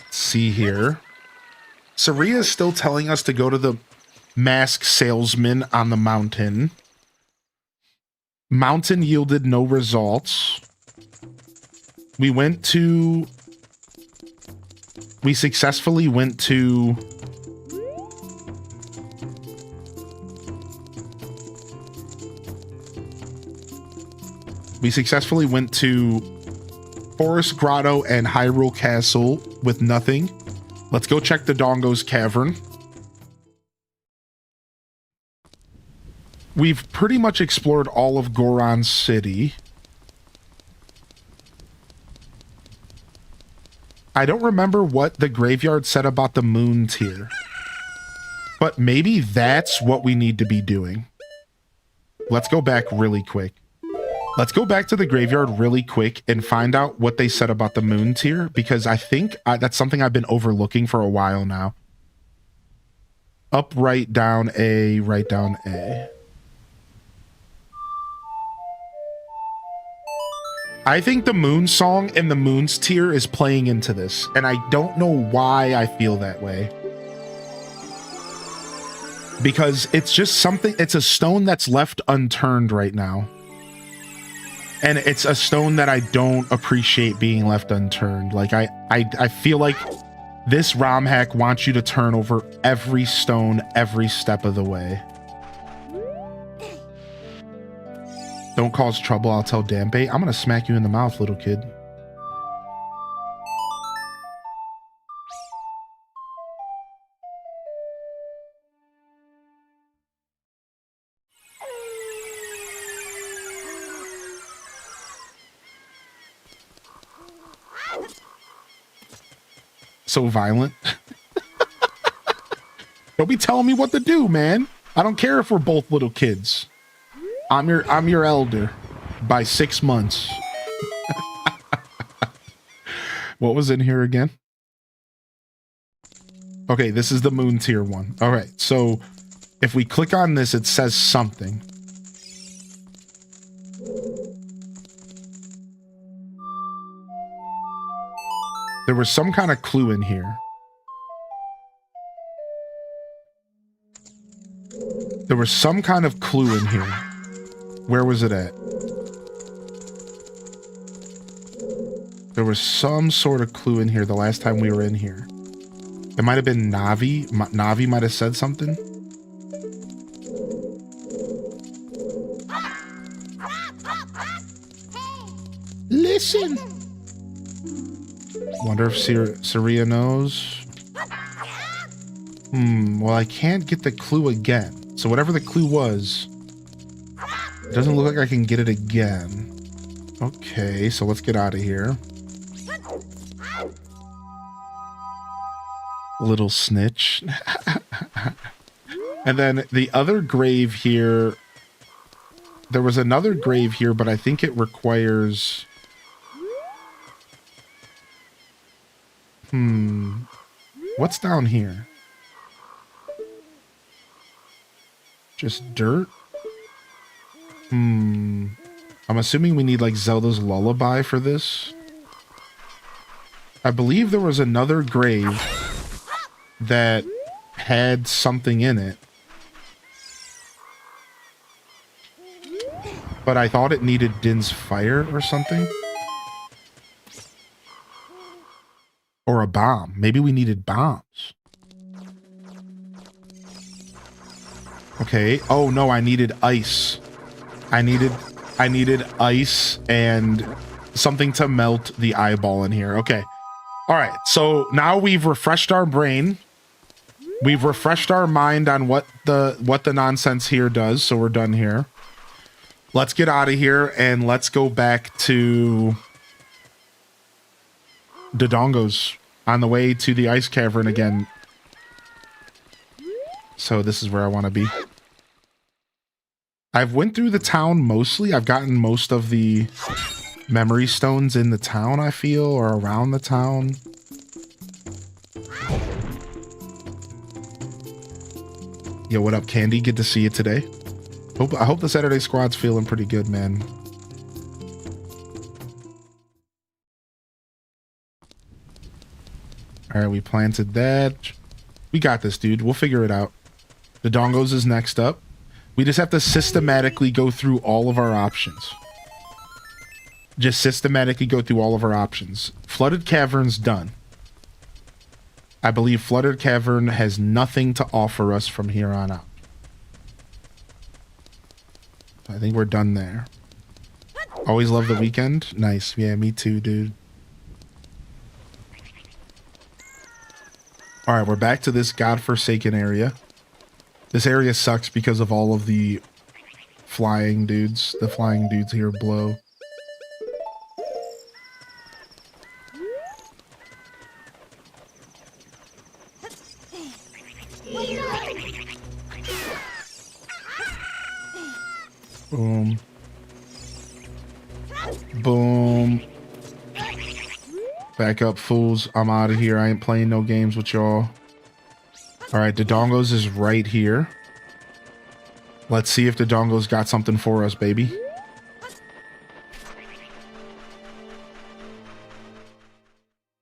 Let's see here. Saria is still telling us to go to the mask salesman on the mountain. Mountain yielded no results. We successfully went to Forest Grotto and Hyrule Castle with nothing. Let's go check the Dongo's Cavern. We've pretty much explored all of Goron City. I don't remember what the graveyard said about the moon tier, but maybe that's what we need to be doing. Let's go back really quick. Let's go back to the graveyard really quick and find out what they said about the moon tier, because I think that's something I've been overlooking for a while now. Up, right, down, A, right, down, A. I think the moon song and the moon's tier is playing into this, and I don't know why I feel that way. Because it's just something, it's a stone that's left unturned right now. And it's a stone that I don't appreciate being left unturned. Like, I feel like this ROM hack wants you to turn over every stone every step of the way. Don't cause trouble, I'll tell Dampé. I'm gonna smack you in the mouth, little kid. So violent. Don't be telling me what to do, man. I don't care if we're both little kids. I'm your elder by 6 months. What was in here again? Okay, this is the moon tier one. All right, so if we click on this, it says something. There was some kind of clue in here. There was some kind of clue in here. Where was it at? There was some sort of clue in here the last time we were in here. It might have been Navi. Navi might have said something. Listen. Wonder if Saria knows. Well, I can't get the clue again. So whatever the clue was, it doesn't look like I can get it again. Okay, so let's get out of here. Little snitch. And then the other grave here, there was another grave here, but I think it requires... What's down here? Just dirt? I'm assuming we need like Zelda's lullaby for this. I believe there was another grave that had something in it. But I thought it needed Din's fire or something. Or a bomb. Maybe we needed bombs. Okay. Oh no, I needed ice. I needed ice and something to melt the eyeball in here. Okay. All right. So now we've refreshed our brain. We've refreshed our mind on what the nonsense here does. So we're done here. Let's get out of here and let's go back to Dodongo's on the way to the ice cavern again. So this is where I want to be. I've went through the town mostly. I've gotten most of the memory stones in the town, I feel, or around the town. Yo, what up, Candy? Good to see you today. I hope the Saturday squad's feeling pretty good, man. All right, we planted that. We got this, dude. We'll figure it out. The Dongos is next up. We just have to systematically go through all of our options. Just systematically go through all of our options. Flooded Cavern's done. I believe Flooded Cavern has nothing to offer us from here on out. I think we're done there. Always love the weekend. Nice. Yeah, me too, dude. All right, we're back to this godforsaken area. This area sucks because of all of the flying dudes. The flying dudes here blow. Boom. Boom. Back up, fools. I'm out of here. I ain't playing no games with y'all. Alright, Dodongo's is right here. Let's see if Dodongo's got something for us, baby.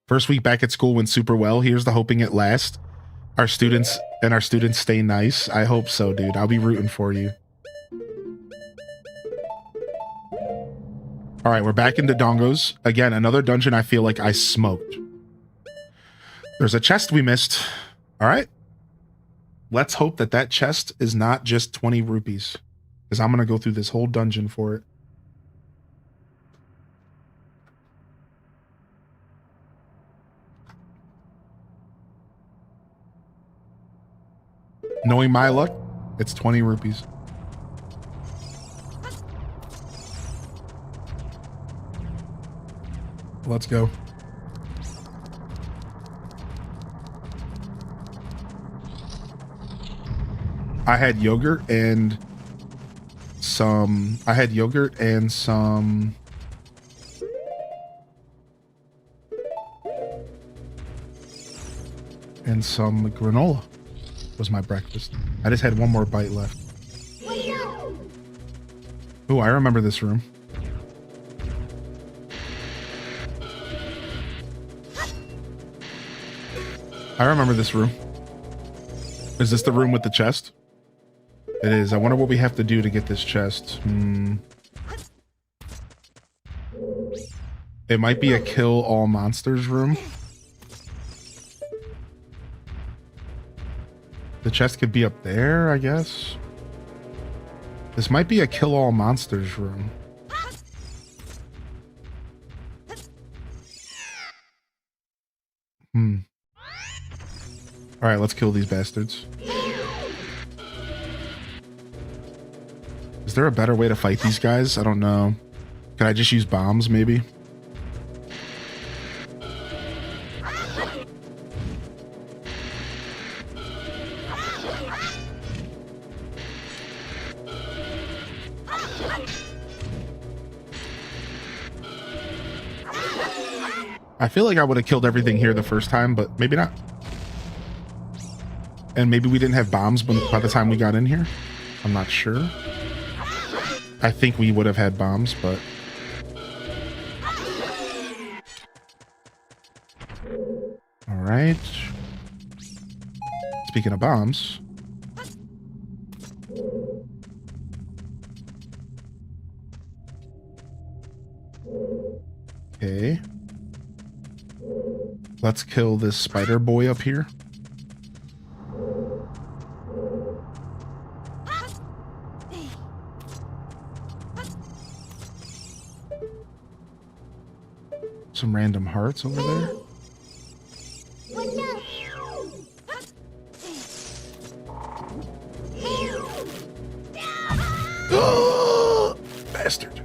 First week back at school went super well. Here's the hoping it lasts. Our students stay nice. I hope so, dude. I'll be rooting for you. All right, we're back into Dongos. Again, another dungeon I feel like I smoked. There's a chest we missed. All right. Let's hope that that chest is not just 20 rupees. Because I'm going to go through this whole dungeon for it. Knowing my luck, it's 20 rupees. Let's go. I had yogurt and some, I had yogurt and some granola was my breakfast. I just had one more bite left. Ooh, I remember this room. I remember this room. Is this the room with the chest? It is. I wonder what we have to do to get this chest. It might be a kill all monsters room. The chest could be up there, I guess. This might be a kill all monsters room. All right, let's kill these bastards. Is there a better way to fight these guys? I don't know. Can I just use bombs, maybe? I feel like I would have killed everything here the first time, but maybe not. And maybe we didn't have bombs by the time we got in here. I'm not sure. I think we would have had bombs, but... All right. Speaking of bombs... Okay. Let's kill this spider boy up here. Some random hearts over there. Bastard.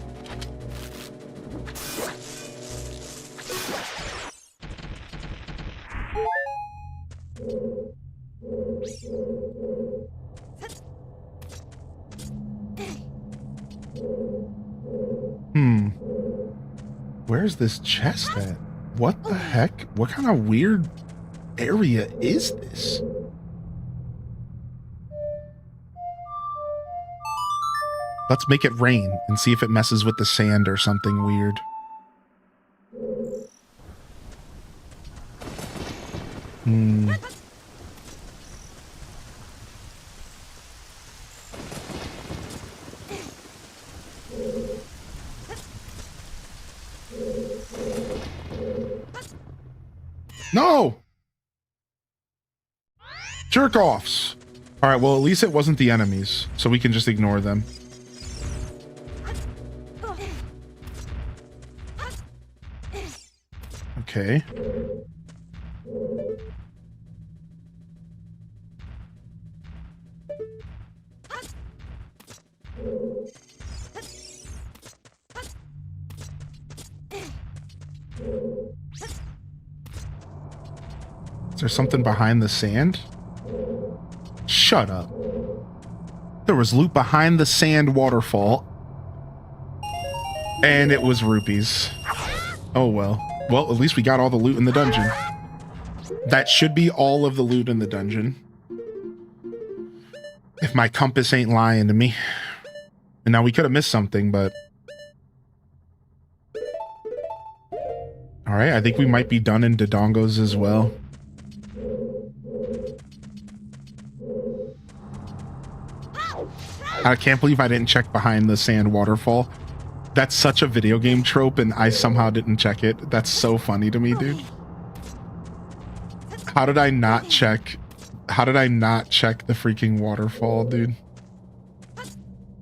Where's this chest at? What the heck? What kind of weird area is this? Let's make it rain and see if it messes with the sand or something weird. No! Jerk-offs! Alright, well, at least it wasn't the enemies, so we can just ignore them. Okay. Is there something behind the sand? Shut up. There was loot behind the sand waterfall. And it was rupees. Oh well. Well, at least we got all the loot in the dungeon. That should be all of the loot in the dungeon. If my compass ain't lying to me. And now we could have missed something, but... Alright, I think we might be done in Dodongos as well. I can't believe I didn't check behind the sand waterfall. That's such a video game trope, and I somehow didn't check it. That's so funny to me, dude. How did I not check? How did I not check the freaking waterfall, dude?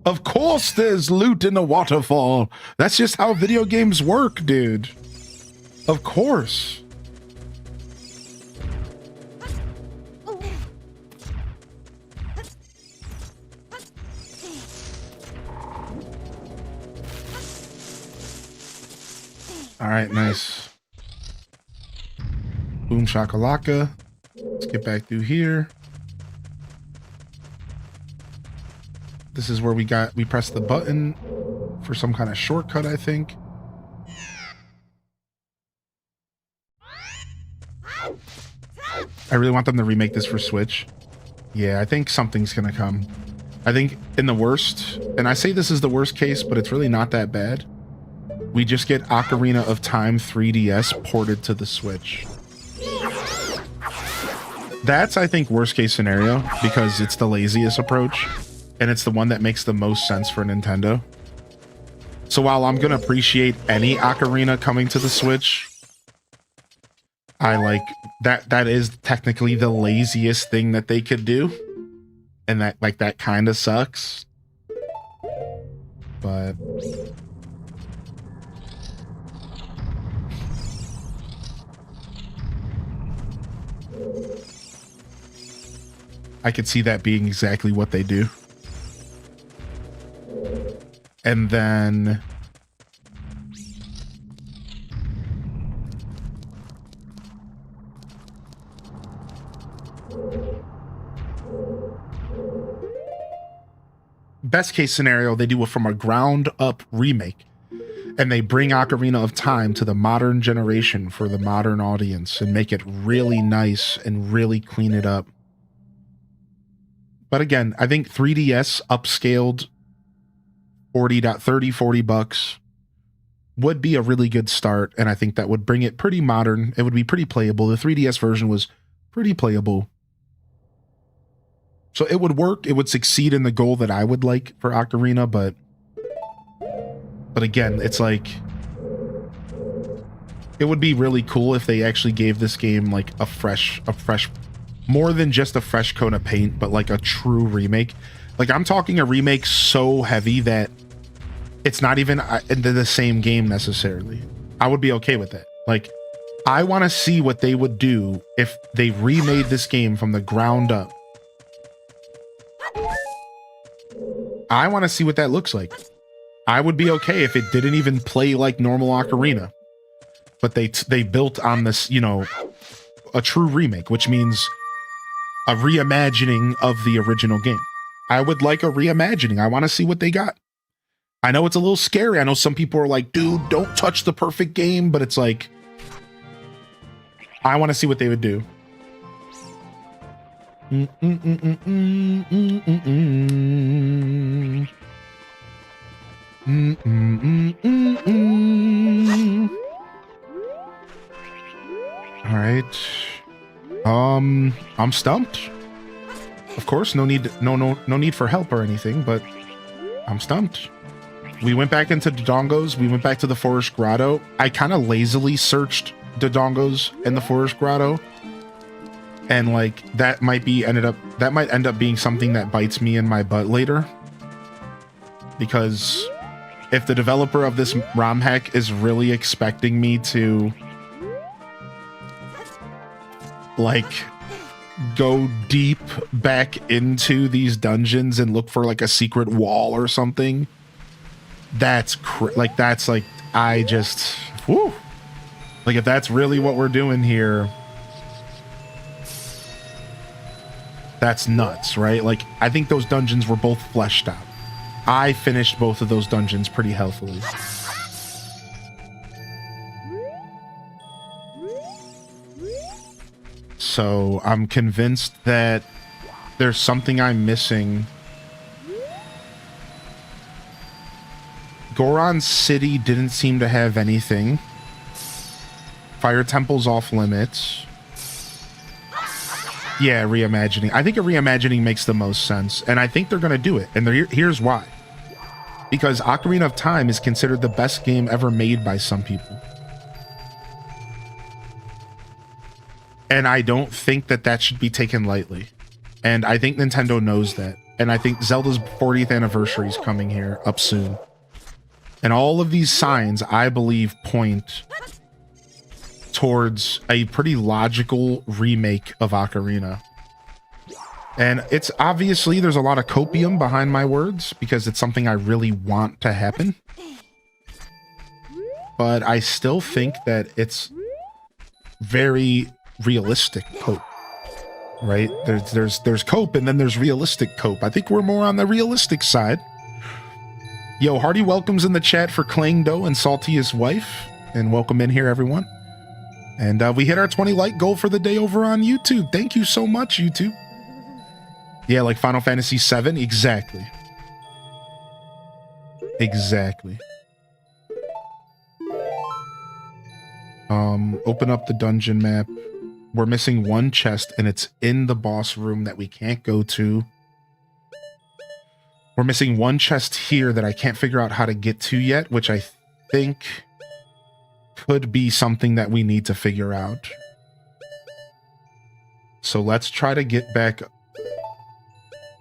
Of course there's loot in the waterfall. That's just how video games work, dude. Of course. All right, nice. Boom shakalaka. Let's get back through here. This is where we pressed the button for some kind of shortcut, I think. I really want them to remake this for Switch. Yeah, I think something's gonna come. I think in the worst, and I say this is the worst case, but it's really not that bad. We just get Ocarina of Time 3DS ported to the Switch. That's, I think, worst case scenario, because it's the laziest approach, and it's the one that makes the most sense for Nintendo. So while I'm gonna appreciate any Ocarina coming to the Switch, I like that is technically the laziest thing that they could do. And that kind of sucks. But I could see that being exactly what they do. And then best case scenario, they do it from a ground up remake and they bring Ocarina of Time to the modern generation for the modern audience and make it really nice and really clean it up. But again, I think 3DS upscaled $40 would be a really good start, and I think that would bring it pretty modern. It would be pretty playable. The 3DS version was pretty playable. So it would work. It would succeed in the goal that I would like for Ocarina, but again, it's like it would be really cool if they actually gave this game like a fresh, more than just a fresh coat of paint, but like a true remake. Like I'm talking a remake so heavy that it's not even into the same game necessarily. I would be okay with that. Like I want to see what they would do if they remade this game from the ground up. I want to see what that looks like. I would be okay if it didn't even play like normal Ocarina, but they built on this, you know, a true remake, which means a reimagining of the original game. I would like a reimagining. I want to see what they got. I know it's a little scary. I know some people are like, dude, don't touch the perfect game, but it's like, I want to see what they would do. All right. I'm stumped. Of course, no need for help or anything, but I'm stumped. We went back into Dodongo's. We went back to the Forest Grotto. I kind of lazily searched Dodongo's and the Forest Grotto. And like that might end up being something that bites me in my butt later. Because if the developer of this ROM hack is really expecting me to like go deep back into these dungeons and look for like a secret wall or something, that's like I just whew. Like if that's really what we're doing here, that's nuts, right? Like I think those dungeons were both fleshed out. I finished both of those dungeons pretty healthily. So I'm convinced that there's something I'm missing. Goron City didn't seem to have anything. Fire Temple's off limits. Yeah, reimagining. I think a reimagining makes the most sense, and I think they're going to do it. And here's why. Because Ocarina of Time is considered the best game ever made by some people. And I don't think that should be taken lightly. And I think Nintendo knows that. And I think Zelda's 40th anniversary is coming here up soon. And all of these signs, I believe, point towards a pretty logical remake of Ocarina. And it's obviously there's a lot of copium behind my words because it's something I really want to happen. But I still think that it's very realistic hope. right? There's cope and then there's realistic cope. I think we're more on the realistic side. Yo, hearty welcomes in the chat for Clang Dough and Salty's wife. And welcome in here, everyone. And we hit our 20 like goal for the day over on YouTube. Thank you so much, YouTube. Yeah, like Final Fantasy VII. Exactly. Exactly. Open up the dungeon map. We're missing one chest, and it's in the boss room that we can't go to. We're missing one chest here that I can't figure out how to get to yet, which I think could be something that we need to figure out. So let's try to get back.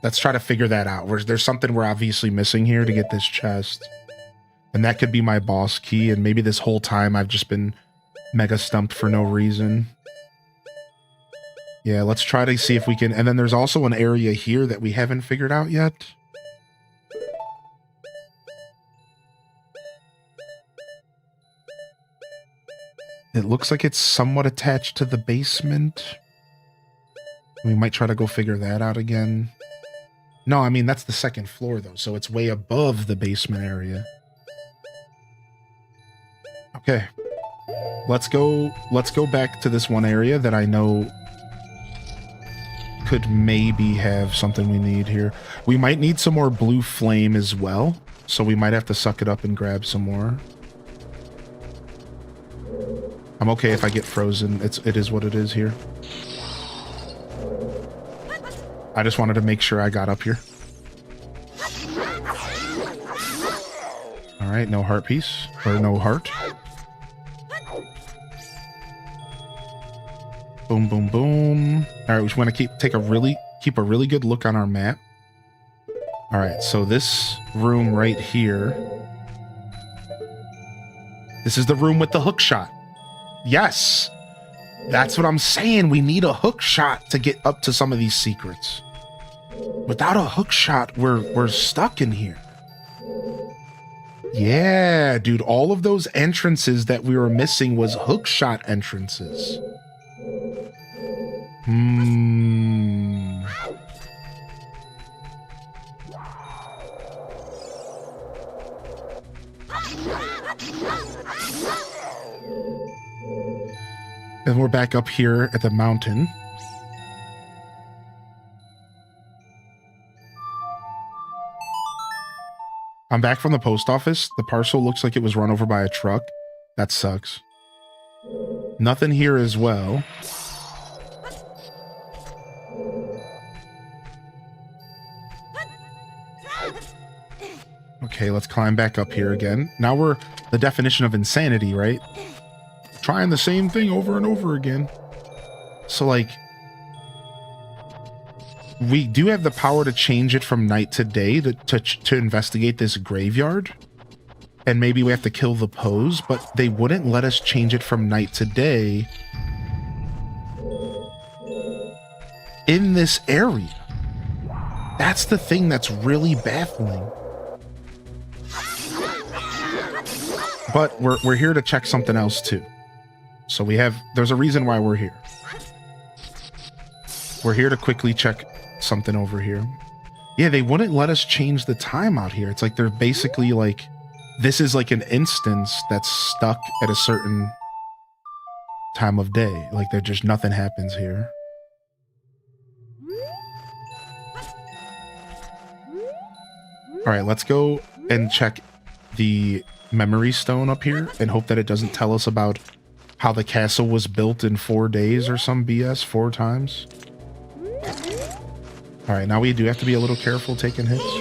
Let's try to figure that out. There's something we're obviously missing here to get this chest. And that could be my boss key, and maybe this whole time I've just been mega stumped for no reason. Yeah, let's try to see if we can. And then there's also an area here that we haven't figured out yet. It looks like it's somewhat attached to the basement. We might try to go figure that out again. No, I mean, that's the second floor, though, so it's way above the basement area. Okay. Let's go back to this one area that I know could maybe have something we need here. We might need some more blue flame as well, so we might have to suck it up and grab some more. I'm okay if I get frozen. It is what it is here. I just wanted to make sure I got up here. All right, no heart piece, or no heart. Boom, boom, boom. All right, we just want to keep a really good look on our map. All right, so this room right here. This is the room with the hook shot. Yes, that's what I'm saying. We need a hook shot to get up to some of these secrets. Without a hook shot, we're stuck in here. Yeah, dude, all of those entrances that we were missing was hook shot entrances. And we're back up here at the mountain. I'm back from the post office. The parcel looks like it was run over by a truck. That sucks. Nothing here as well. Okay, let's climb back up here again. Now we're the definition of insanity, right? Trying the same thing over and over again. So, like, we do have the power to change it from night to day to investigate this graveyard. And maybe we have to kill the pose, but they wouldn't let us change it from night to day in this area. That's the thing that's really baffling. But we're here to check something else too. So there's a reason why we're here. We're here to quickly check something over here. Yeah, they wouldn't let us change the time out here. It's like they're basically like, this is like an instance that's stuck at a certain time of day. Like there's just nothing happens here. All right, let's go and check the memory stone up here and hope that it doesn't tell us about how the castle was built in 4 days or some BS 4 times. All right, now we do have to be a little careful taking hits. All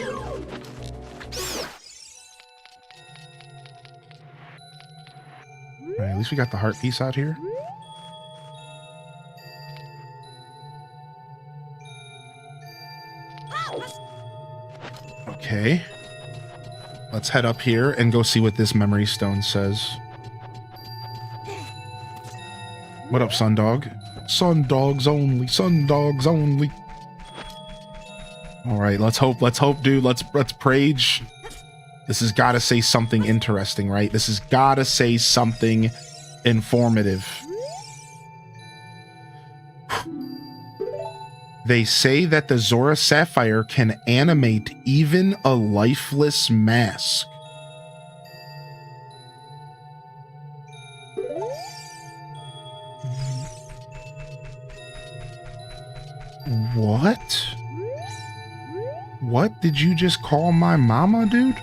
right, at least we got the heart piece out here. Okay. Let's head up here and go see what this memory stone says. What up, Sundog? Sundogs only, Sundogs only. All right, let's hope, dude. Let's prage. This has got to say something interesting, right? This has got to say something informative. They say that the Zora Sapphire can animate even a lifeless mask. What? What did you just call my mama, dude?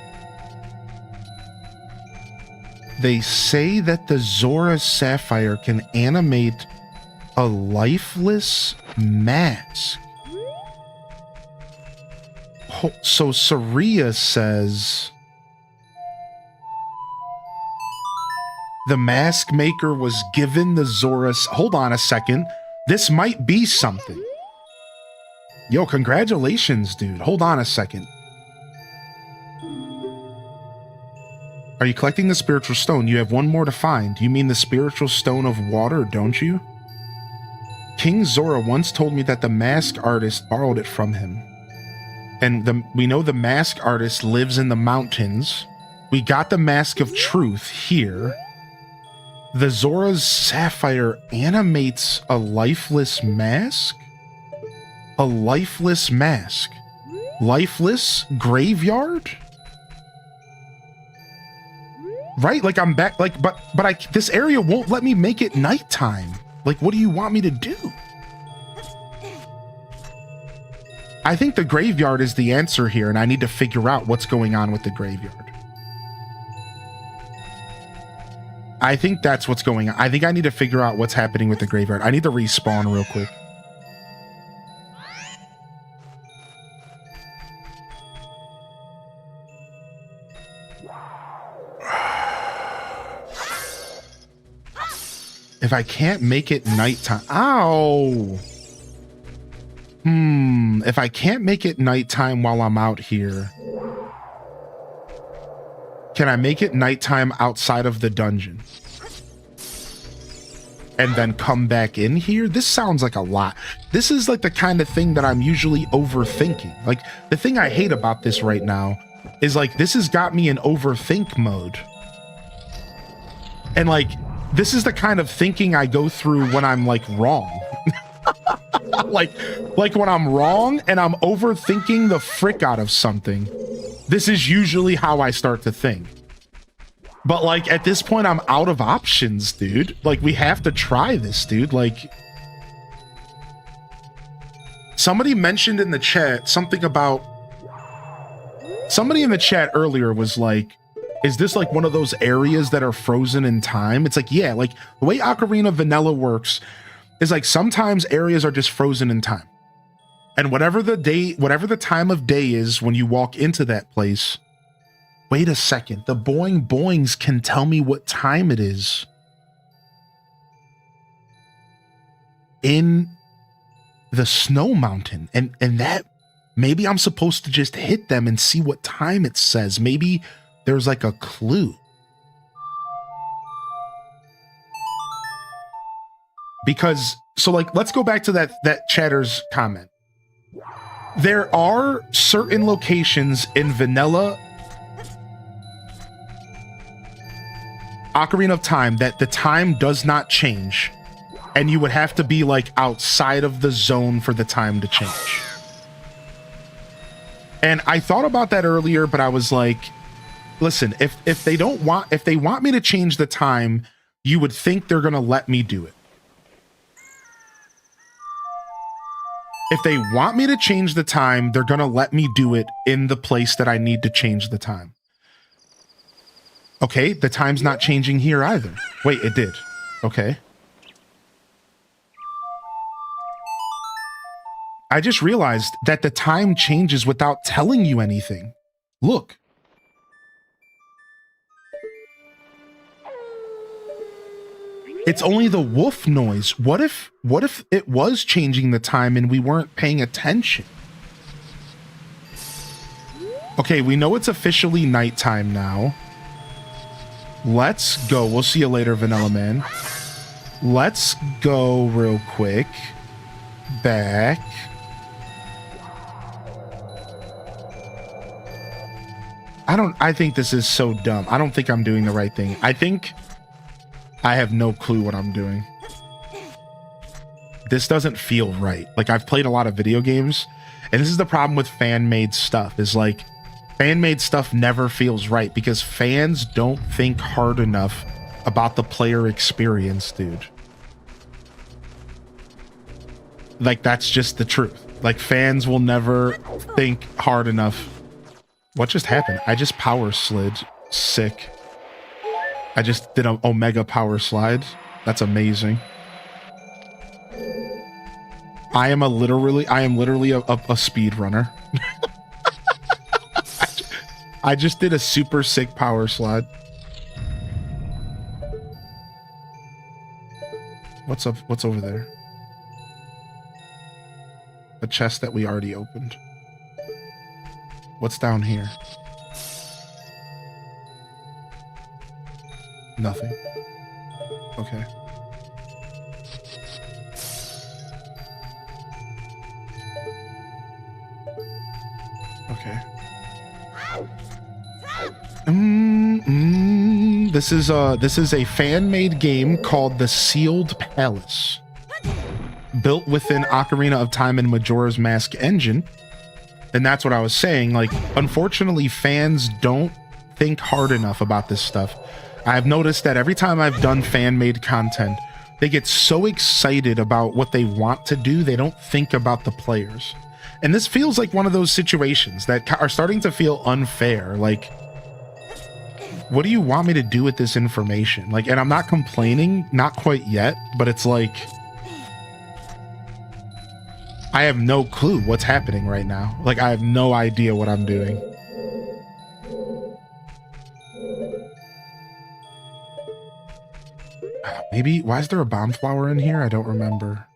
They say that the Zora Sapphire can animate a lifeless mask. So Saria says the mask maker was given the Zora's. Hold on a second. This might be something. Yo, congratulations, dude. Hold on a second. Are you collecting the spiritual stone? You have one more to find. You mean the spiritual stone of water, don't you? King Zora once told me that the mask artist borrowed it from him. And we know the mask artist lives in the mountains. We got the mask of truth here. The Zora's Sapphire animates a lifeless mask? A lifeless mask. Lifeless graveyard? Right? Like I'm back, like, but this area won't let me make it nighttime. Like, what do you want me to do? I think the graveyard is the answer here, and I need to figure out what's going on with the graveyard. I think that's what's going on. I think I need to figure out what's happening with the graveyard. I need to respawn real quick. If I can't make it nighttime, ow. If I can't make it nighttime while I'm out here, can I make it nighttime outside of the dungeon? And then come back in here? This sounds like a lot. This is like the kind of thing that I'm usually overthinking. Like, the thing I hate about this right now is like, this has got me in overthink mode. And like, this is the kind of thinking I go through when I'm like wrong. like when I'm wrong and I'm overthinking the frick out of something, this is usually how I start to think. But like at this point, I'm out of options, dude. Like, we have to try this, dude. Like, somebody mentioned in the chat something about, somebody in the chat earlier was like, is this like one of those areas that are frozen in time? It's like, yeah, like the way Ocarina Vanilla works is like sometimes areas are just frozen in time. And whatever the time of day is when you walk into that place, wait a second, the boing boings can tell me what time it is in the snow mountain. And that, maybe I'm supposed to just hit them and see what time it says. Maybe there's like a clue. Because, so like, let's go back to that chatter's comment. There are certain locations in vanilla Ocarina of Time that the time does not change, and you would have to be like outside of the zone for the time to change. And I thought about that earlier, but I was like, listen, if they want me to change the time, you would think they're gonna let me do it. If they want me to change the time, they're gonna let me do it in the place that I need to change the time. Okay, the time's not changing here either. Wait, it did. Okay. I just realized that the time changes without telling you anything. Look. It's only the woof noise. What if it was changing the time and we weren't paying attention? Okay, we know it's officially nighttime now. Let's go. We'll see you later, Vanilla Man. Let's go real quick. Back. I think this is so dumb. I don't think I'm doing the right thing. I think I have no clue what I'm doing. this doesn't feel right. Like, I've played a lot of video games, and this is the problem with fan-made stuff, is like, fan-made stuff never feels right because fans don't think hard enough about the player experience, dude. Like, that's just the truth. Like, fans will never think hard enough. What just happened? I just power slid. Sick. I just did an Omega power slide. That's amazing. I am literally a speed runner. I just did a super sick power slide. What's up? What's over there? A chest that we already opened. What's down here? Nothing. Okay. Okay. This is a fan-made game called The Sealed Palace, built within Ocarina of Time and Majora's Mask engine. And that's what I was saying. Like, unfortunately, fans don't think hard enough about this stuff. I've noticed that every time I've done fan-made content, they get so excited about what they want to do, they don't think about the players. And this feels like one of those situations that are starting to feel unfair. Like, what do you want me to do with this information? Like, and I'm not complaining, not quite yet, but it's like, I have no clue what's happening right now. Like, I have no idea what I'm doing. Maybe, why is there a bomb flower in here? I don't remember.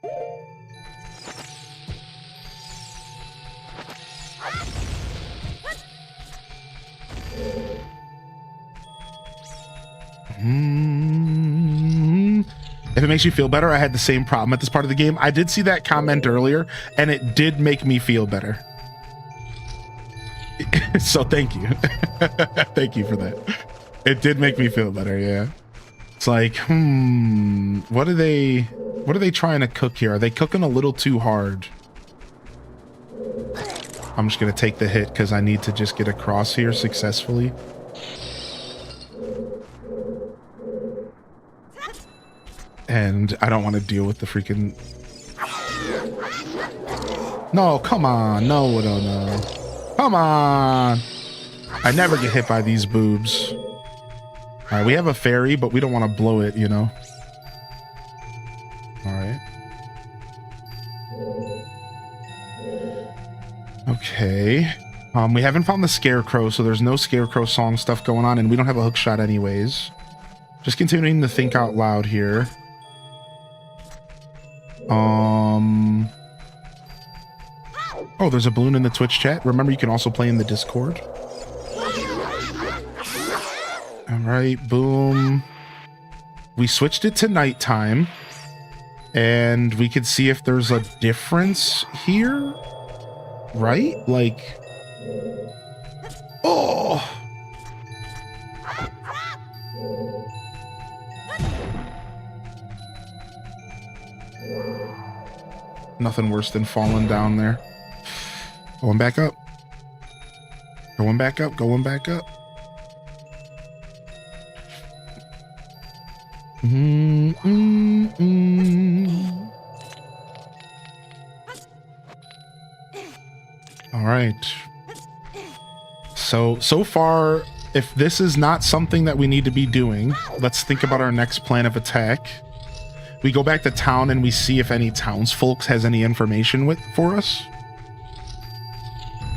If it makes you feel better, I had the same problem at this part of the game. I did see that comment earlier, and it did make me feel better. So thank you. Thank you for that. It did make me feel better, yeah. It's like, what are they trying to cook here? Are they cooking a little too hard? I'm just gonna take the hit because I need to just get across here successfully. And I don't want to deal with the freaking... No, come on. No. Come on. I never get hit by these boobs. All right, we have a fairy, but we don't want to blow it, you know? All right. Okay. We haven't found the scarecrow, so there's no scarecrow song stuff going on, and we don't have a hook shot anyways. Just continuing to think out loud here. Oh, there's a balloon in the Twitch chat. Remember, you can also play in the Discord. All right, boom. We switched it to nighttime, and we could see if there's a difference here, right? Like, oh. Nothing worse than falling down there. Going back up. Going back up. Going back up. All right. So far, if this is not something that we need to be doing, let's think about our next plan of attack. We go back to town and we see if any townsfolk has any information for us.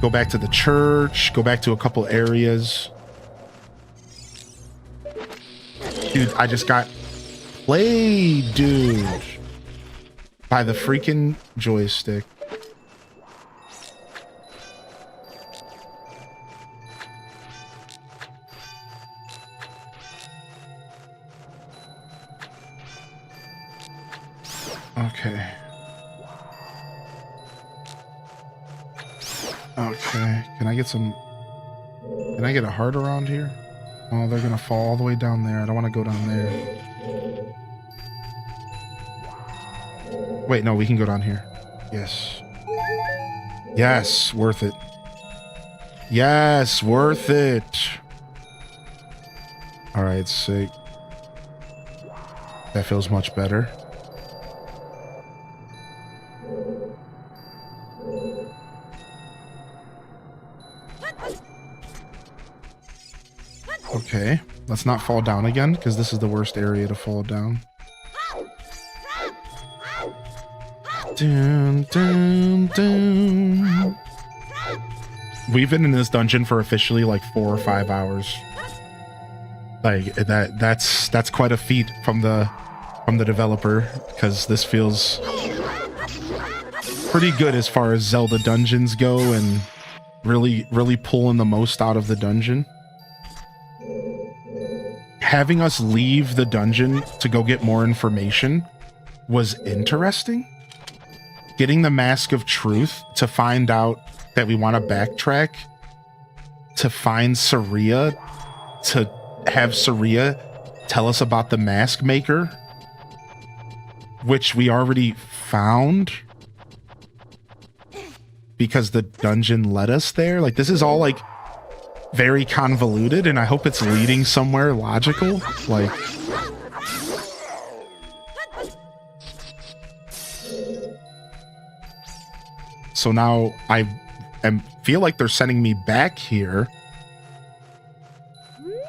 Go back to the church, go back to a couple areas. Dude, I just got played, dude, by the freaking joystick. Okay. Okay. Can I get a heart around here? Oh, they're gonna fall all the way down there. I don't want to go down there. Wait, no, we can go down here. Yes. Yes, worth it. Yes, worth it. All right, sick. That feels much better. Okay, let's not fall down again, because this is the worst area to fall down. Dun, dun, dun. We've been in this dungeon for officially like 4 or 5 hours. Like that's quite a feat from the developer, because this feels pretty good as far as Zelda dungeons go, and really pulling the most out of the dungeon. Having us leave the dungeon to go get more information was interesting. Getting the Mask of Truth to find out that we want to backtrack to find Saria, to have Saria tell us about the Mask Maker, which we already found because the dungeon led us there. Like, this is all like very convoluted, and I hope it's leading somewhere logical. Like, so now I feel like they're sending me back here.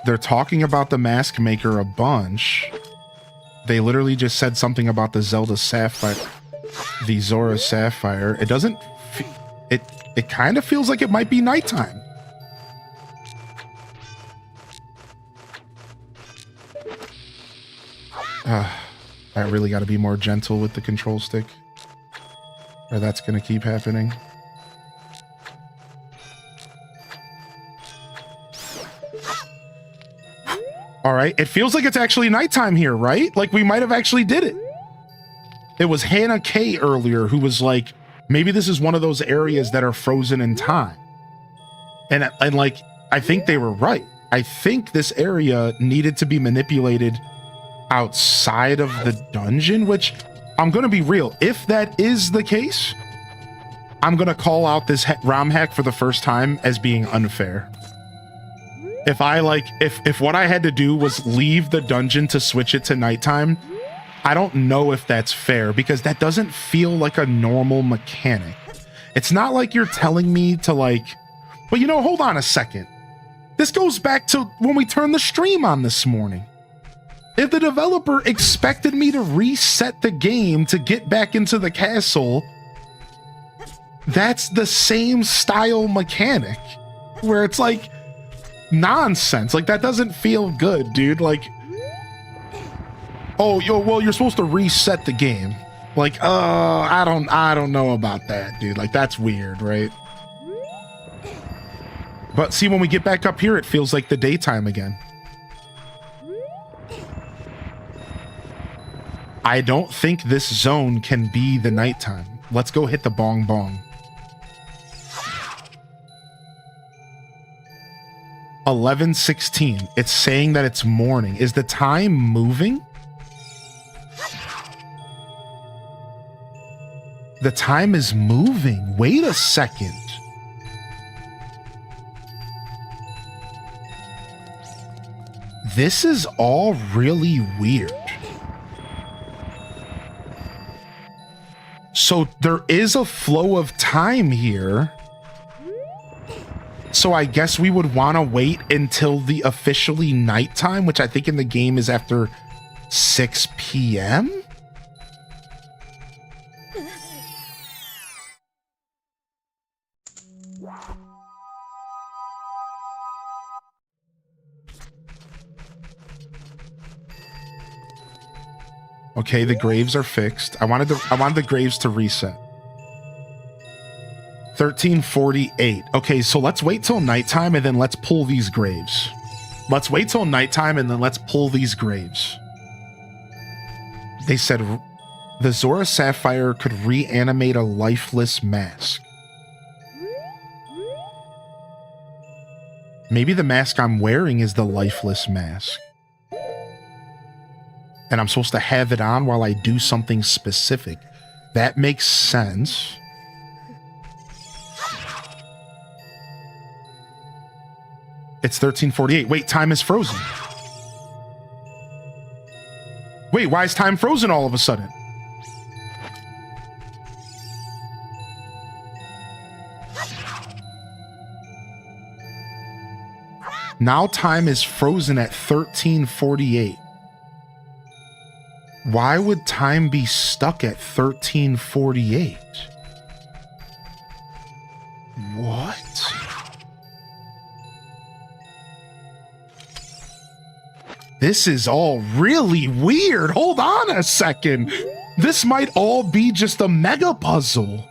They're talking about the Mask Maker a bunch. They literally just said something about the Zelda Sapphire, the Zora Sapphire. It doesn't, it kind of feels like it might be nighttime. I really got to be more gentle with the control stick, or that's going to keep happening. All right, it feels like it's actually nighttime here, right? Like, we might have actually did it. It was Hannah K earlier who was like, maybe this is one of those areas that are frozen in time. And like, I think they were right. I think this area needed to be manipulated outside of the dungeon, which, I'm going to be real, if that is the case, I'm going to call out this ROM hack for the first time as being unfair. If I if what I had to do was leave the dungeon to switch it to nighttime, I don't know if that's fair, because that doesn't feel like a normal mechanic. It's not like you're telling me to but you know, hold on a second. This goes back to when we turned the stream on this morning. If the developer expected me to reset the game to get back into the castle, that's the same style mechanic where it's like nonsense. Like, that doesn't feel good, dude. Like, oh, well, you're supposed to reset the game. Like, I don't know about that, dude. Like, that's weird, right? But see, when we get back up here, it feels like the daytime again. I don't think this zone can be the nighttime. Let's go hit the bong bong. 11:16. It's saying that it's morning. Is the time moving? The time is moving. Wait a second. This is all really weird. So there is a flow of time here. So I guess we would want to wait until the officially nighttime, which I think in the game is after 6 p.m.? Okay, the graves are fixed. I wanted the graves to reset. 13:48. Okay, so let's wait till nighttime and then let's pull these graves. Let's wait till nighttime and then let's pull these graves. They said the Zora Sapphire could reanimate a lifeless mask. Maybe the mask I'm wearing is the lifeless mask. And I'm supposed to have it on while I do something specific. That makes sense. It's 13:48. Wait, time is frozen. Wait, why is time frozen all of a sudden? Now time is frozen at 13:48. Why would time be stuck at 13:48? What? This is all really weird. Hold on a second. This might all be just a mega puzzle.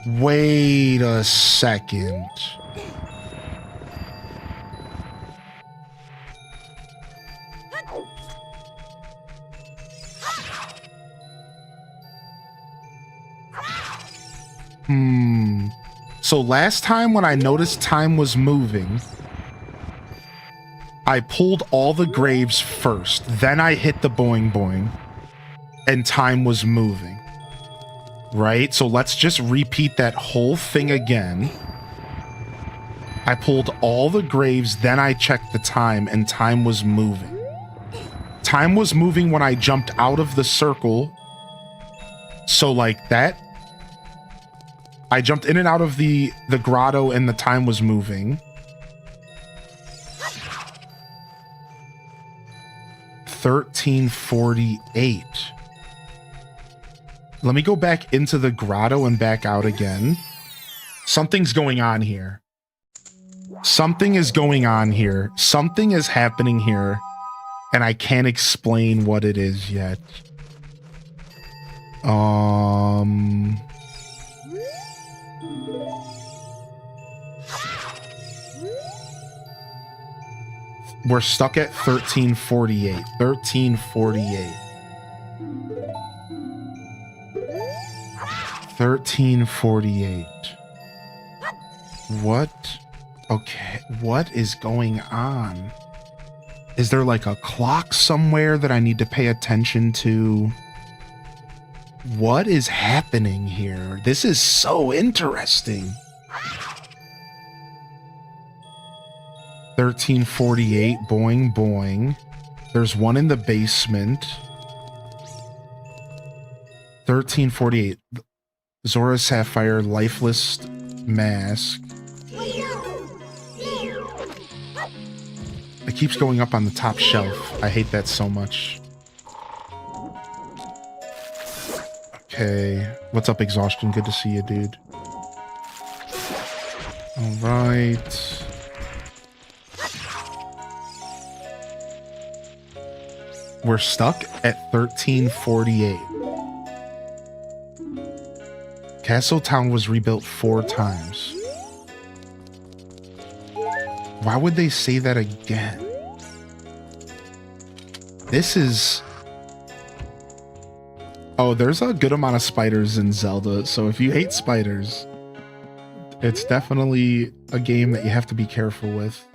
Wait a second. So last time when I noticed time was moving, I pulled all the graves first, then I hit the boing boing, and time was moving. Right? So let's just repeat that whole thing again. I pulled all the graves, then I checked the time, and time was moving. Time was moving when I jumped out of the circle. So like that. I jumped in and out of the grotto and the time was moving. 13:48. Let me go back into the grotto and back out again. Something's going on here. Something is going on here. Something is happening here. And I can't explain what it is yet. We're stuck at 13:48. 13:48. 13:48. What? Okay, what is going on? Is there like a clock somewhere that I need to pay attention to? What is happening here? This is so interesting. 13:48, boing boing. There's one in the basement. 13:48. Zora, Sapphire, lifeless mask. It keeps going up on the top shelf. I hate that so much. Okay. What's up, Exhaustion? Good to see you, dude. All right. We're stuck at 13:48. Castle Town was rebuilt 4 times. Why would they say that again? This is... Oh, there's a good amount of spiders in Zelda, so if you hate spiders, it's definitely a game that you have to be careful with.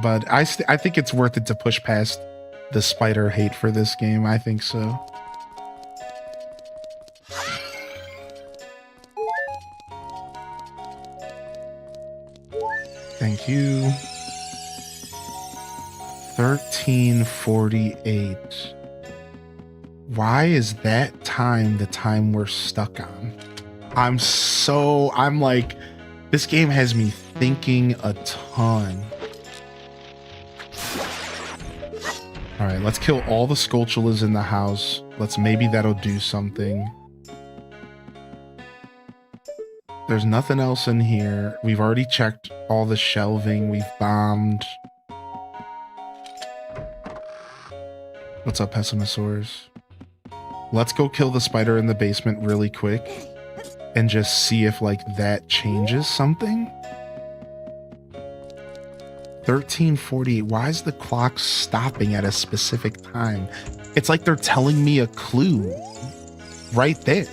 But I think it's worth it to push past the spider hate for this game. I think so. Thank you. 13:48. Why is that time the time we're stuck on? I'm like, this game has me thinking a ton. All right, let's kill all the Skulltulas in the house. Maybe that'll do something. There's nothing else in here. We've already checked all the shelving. We've bombed. What's up, Pessimosaurs? Let's go kill the spider in the basement really quick and just see if like that changes something. 13:48. Why is the clock stopping at a specific time? It's like they're telling me a clue right there.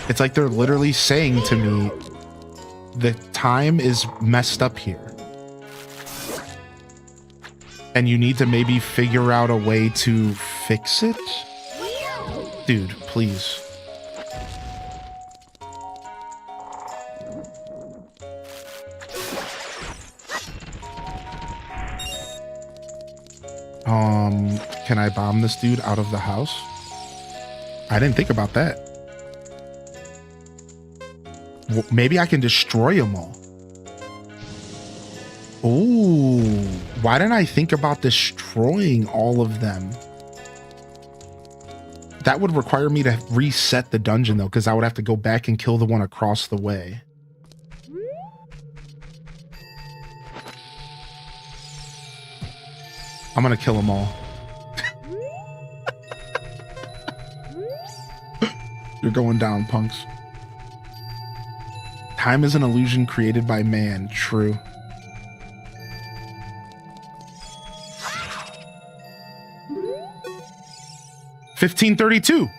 It's like they're literally saying to me, the time is messed up here. And you need to maybe figure out a way to fix it? Dude, please. Can I bomb this dude out of the house? I didn't think about that. Maybe I can destroy them all. Ooh, why didn't I think about destroying all of them? That would require me to reset the dungeon though, because I would have to go back and kill the one across the way. I'm gonna kill them all. You're going down, punks. Time is an illusion created by man. True. $15:32.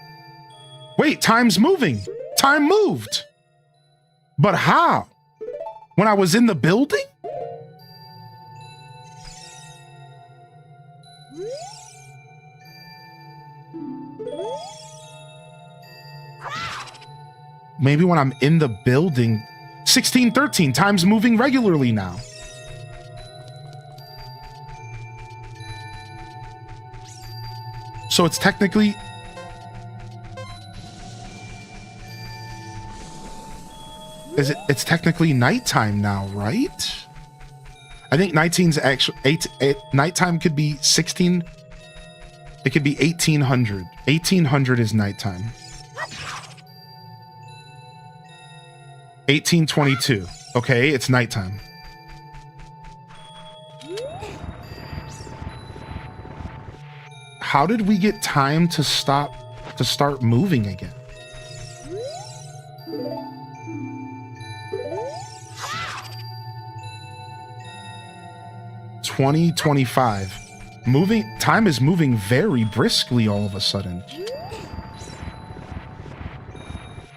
Wait, time's moving. Time moved. But how? When I was in the building? Maybe when I'm in the building. 16:13, time's moving regularly now. So it's technically... It's technically nighttime now, right? I think 19's actually... nighttime could be 16... It could be 1800. 1800 is nighttime. 1822. Okay, it's nighttime. How did we get time to start moving again? $20:25. Time is moving very briskly all of a sudden.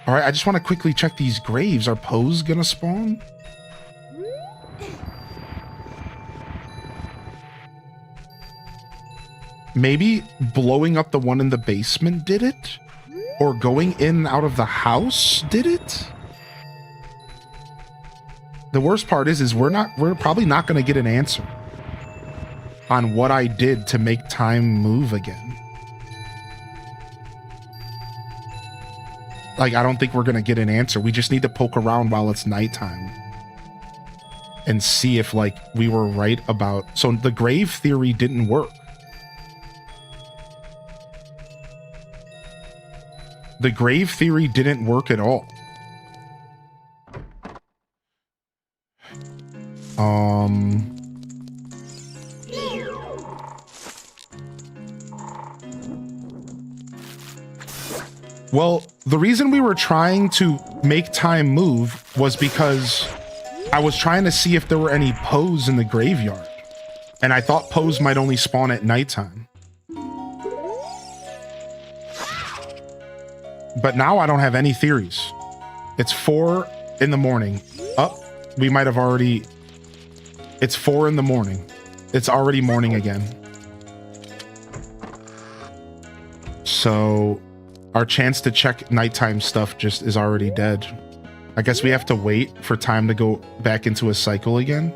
All right, I just want to quickly check these graves. Are Poes gonna spawn? Maybe blowing up the one in the basement did it? Or going in and out of the house did it? The worst part is we're probably not gonna get an answer on what I did to make time move again. Like, I don't think we're gonna get an answer. We just need to poke around while it's nighttime and see if, like, we were right about... So the grave theory didn't work. The grave theory didn't work at all. Well, the reason we were trying to make time move was because I was trying to see if there were any Poes in the graveyard. And I thought Poes might only spawn at nighttime. But now I don't have any theories. It's 4 in the morning. We might have already... It's 4 in the morning. It's already morning again. So... our chance to check nighttime stuff just is already dead. I guess we have to wait for time to go back into a cycle again.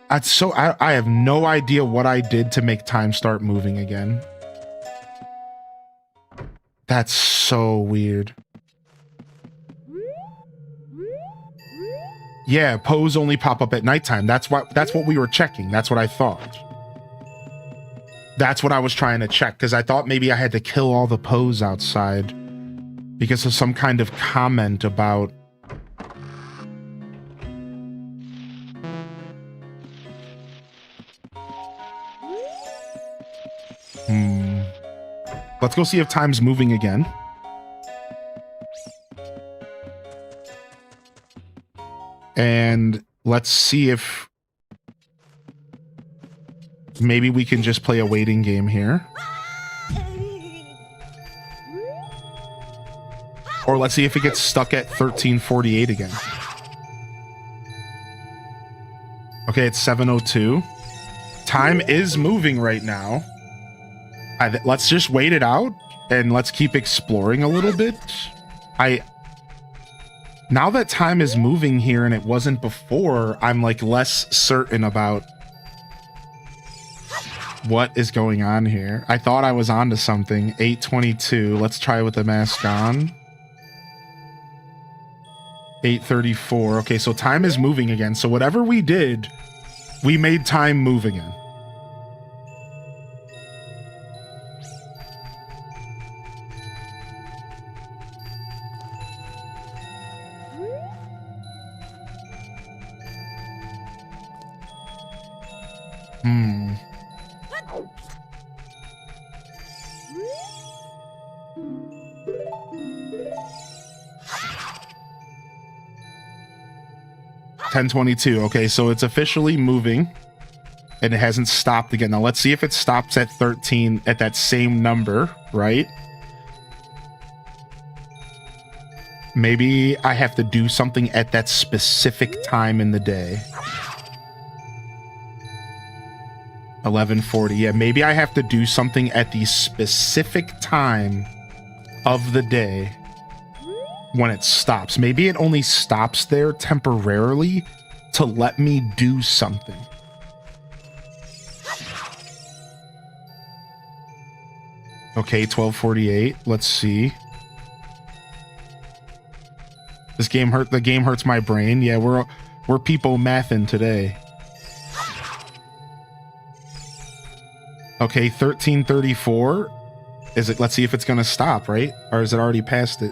I have no idea what I did to make time start moving again. That's so weird. Yeah, Poes only pop up at nighttime. That's what we were checking. That's what I thought. That's what I was trying to check, because I thought maybe I had to kill all the Poes outside because of some kind of comment about... Let's go see if time's moving again. And let's see if maybe we can just play a waiting game here. Or let's see if it gets stuck at 1348 again. Okay, it's 7:02. Time is moving right now. Let's just wait it out and let's keep exploring a little bit. Now that time is moving here and it wasn't before, I'm like less certain about what is going on here. I thought I was onto something. 8:22. Let's try with the mask on. 8:34. Okay, so time is moving again. So whatever we did, we made time move again. Hmm. $10:22. Okay, so it's officially moving and it hasn't stopped again. Now let's see if it stops at 13 at that same number, right? Maybe I have to do something at that specific time in the day. 11:40. Yeah, maybe I have to do something at the specific time of the day when it stops. Maybe it only stops there temporarily to let me do something. Okay, 12:48. Let's see. The game hurts my brain. Yeah, we're people mathing today. Okay, 13:34. Is it? Let's see if it's gonna stop, right? Or is it already past it?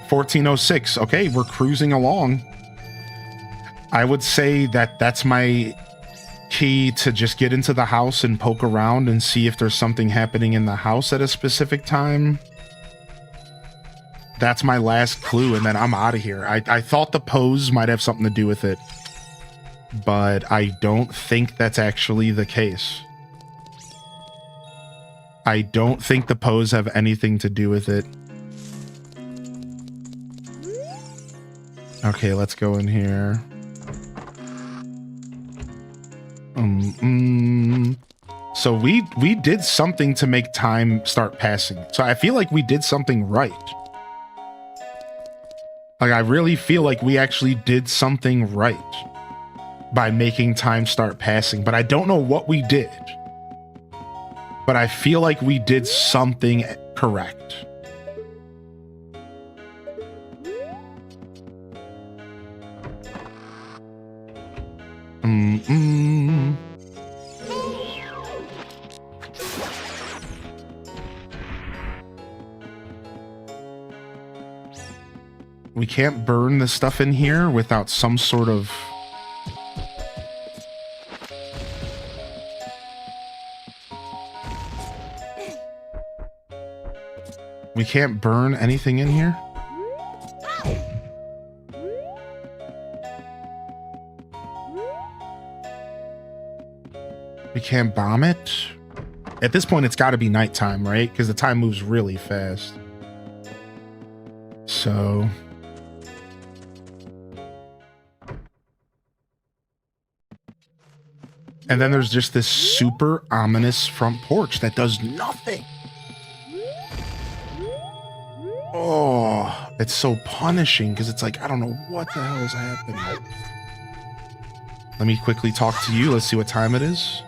14:06. Okay, we're cruising along. I would say that that's my key to just get into the house and poke around and see if there's something happening in the house at a specific time. That's my last clue, and then I'm out of here. I thought the pose might have something to do with it, but I don't think that's actually the case. I don't think the pose have anything to do with it. Okay, let's go in here. So we did something to make time start passing. So I feel like we did something right. Like, I really feel like we actually did something right by making time start passing, but I don't know what we did. But I feel like we did something correct. We can't burn the stuff in here without some sort of... We can't burn anything in here? We can't bomb it? At this point, it's got to be nighttime, right? Because the time moves really fast. So... And then there's just this super ominous front porch that does nothing. Oh, it's so punishing because it's like, I don't know what the hell is happening. Let me quickly talk to you. Let's see what time it is.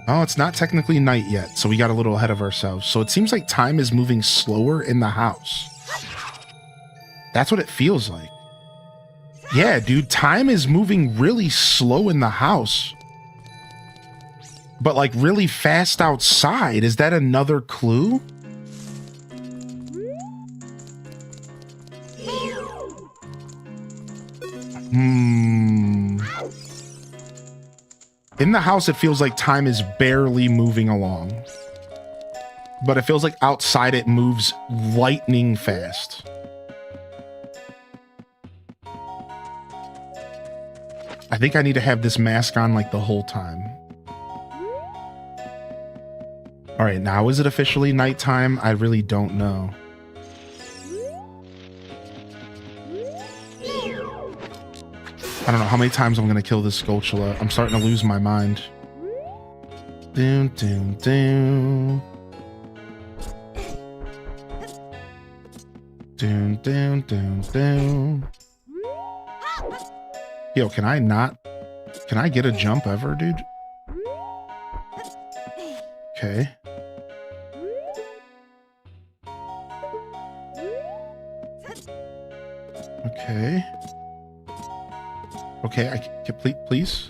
Oh, it's not technically night yet, so we got a little ahead of ourselves. So it seems like time is moving slower in the house. That's what it feels like. Yeah, dude, time is moving really slow in the house. But like really fast outside. Is that another clue? In the house, it feels like time is barely moving along. But it feels like outside it moves lightning fast. I think I need to have this mask on like the whole time. All right, now is it officially nighttime? I really don't know. I don't know how many times I'm going to kill this Skulltula. I'm starting to lose my mind. Doom, doom, doom. Doom, doom, doom, doom. Yo, can I not? Can I get a jump ever, dude? Okay. Okay. Okay, I complete, please.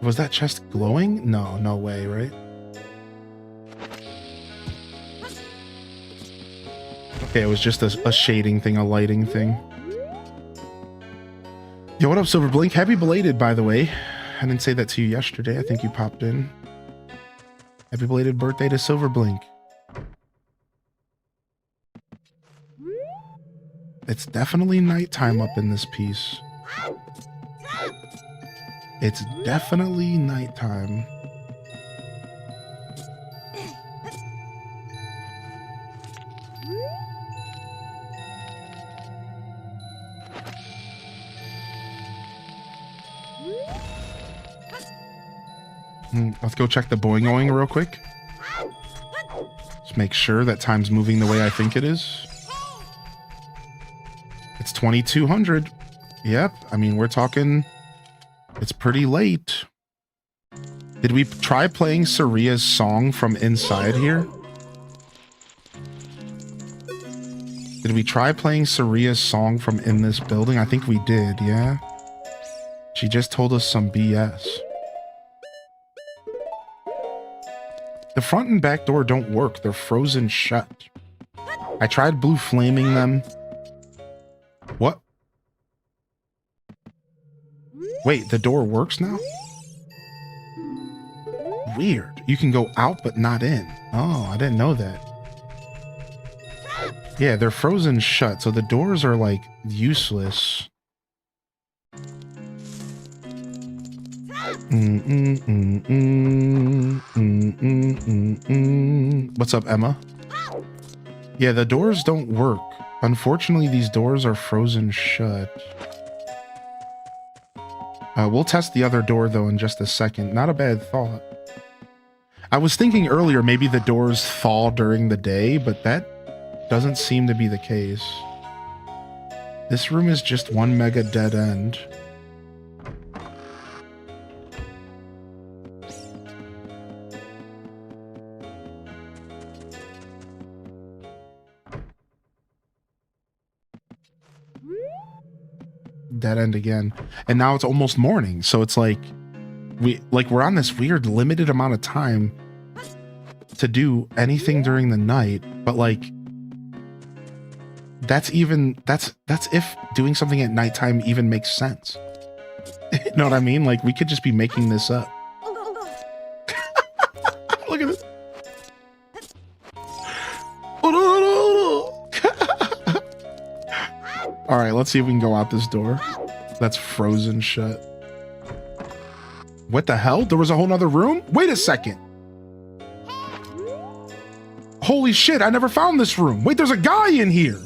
Was that chest glowing? No, no way, right? Okay, it was just a shading thing, a lighting thing. Yo, what up, Silver Blink? Happy belated, by the way. I didn't say that to you yesterday. I think you popped in. Happy belated birthday to Silver Blink. It's definitely nighttime up in this piece. It's definitely nighttime. Let's go check the boing-oing real quick. Just make sure that time's moving the way I think it is. It's 2200. Yep, I mean, we're talking... It's pretty late. Did we try playing Saria's song from inside here? Did we try playing Saria's song from in this building? I think we did, yeah? She just told us some BS. The front and back door don't work. They're frozen shut. I tried blue flaming them. What? Wait, the door works now? Weird. You can go out but not in. Oh, I didn't know that. Yeah, they're frozen shut, so the doors are like useless. What's up, Emma? Yeah, the doors don't work. Unfortunately, these doors are frozen shut. We'll test the other door, though, in just a second. Not a bad thought. I was thinking earlier maybe the doors thaw during the day, but that doesn't seem to be the case. This room is just one mega dead end. Dead end again, and now it's almost morning, so it's like we're on this weird limited amount of time to do anything during the night, but like that's if doing something at nighttime even makes sense. You know what I mean? Like, we could just be making this up. Look at this. All right, let's see if we can go out this door. That's frozen shut. What the hell? There was a whole nother room? Wait a second. Holy shit, I never found this room. Wait, there's a guy in here.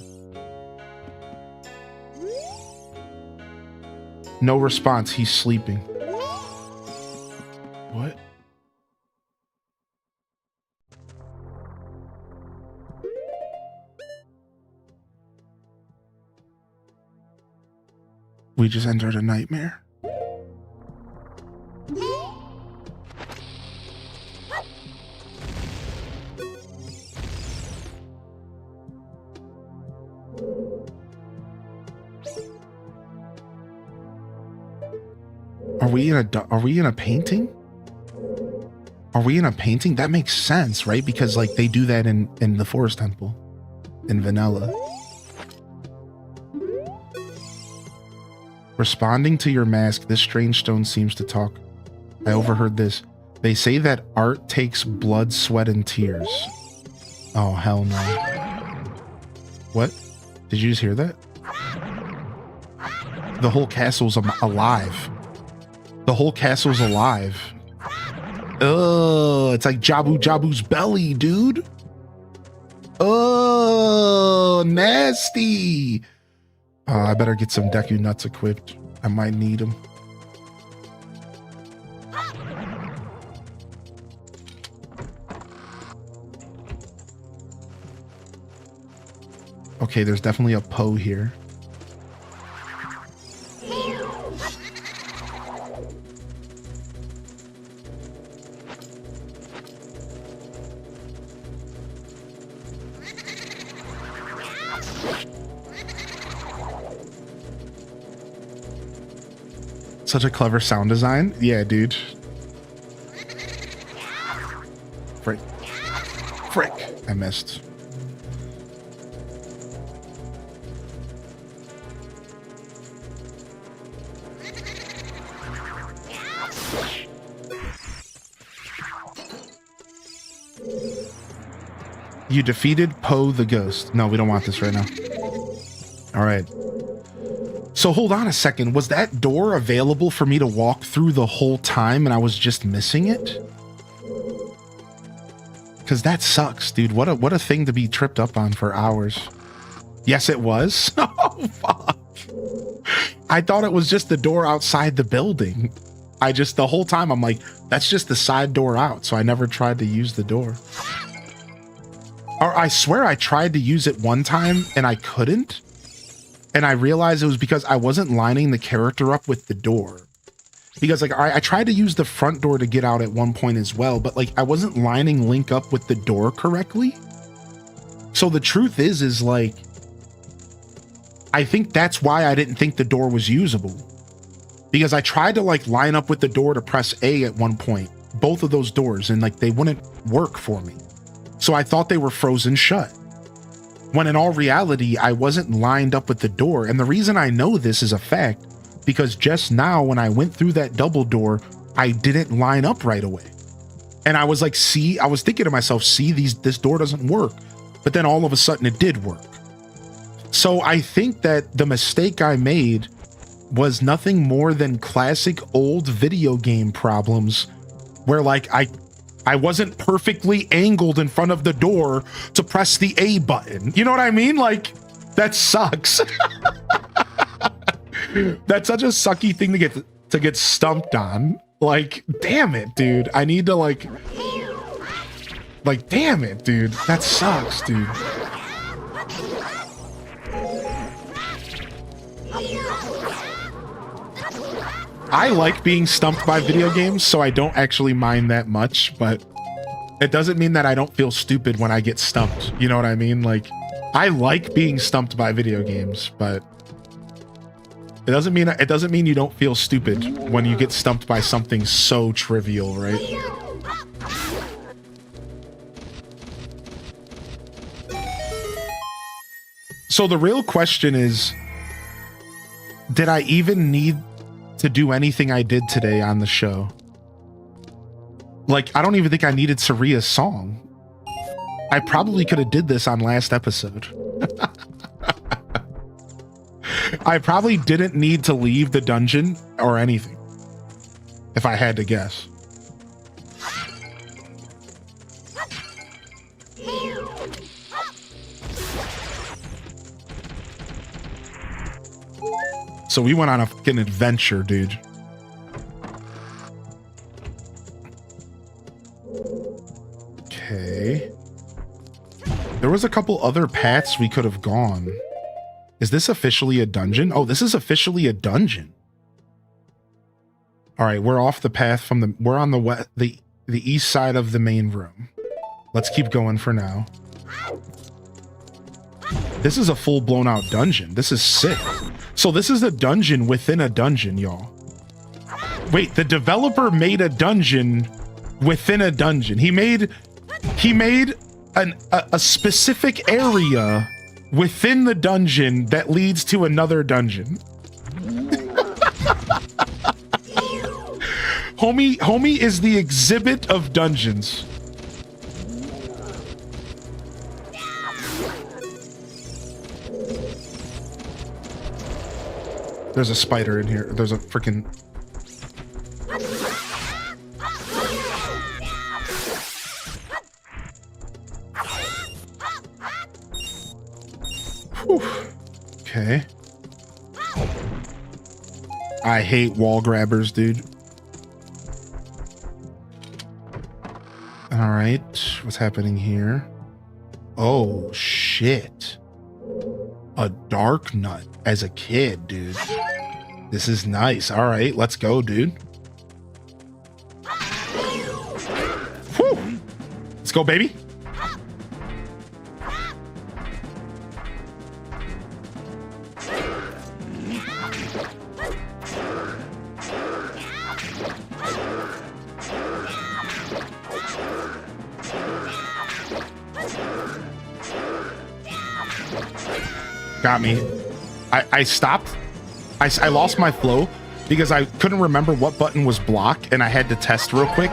No response. He's sleeping. What? We just entered a nightmare. Are we in a painting? Are we in a painting? That makes sense, right? Because like they do that in the Forest Temple in Vanilla. Responding to your mask, this strange stone seems to talk. I overheard this. They say that art takes blood, sweat, and tears. Oh, hell no. What? Did you just hear that? The whole castle's alive. The whole castle's alive. Oh, it's like Jabu Jabu's belly, dude. Oh, nasty. I better get some Deku Nuts equipped. I might need them. Okay, there's definitely a Poe here. Such a clever sound design. Yeah, dude. Frick. Frick. I missed. You defeated Poe the Ghost. No, we don't want this right now. All right. So hold on a second. Was that door available for me to walk through the whole time and I was just missing it? Because that sucks, dude. What a thing to be tripped up on for hours. Yes, it was. Oh, fuck. I thought it was just the door outside the building. The whole time I'm like, that's just the side door out. So I never tried to use the door. Or I swear I tried to use it one time and I couldn't. And I realized it was because I wasn't lining the character up with the door. Because like I tried to use the front door to get out at one point as well, but like I wasn't lining Link up with the door correctly. So the truth is like, I think that's why I didn't think the door was usable. Because I tried to like line up with the door to press A at one point, both of those doors, and like they wouldn't work for me. So I thought they were frozen shut. When in all reality, I wasn't lined up with the door. And the reason I know this is a fact, because just now when I went through that double door, I didn't line up right away. And I was like, I was thinking to myself, this door doesn't work. But then all of a sudden it did work. So I think that the mistake I made was nothing more than classic old video game problems where like I wasn't perfectly angled in front of the door to press the A button. You know what I mean? Like, that sucks. That's such a sucky thing to get stumped on. Like, damn it, dude. I need to like, damn it, dude. That sucks, dude. I like being stumped by video games, so I don't actually mind that much, but it doesn't mean that I don't feel stupid when I get stumped. You know what I mean? Like, I like being stumped by video games, but it doesn't mean you don't feel stupid when you get stumped by something so trivial, right? So the real question is, did I even need to do anything I did today on the show? Like, I don't even think I needed Saria's song. I probably could have did this on last episode. I probably didn't need to leave the dungeon or anything, if I had to guess. So we went on a fucking adventure, dude. Okay. There was a couple other paths we could have gone. Is this officially a dungeon? Oh, this is officially a dungeon. All right, we're off the path from the... We're on the east side of the main room. Let's keep going for now. This is a full blown out dungeon. This is sick. So this is a dungeon within a dungeon, y'all. Wait, the developer made a dungeon within a dungeon. He made a specific area within the dungeon that leads to another dungeon. Homie is the exhibit of dungeons. There's a spider in here. There's a freaking... I hate wall grabbers, dude. All right, what's happening here? Oh, shit. A dark nut as a kid, dude. This is nice. All right, let's go, dude. Whew. Let's go, baby. Got me. I stopped. I lost my flow because I couldn't remember what button was block and I had to test real quick.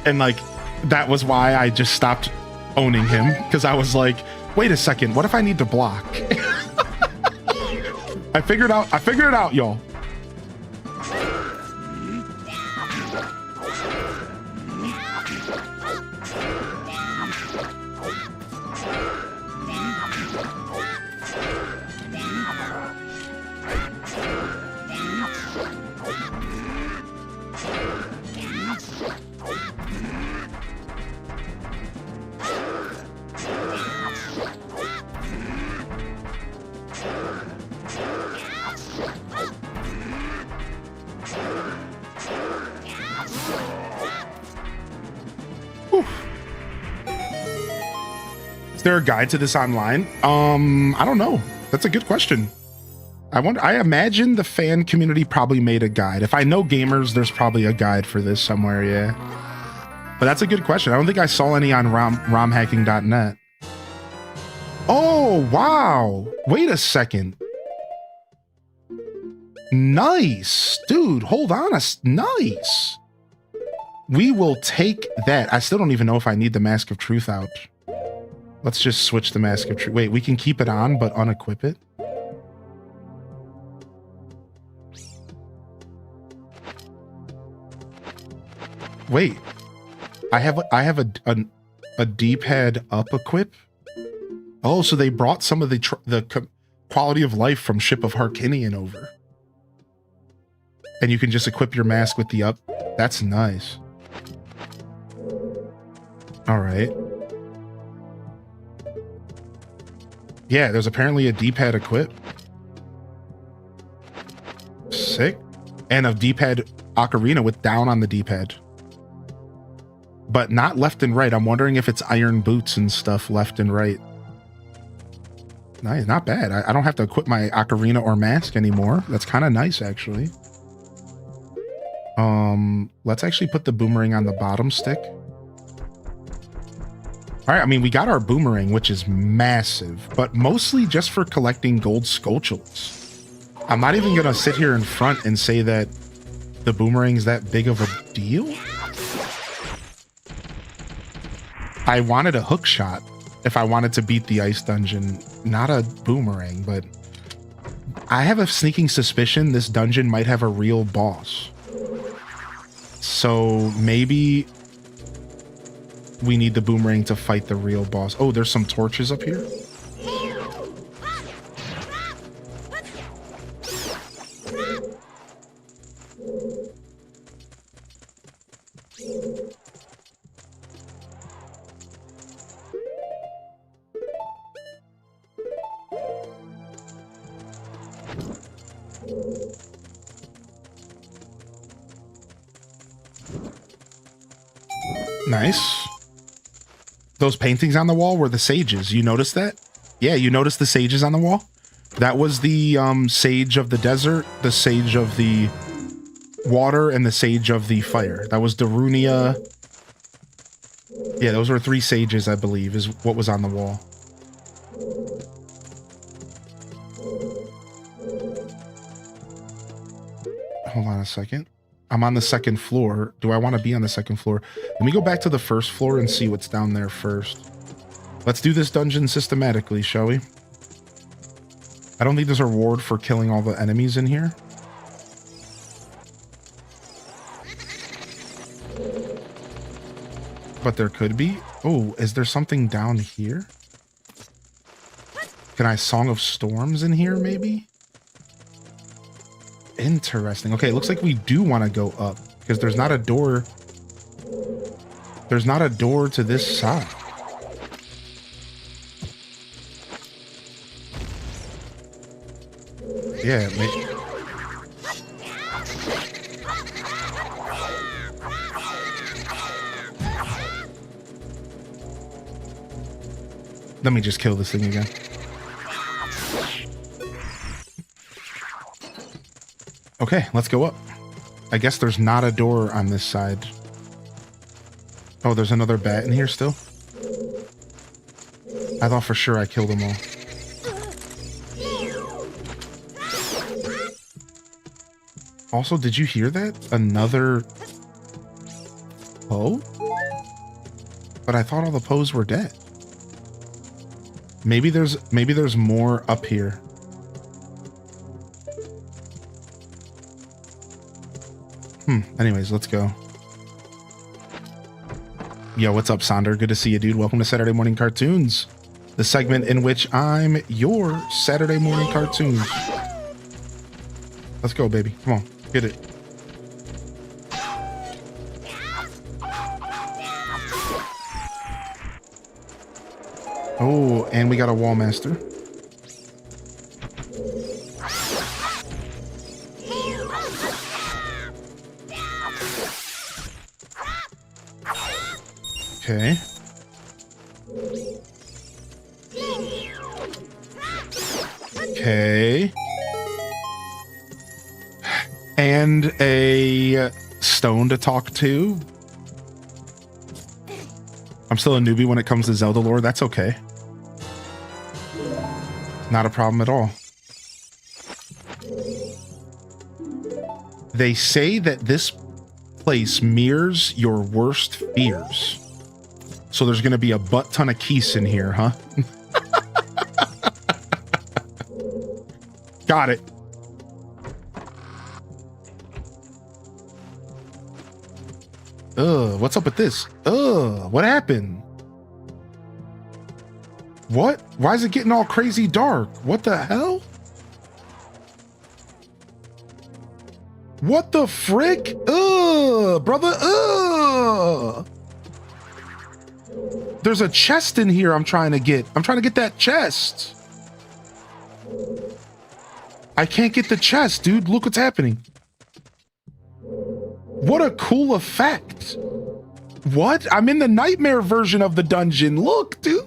And like, that was why I just stopped owning him, because I was like, wait a second, what if I need to block? I figured it out, y'all. Is there a guide to this online? I don't know. That's a good question. I imagine the fan community probably made a guide. If I know gamers, there's probably a guide for this somewhere, yeah. But that's a good question. I don't think I saw any on romhacking.net. Oh, wow. Wait a second. Nice. Dude, hold on. Nice. We will take that. I still don't even know if I need the Mask of Truth out. Let's just switch the Mask of Truth. Wait, we can keep it on, but unequip it? Wait, I have a D-pad up equip. Oh, so they brought some of the quality of life from Ship of Harkinian over, and you can just equip your mask with the up. That's nice. All right. Yeah, there's apparently a D-pad equip. Sick. And a D-pad Ocarina with down on the D-pad. But not left and right. I'm wondering if it's iron boots and stuff left and right. Nice, not bad. I don't have to equip my Ocarina or mask anymore. That's kind of nice, actually. Let's actually put the boomerang on the bottom stick. All right, I mean, we got our boomerang, which is massive, but mostly just for collecting gold Skulltulas. I'm not even going to sit here in front and say that the boomerang's that big of a deal. I wanted a hook shot if I wanted to beat the ice dungeon, not a boomerang, but I have a sneaking suspicion this dungeon might have a real boss. So maybe we need the boomerang to fight the real boss. Oh, there's some torches up here. Nice. Those paintings on the wall were the sages. You noticed that? Yeah, you noticed the sages on the wall? That was the sage of the desert, the sage of the water, and the sage of the fire. That was Darunia. Yeah, those were 3 sages, I believe, is what was on the wall. Hold on a second. I'm on the 2nd floor. Do I want to be on the 2nd floor? Let me go back to the 1st floor and see what's down there first. Let's do this dungeon systematically, shall we? I don't think there's a reward for killing all the enemies in here. But there could be. Oh, is there something down here? Can I Song of Storms in here, maybe? Interesting. Okay, it looks like we do want to go up because there's not a door. There's not a door to this side. Yeah, let me just kill this thing again. Okay, let's go up. I guess there's not a door on this side. Oh, there's another bat in here still? I thought for sure I killed them all. Also, did you hear that? Another Poe? But I thought all the Poes were dead. Maybe there's more up here. Anyways, let's go. Yo, what's up, Sonder? Good to see you, dude. Welcome to Saturday Morning Cartoons, the segment in which I'm your Saturday morning cartoons. Let's go, baby. Come on, get it. Oh, and we got a wall master. Okay. Okay. And a stone to talk to. I'm still a newbie when it comes to Zelda lore. That's okay. Not a problem at all. They say that this place mirrors your worst fears. So there's going to be a butt ton of keys in here, huh? Got it. Ugh, what's up with this? Ugh, what happened? What? Why is it getting all crazy dark? What the hell? What the frick? Ugh, brother, ugh. There's a chest in here I'm trying to get. I'm trying to get that chest. I can't get the chest, dude. Look what's happening. What a cool effect. What? I'm in the nightmare version of the dungeon. Look, dude.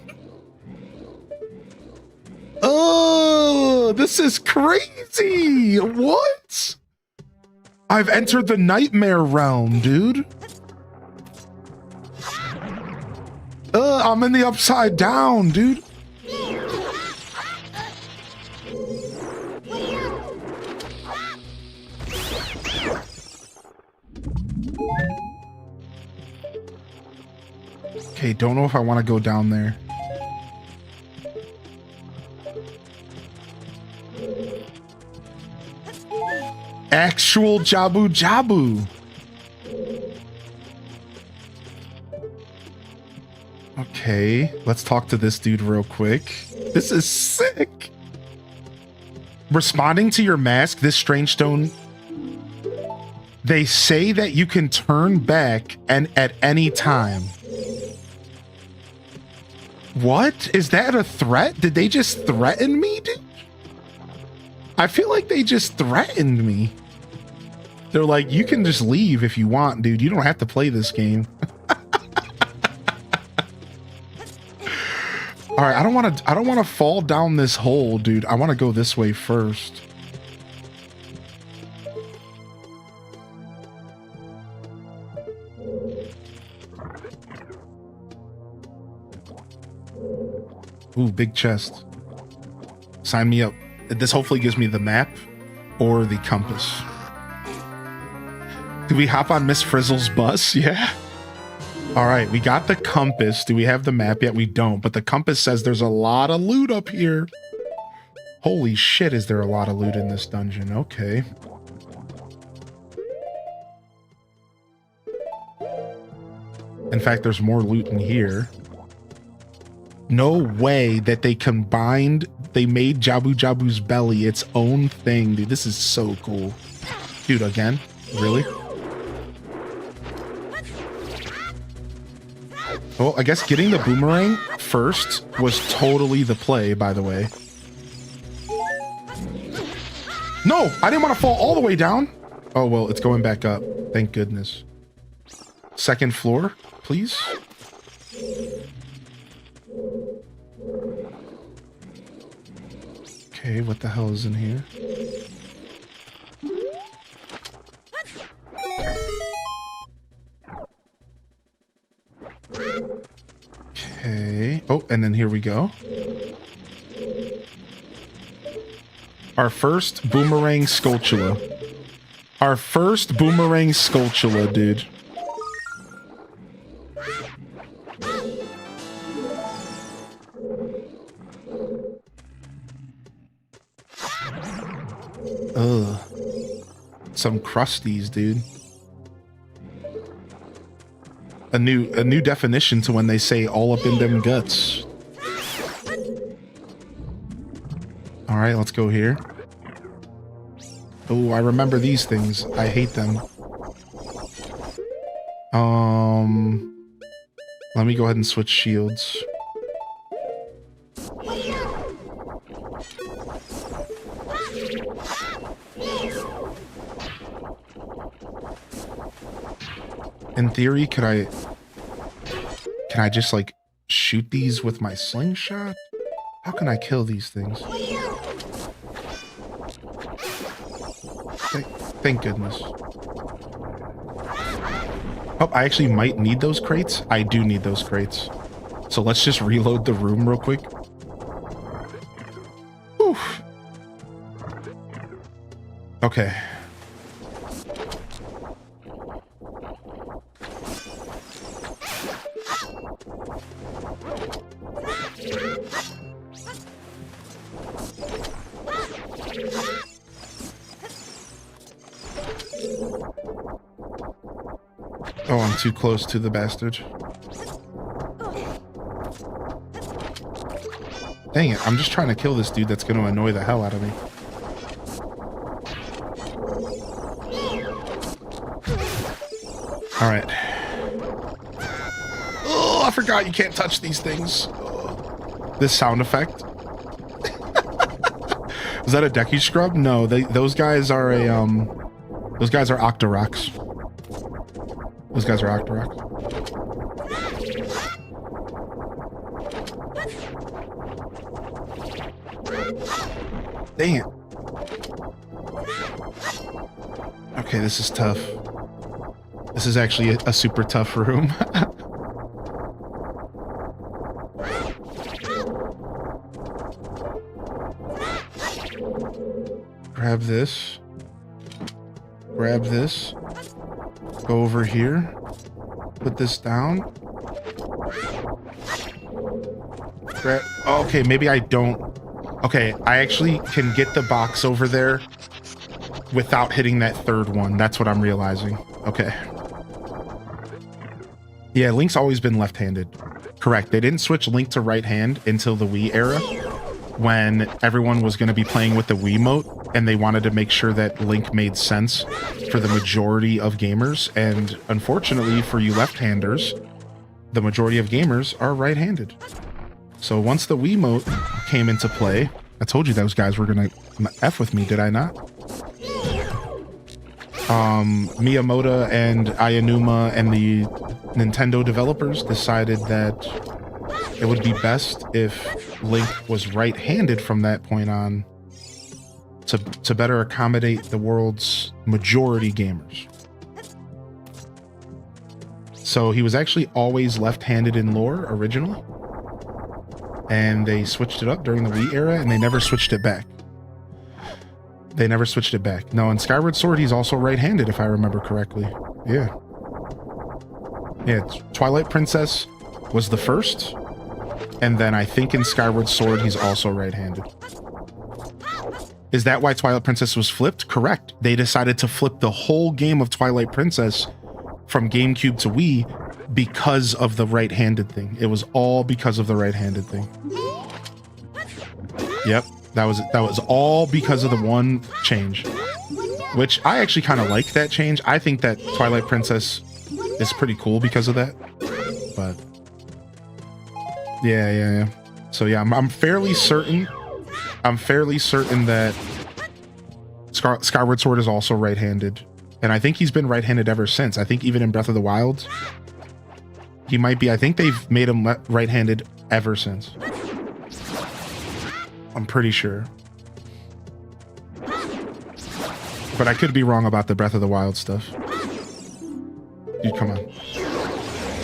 Oh, this is crazy. What? I've entered the nightmare realm, dude. I'm in the upside down, dude. Okay, don't know if I want to go down there. Actual Jabu Jabu. Okay, let's talk to this dude real quick. This is sick. Responding to your mask, this strange stone. They say that you can turn back and at any time. What? Is that a threat? Did they just threaten me, dude? I feel like they just threatened me. They're like, you can just leave if you want, dude. You don't have to play this game. All right, I don't want to fall down this hole, dude. I want to go this way first. Ooh, big chest. Sign me up. This hopefully gives me the map or the compass. Do we hop on Miss Frizzle's bus? Yeah. All right, we got the compass. Do we have the map yet? We don't, but the compass says there's a lot of loot up here. Holy shit, is there a lot of loot in this dungeon? Okay. In fact, there's more loot in here. No way that they made Jabu Jabu's belly its own thing, dude. This is so cool. Dude, again? Really? Well, I guess getting the boomerang first was totally the play, by the way. No, I didn't want to fall all the way down. Oh, well, it's going back up. Thank goodness. Second floor, please. Okay, what the hell is in here? Okay. Oh, and then here we go. Our first boomerang Skulltula. Our first boomerang Skulltula, dude. Ugh. Some crusties, dude. A new definition to when they say all up in them guts. All right, let's go here. Oh, I remember these things. I hate them. Let me go ahead and switch shields. In theory, can I just like shoot these with my slingshot? How can I kill these things? Thank goodness. Oh, I actually might need those crates. I do need those crates. So let's just reload the room real quick. Whew. Okay. Oh, I'm too close to the bastard. Dang it, I'm just trying to kill this dude that's going to annoy the hell out of me. Alright. Oh, I forgot you can't touch these things. Oh. This sound effect. Is that a Decky Scrub? No, those guys are a, those guys are Octoroks. Those guys are Octoroks. Dang it. Okay, this is tough. This is actually a super tough room. Grab this. Grab this. Go over here. Put this down. Grab. Oh, okay, maybe I don't. Okay, I actually can get the box over there without hitting that third one. That's what I'm realizing. Okay. Yeah, Link's always been left-handed. Correct. They didn't switch Link to right hand until the Wii era, when everyone was going to be playing with the Wiimote, and they wanted to make sure that Link made sense for the majority of gamers. And unfortunately for you left-handers, the majority of gamers are right-handed. So once the Wiimote came into play, I told you those guys were going to F with me, did I not? Miyamoto and Aonuma and the Nintendo developers decided that it would be best if Link was right-handed from that point on to better accommodate the world's majority gamers. So he was actually always left-handed in lore originally, and they switched it up during the Wii era, and they never switched it back. They never switched it back. No, in Skyward Sword, he's also right-handed, if I remember correctly. Yeah. Yeah, Twilight Princess was the first, and then I think in Skyward Sword, he's also right-handed. Is that why Twilight Princess was flipped? Correct. They decided to flip the whole game of Twilight Princess from GameCube to Wii because of the right-handed thing. It was all because of the right-handed thing. Yep, that was all because of the one change. which I actually kind of like that change. I think that Twilight Princess is pretty cool because of that. But yeah. So yeah, I'm fairly certain. I'm fairly certain that Skyward Sword is also right-handed, and I think he's been right-handed ever since. I think even in Breath of the Wild, he might be. I think they've made him right-handed ever since. I'm pretty sure. But I could be wrong about the Breath of the Wild stuff. Dude, come on.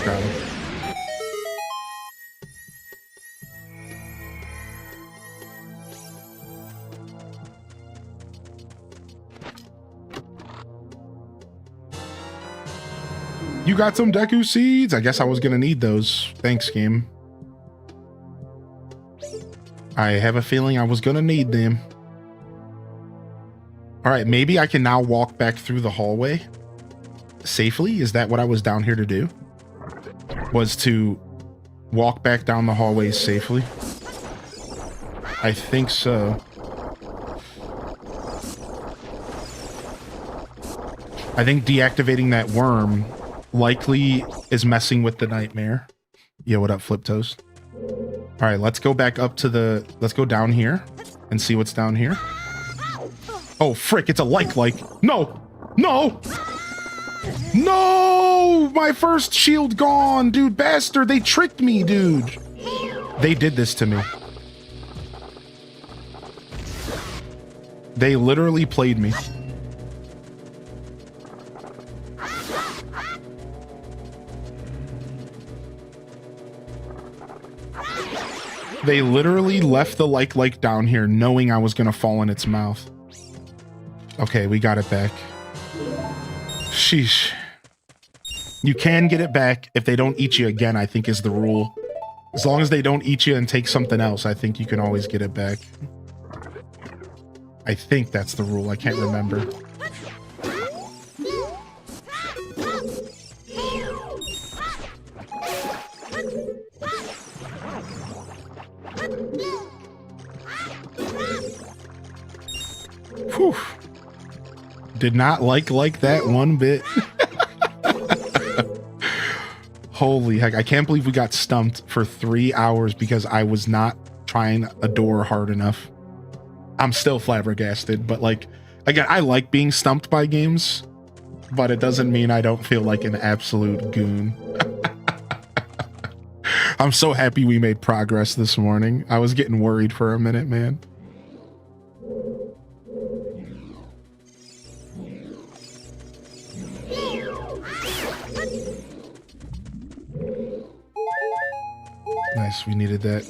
Got him. You got some Deku seeds? I guess I was gonna need those. Thanks, game. I have a feeling I was gonna need them. All right, maybe I can now walk back through the hallway safely. Is that what I was down here to do? Was to walk back down the hallways safely? I think so. I think deactivating that worm likely is messing with the nightmare. Yeah, what up, Flip Toast? All right, let's go back up to the... Let's go down here and see what's down here. Oh, frick, it's a like. No! No! No! My first shield gone, dude. Bastard, they tricked me, dude. They did this to me. They literally played me. They literally left the like down here knowing I was gonna fall in its mouth. Okay, we got it back. Sheesh. You can get it back if they don't eat you again, I think is the rule. As long as they don't eat you and take something else, I think you can always get it back. I think that's the rule. I can't remember. Whew. Did not like that one bit. Holy heck, I can't believe we got stumped for 3 hours because I was not trying a door hard enough. I'm still flabbergasted, but like, again, I like being stumped by games, but it doesn't mean I don't feel like an absolute goon. I'm so happy we made progress this morning. I was getting worried for a minute, man. Nice, we needed that.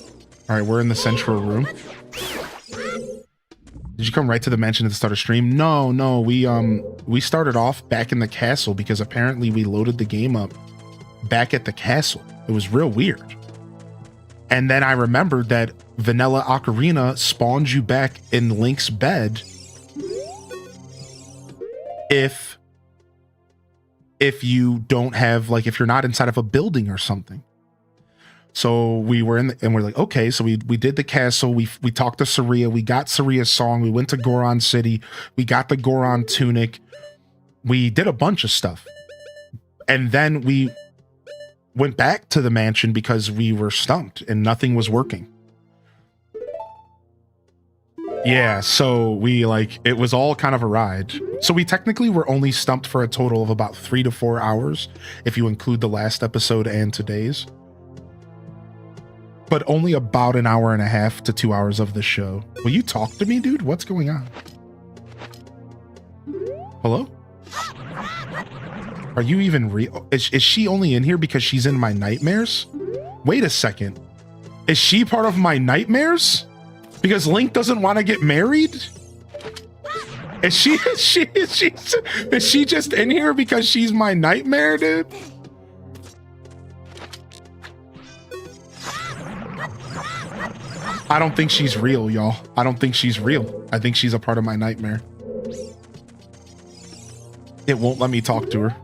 All right, we're in the central room. Did you come right to the mansion at the start of stream? No, we started off back in the castle because apparently we loaded the game up back at the castle. It was real weird. And then I remembered that Vanilla Ocarina spawns you back in Link's bed if you don't have, like, if you're not inside of a building or something. So we were and we're like, okay, so we did the castle, we talked to Saria, we got Saria's song, we went to Goron City, we got the Goron tunic, we did a bunch of stuff. And then we went back to the mansion because we were stumped and nothing was working. Yeah, so we, like, it was all kind of a ride. So we technically were only stumped for a total of about 3 to 4 hours if you include the last episode and today's. But only about an hour and a half to 2 hours of the show. Will you talk to me, dude? What's going on? Hello? Are you even real? Is she only in here because she's in my nightmares? Wait a second. Is she part of my nightmares? Because Link doesn't want to get married? Is she just in here because she's my nightmare, dude? I don't think she's real, y'all. I don't think she's real. I think she's a part of my nightmare. It won't let me talk to her.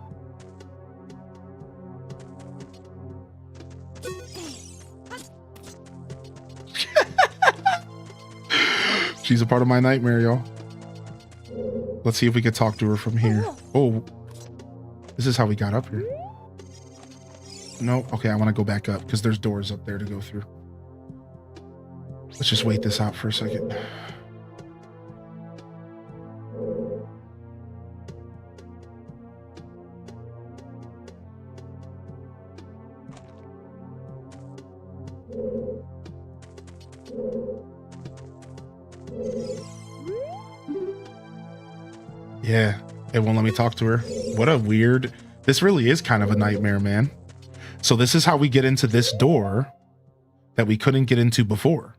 She's a part of my nightmare, y'all. Let's see if we can talk to her from here. Oh, this is how we got up here. No, okay, I want to go back up because there's doors up there to go through. Let's just wait this out for a second. Yeah, it won't let me talk to her. What a weird... This really is kind of a nightmare, man. So this is how we get into this door that we couldn't get into before.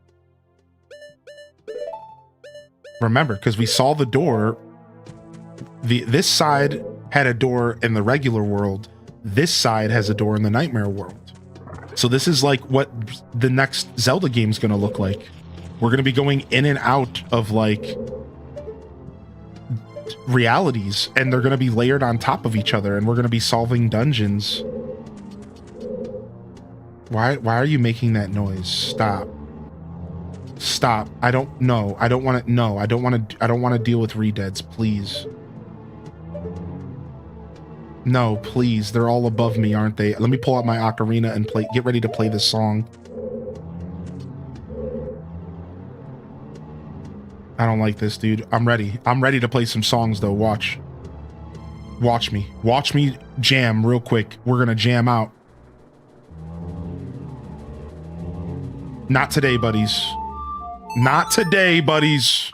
Remember, because we saw the door. This side had a door in the regular world. This side has a door in the nightmare world. So this is like what the next Zelda game is going to look like. We're going to be going in and out of like realities, and they're going to be layered on top of each other, and we're going to be solving dungeons. Why are you making that noise? Stop. I don't know. I don't want to. No, I don't want to deal with redeads, please. No, please. They're all above me, aren't they? Let me pull out my ocarina and get ready to play this song. I don't like this, dude. I'm ready. I'm ready to play some songs, though. Watch me. Watch me jam real quick. We're gonna jam out. Not today, buddies. Not today, buddies.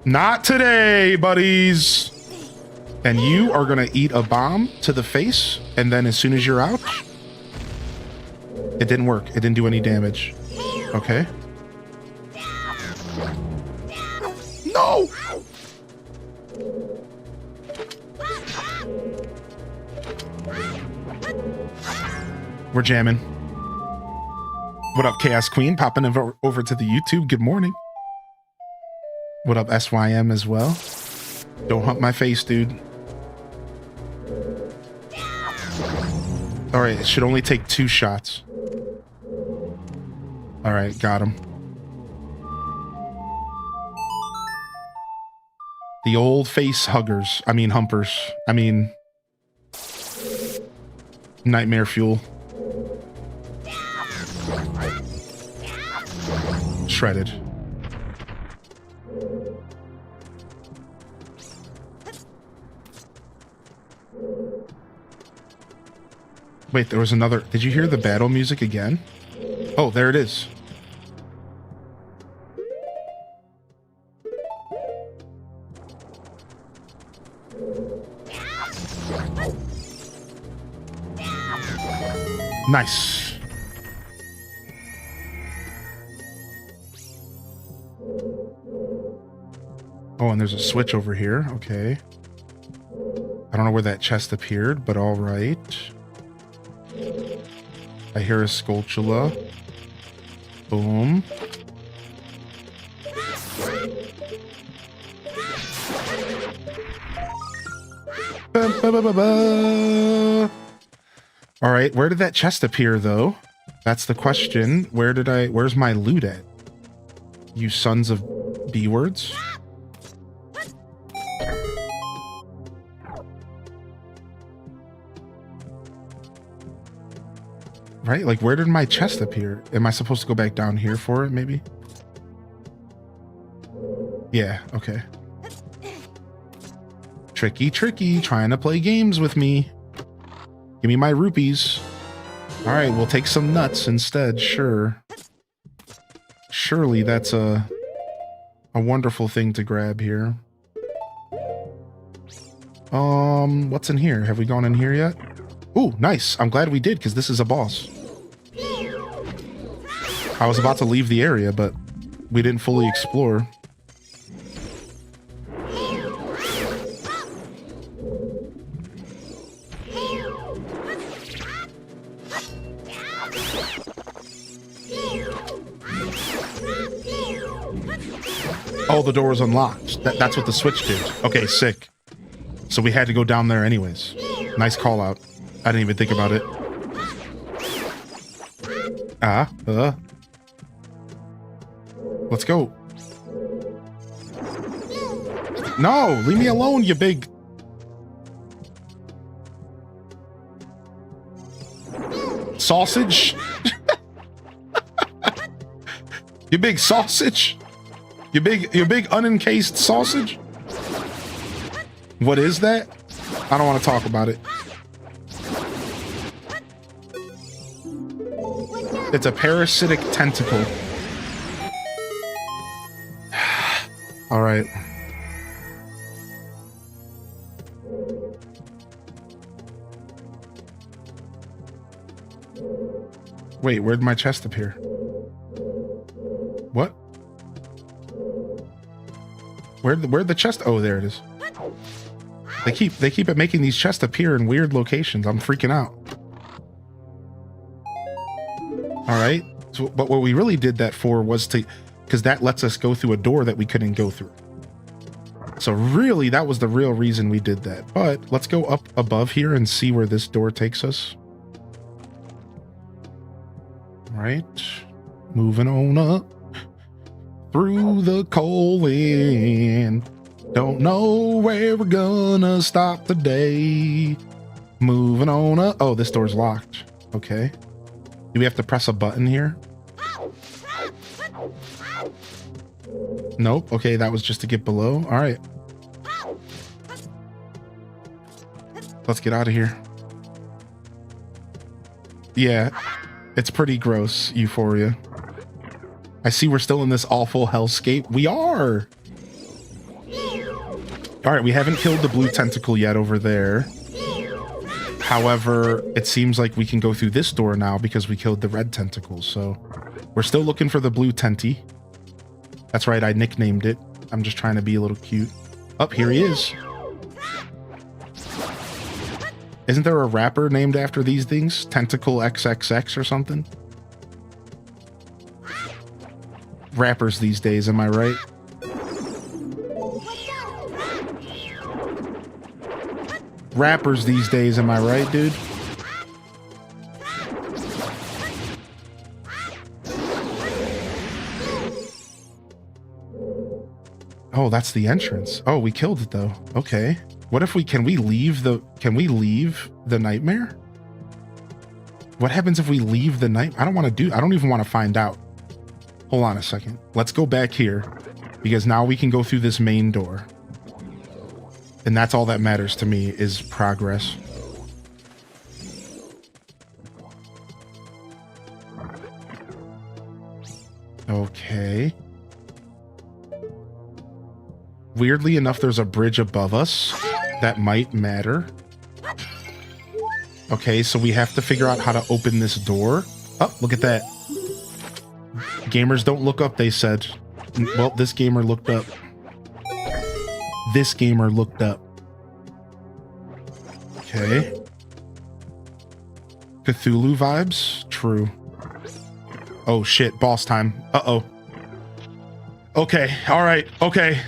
Not today, buddies. And you are gonna eat a bomb to the face, and then as soon as you're out... It didn't work. It didn't do any damage. Okay. No! We're jamming. What up, Chaos Queen? Popping over to the YouTube. Good morning. What up, SYM as well? Don't hump my face, dude. All right, it should only take 2 shots. All right, got him. The old face huggers. I mean, humpers. I mean, nightmare fuel. Shredded. Wait, there was another. Did you hear the battle music again? Oh, there it is. Nice. Oh, and there's a switch over here. Okay. I don't know where that chest appeared, but all right. I hear a Skulltula. Boom. All right, where did that chest appear, though? That's the question. Where's my loot at? You sons of B-words? Right? Like, where did my chest appear? Am I supposed to go back down here for it, maybe? Yeah, okay. Tricky, trying to play games with me. Give me my rupees. All right, we'll take some nuts instead, sure. Surely that's a wonderful thing to grab here. What's in here? Have we gone in here yet? Ooh, nice. I'm glad we did, because this is a boss. I was about to leave the area, but we didn't fully explore. Oh, the door was unlocked. That's what the switch did. Okay, sick. So we had to go down there anyways. Nice call out. I didn't even think about it. Let's go. No, leave me alone, you big... sausage. You big sausage. You big unencased sausage. What is that? I don't want to talk about it. It's a parasitic tentacle. All right. Wait, where'd my chest appear? What? Where'd the chest? Oh, there it is. They keep making these chests appear in weird locations. I'm freaking out. All right. So, but what we really did that for was to, because that lets us go through a door that we couldn't go through. So really, that was the real reason we did that. But let's go up above here and see where this door takes us. All right. Moving on up through the colon. Don't know where we're gonna stop today. Moving on up. Oh, this door's locked. Okay. Do we have to press a button here? Nope. Okay, that was just to get below. All right. Let's get out of here. Yeah, it's pretty gross, Euphoria. I see we're still in this awful hellscape. We are! Alright, we haven't killed the blue tentacle yet over there. However, it seems like we can go through this door now because we killed the red tentacle, so... We're still looking for the blue tenty. That's right, I nicknamed it. I'm just trying to be a little cute. Up, here he is. Isn't there a rapper named after these things? Tentacle XXX or something? Rappers these days, am I right? Rappers these days, am I right, dude? Oh, that's the entrance. Oh, we killed it though. Okay. What if can we leave the nightmare? What happens if we leave the night? I don't even want to find out. Hold on a second. Let's go back here because now we can go through this main door. And that's all that matters to me is progress. Okay. Weirdly enough, there's a bridge above us that might matter. Okay, so we have to figure out how to open this door. Oh, look at that. Gamers don't look up, they said. Well, this gamer looked up. This gamer looked up. Okay. Cthulhu vibes? True. Oh shit, boss time. Uh-oh. Okay, alright, okay.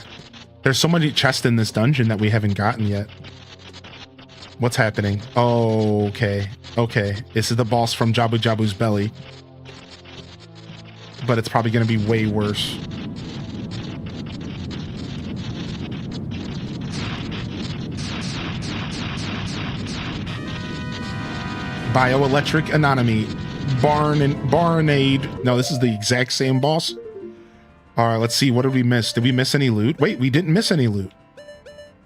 There's so many chests in this dungeon that we haven't gotten yet. What's happening? Oh, okay. Okay. This is the boss from Jabu Jabu's belly. But it's probably going to be way worse. Bioelectric Anatomy. Barnade. No, this is the exact same boss. All right, let's see. What did we miss? Did we miss any loot? Wait, we didn't miss any loot.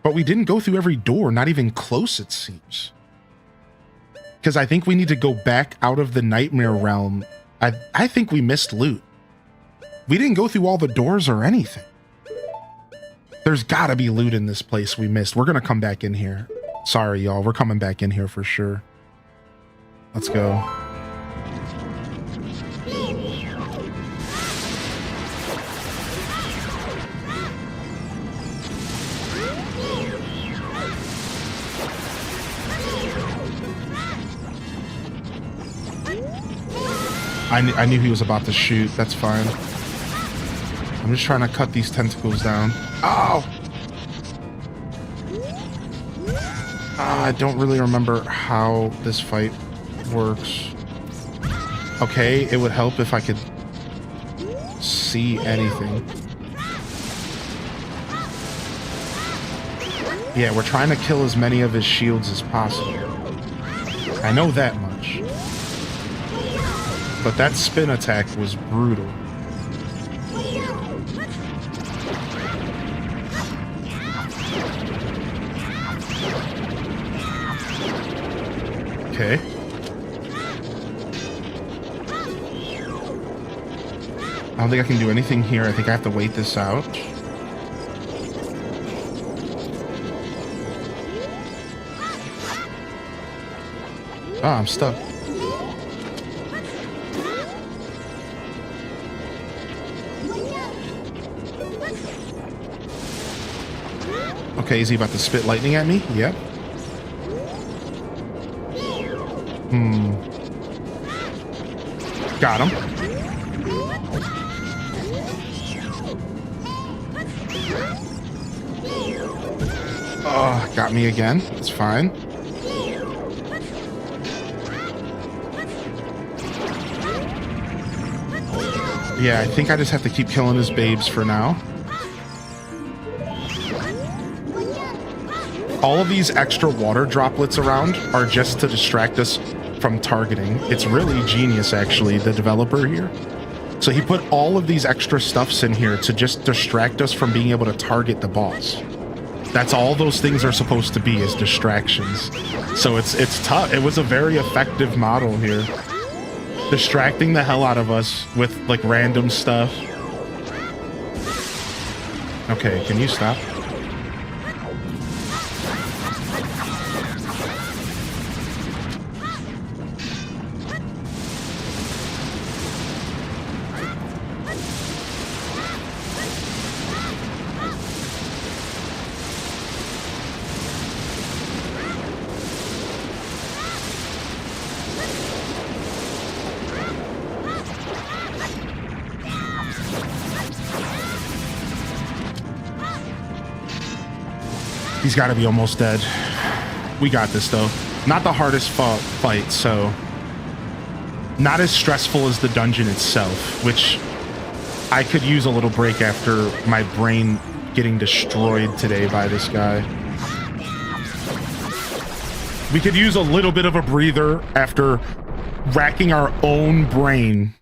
But we didn't go through every door, not even close, it seems. Because I think we need to go back out of the nightmare realm. I think we missed loot. We didn't go through all the doors or anything. There's got to be loot in this place we missed. We're going to come back in here. Sorry, y'all. We're coming back in here for sure. Let's go. I knew he was about to shoot. That's fine. I'm just trying to cut these tentacles down. Oh! I don't really remember how this fight works. Okay, it would help if I could... see anything. Yeah, we're trying to kill as many of his shields as possible. I know that much. But that spin attack was brutal. Okay. I don't think I can do anything here. I think I have to wait this out. Ah, I'm stuck. Okay, is he about to spit lightning at me? Yep. Got him. Oh, got me again. It's fine. Yeah, I think I just have to keep killing his babes for now. All of these extra water droplets around are just to distract us from targeting. It's really genius, actually, the developer here. So he put all of these extra stuffs in here to just distract us from being able to target the boss. That's all those things are supposed to be, is distractions. So it's tough. It was a very effective model here. Distracting the hell out of us with like random stuff. Okay, can you stop? He's got to be almost dead. We got this, though. Not the hardest fight, so... Not as stressful as the dungeon itself, which I could use a little break after my brain getting destroyed today by this guy. We could use a little bit of a breather after racking our own brain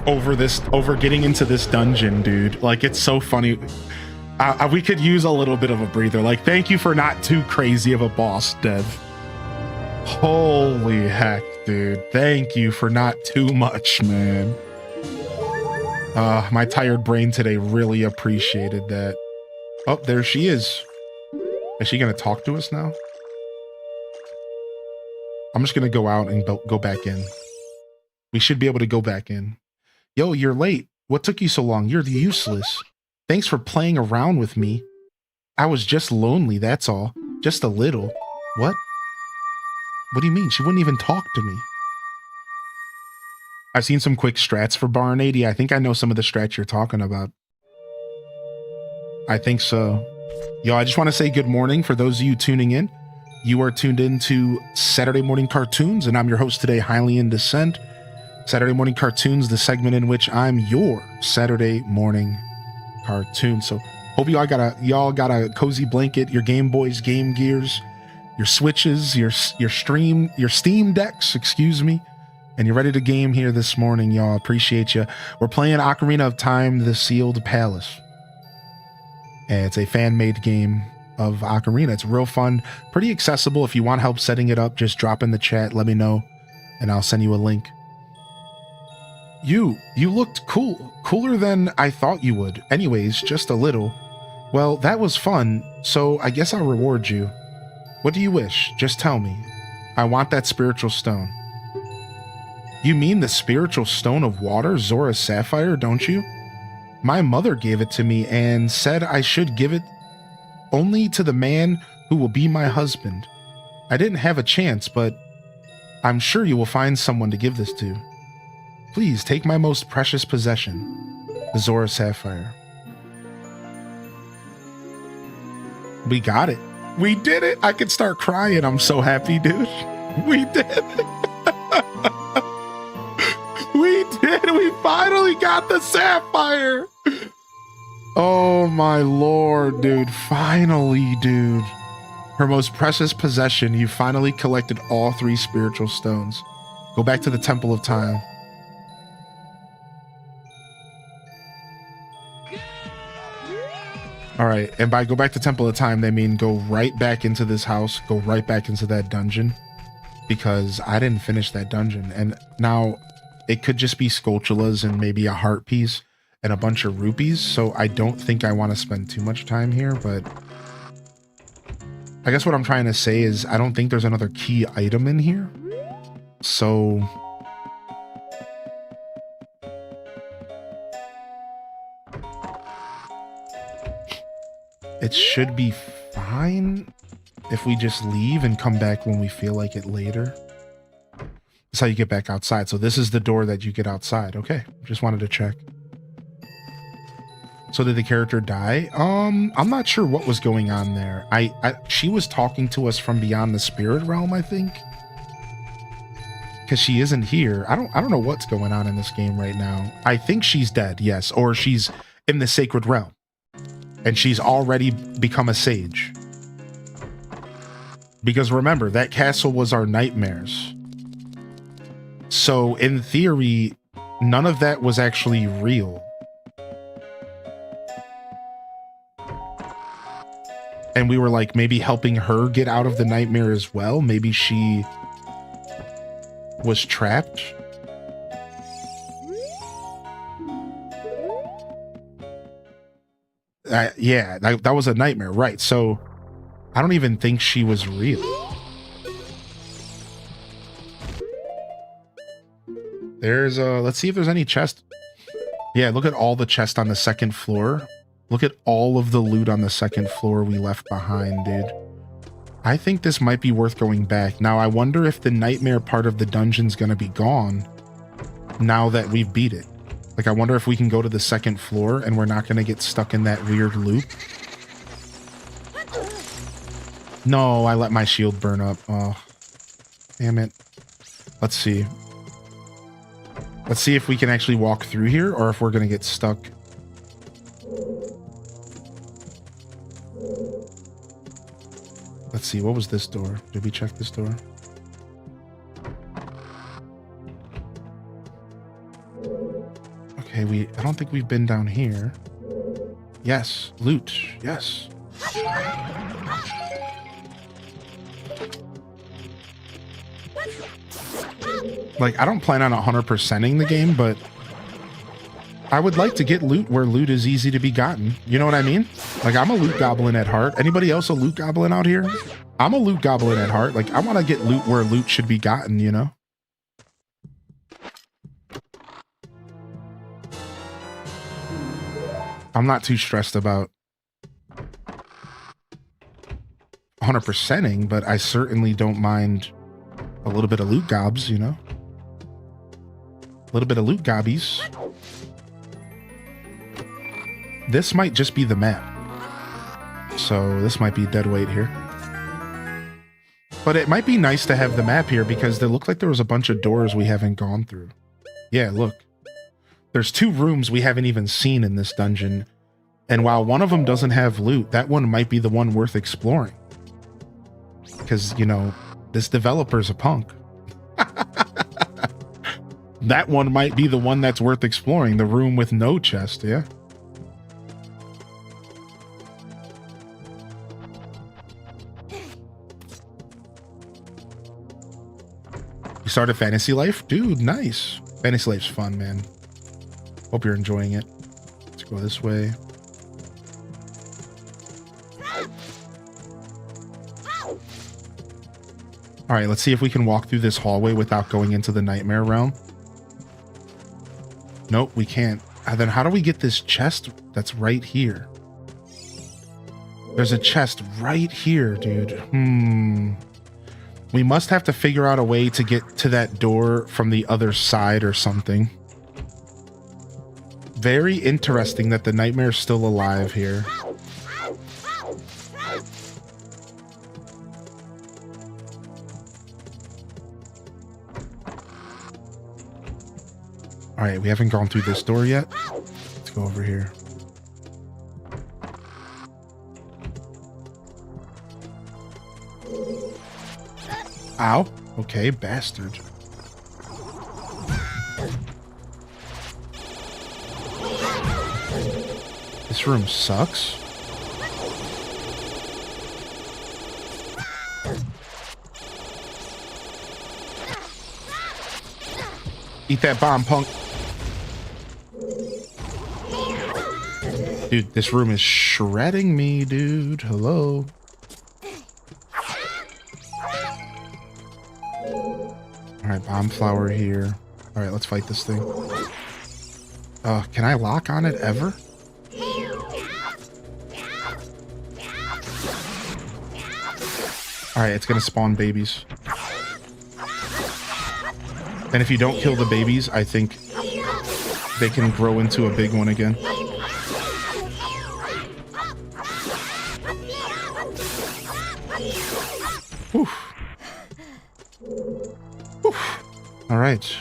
over getting into this dungeon, dude. Like, it's so funny. We could use a little bit of a breather. Like, thank you for not too crazy of a boss, Dev. Holy heck, dude. Thank you for not too much, man. My tired brain today really appreciated that. Oh, there she is. Is she gonna talk to us now? I'm just gonna go out and go back in. We should be able to go back in. Yo, you're late. What took you so long? You're useless. Thanks for playing around with me. I was just lonely, that's all. Just a little. What? What do you mean? She wouldn't even talk to me. I've seen some quick strats for Barn 80. I think I know some of the strats you're talking about. I think so. Yo, I just want to say good morning for those of you tuning in. You are tuned in to Saturday Morning Cartoons, and I'm your host today, Highly in Descent. Saturday Morning Cartoons, the segment in which I'm your Saturday morning cartoon. So hope y'all got a cozy blanket, your Game Boys, Game Gears, your Switches, your Steam decks, excuse me, and you're ready to game here this morning, y'all. Appreciate you. We're playing Ocarina of Time, The Sealed Palace. And it's a fan-made game of Ocarina. It's real fun, pretty accessible. If you want help setting it up, just drop in the chat, let me know, and I'll send you a link. You looked cooler than I thought you would. Anyways, just a little. Well, that was fun, so I guess I'll reward you. What do you wish? Just tell me. I want that spiritual stone. You mean the spiritual stone of water, Zora Sapphire, don't you? My mother gave it to me and said I should give it only to the man who will be my husband. I didn't have a chance, but I'm sure you will find someone to give this to. Please take my most precious possession, the Zora Sapphire. We got it. We did it. I could start crying. I'm so happy, dude. We did it. We did And we finally got the Sapphire. Oh my lord, dude. Finally, dude. Her most precious possession. You finally collected all 3 spiritual stones. Go back to the Temple of Time. All right, and by go back to Temple of Time, they mean go right back into this house, go right back into that dungeon, because I didn't finish that dungeon. And now it could just be Skulltulas and maybe a heart piece and a bunch of rupees, so I don't think I want to spend too much time here, but I guess what I'm trying to say is I don't think there's another key item in here, so it should be fine if we just leave and come back when we feel like it later. That's how you get back outside. So this is the door that you get outside. Okay, just wanted to check. So did the character die? I'm not sure what was going on there. She was talking to us from beyond the spirit realm, I think. Because she isn't here. I don't know what's going on in this game right now. I think she's dead, yes, or she's in the sacred realm. And she's already become a sage. Because remember, that castle was our nightmares. So in theory, none of that was actually real. And we were like maybe helping her get out of the nightmare as well. Maybe she was trapped. Yeah, that was a nightmare, right? So I don't even think she was real. There's let's see if there's any chest. Yeah, look at all the chests on the second floor. Look at all of the loot on the second floor we left behind, dude. I think this might be worth going back. Now, I wonder if the nightmare part of the dungeon's gonna be gone now that we've beat it. Like, I wonder if we can go to the second floor and we're not gonna get stuck in that weird loop. No, I let my shield burn up. Oh, damn it. Let's see. Let's see if we can actually walk through here or if we're gonna get stuck. Let's see, what was this door? Did we check this door? Okay, I don't think we've been down here. Yes, loot, yes. Like, I don't plan on 100%ing the game, but I would like to get loot where loot is easy to be gotten. You know what I mean? Like, I'm a loot goblin at heart. Anybody else a loot goblin out here? I'm a loot goblin at heart. Like, I want to get loot where loot should be gotten, you know? I'm not too stressed about 100%ing, but I certainly don't mind a little bit of loot gobs, you know? A little bit of loot gobbies. This might just be the map. So this might be dead weight here. But it might be nice to have the map here because they look like there was a bunch of doors we haven't gone through. Yeah, look. There's 2 rooms we haven't even seen in this dungeon. And while one of them doesn't have loot, that one might be the one worth exploring. Because, you know, this developer's a punk. That one might be the one that's worth exploring. The room with no chest, yeah? You started Fantasy Life? Dude, nice. Fantasy Life's fun, man. Hope you're enjoying it. Let's go this way. All right, let's see if we can walk through this hallway without going into the nightmare realm. Nope, we can't. Then how do we get this chest that's right here? There's a chest right here, dude. We must have to figure out a way to get to that door from the other side or something. Very interesting that the nightmare's still alive here. All right, we haven't gone through this door yet. Let's go over here. Ow. Okay, bastard. This room sucks. Eat that bomb, punk. Dude, this room is shredding me, dude. Hello. Alright, bomb flower here. Alright, let's fight this thing. Can I lock on it ever? Alright, it's gonna spawn babies. And if you don't kill the babies, I think they can grow into a big one again. Oof. Oof. All right.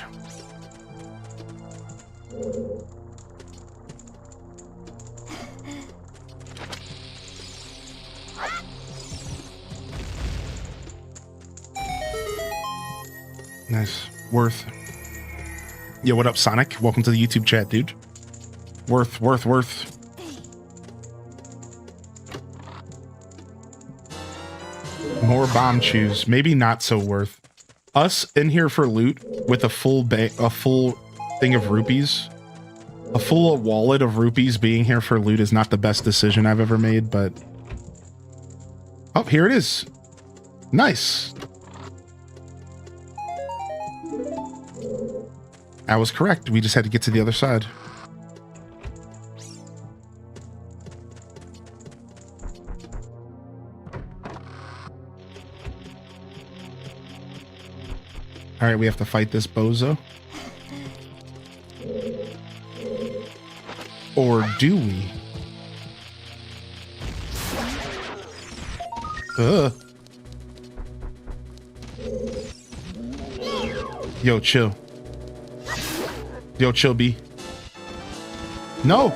Nice. Worth. Yo, what up, Sonic? Welcome to the YouTube chat, dude. Worth. More bomb chews. Maybe not so worth. Us in here for loot with a full thing of rupees. A full wallet of rupees being here for loot is not the best decision I've ever made, but... Oh, here it is. Nice. I was correct. We just had to get to the other side. All right, we have to fight this bozo. Or do we? Ugh. Yo, chill. Yo, chill, B. No.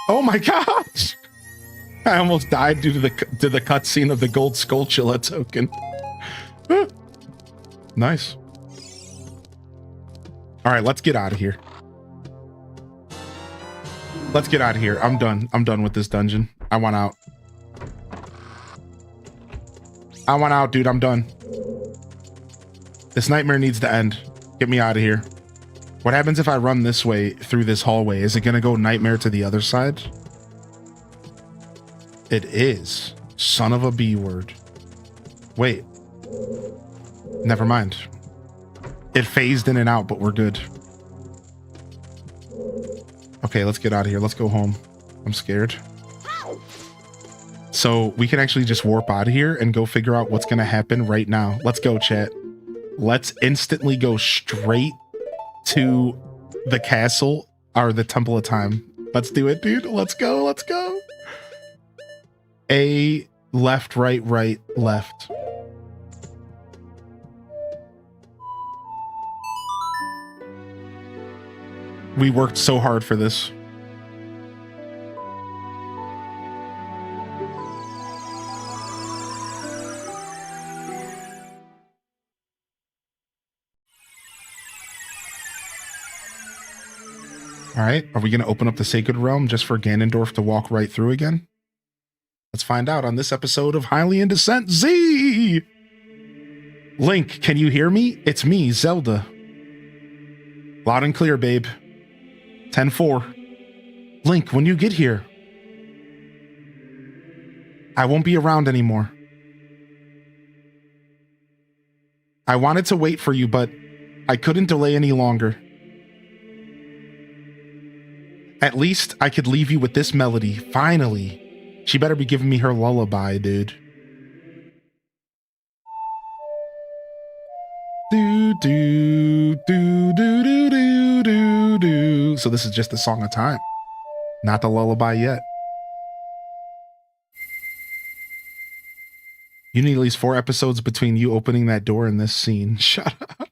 Oh my gosh. I almost died due to the cutscene of the gold Skullchilla token. Nice. All right, let's get out of here. Let's get out of here. I'm done. I'm done with this dungeon. I want out. I want out, dude. I'm done. This nightmare needs to end. Get me out of here. What happens if I run this way through this hallway? Is it going to go nightmare to the other side? It is. Son of a B word. Wait. Never mind. It phased in and out, but we're good. Okay, let's get out of here. Let's go home. I'm scared. So we can actually just warp out of here and go figure out what's going to happen right now. Let's go, chat. Let's instantly go straight to the castle or the Temple of Time. Let's do it, dude. Let's go. Let's go. A left, right, right, left. We worked so hard for this. All right, are we going to open up the Sacred Realm just for Ganondorf to walk right through again? Let's find out on this episode of Hylian Descent Z! Link, can you hear me? It's me, Zelda. Loud and clear, babe. 10-4. Link, when you get here, I won't be around anymore. I wanted to wait for you, but I couldn't delay any longer. At least I could leave you with this melody. Finally. She better be giving me her lullaby, dude. Do, do, do, do, do, do, do, do. So this is just the Song of Time. Not the lullaby yet. You need at least 4 episodes between you opening that door and this scene. Shut up.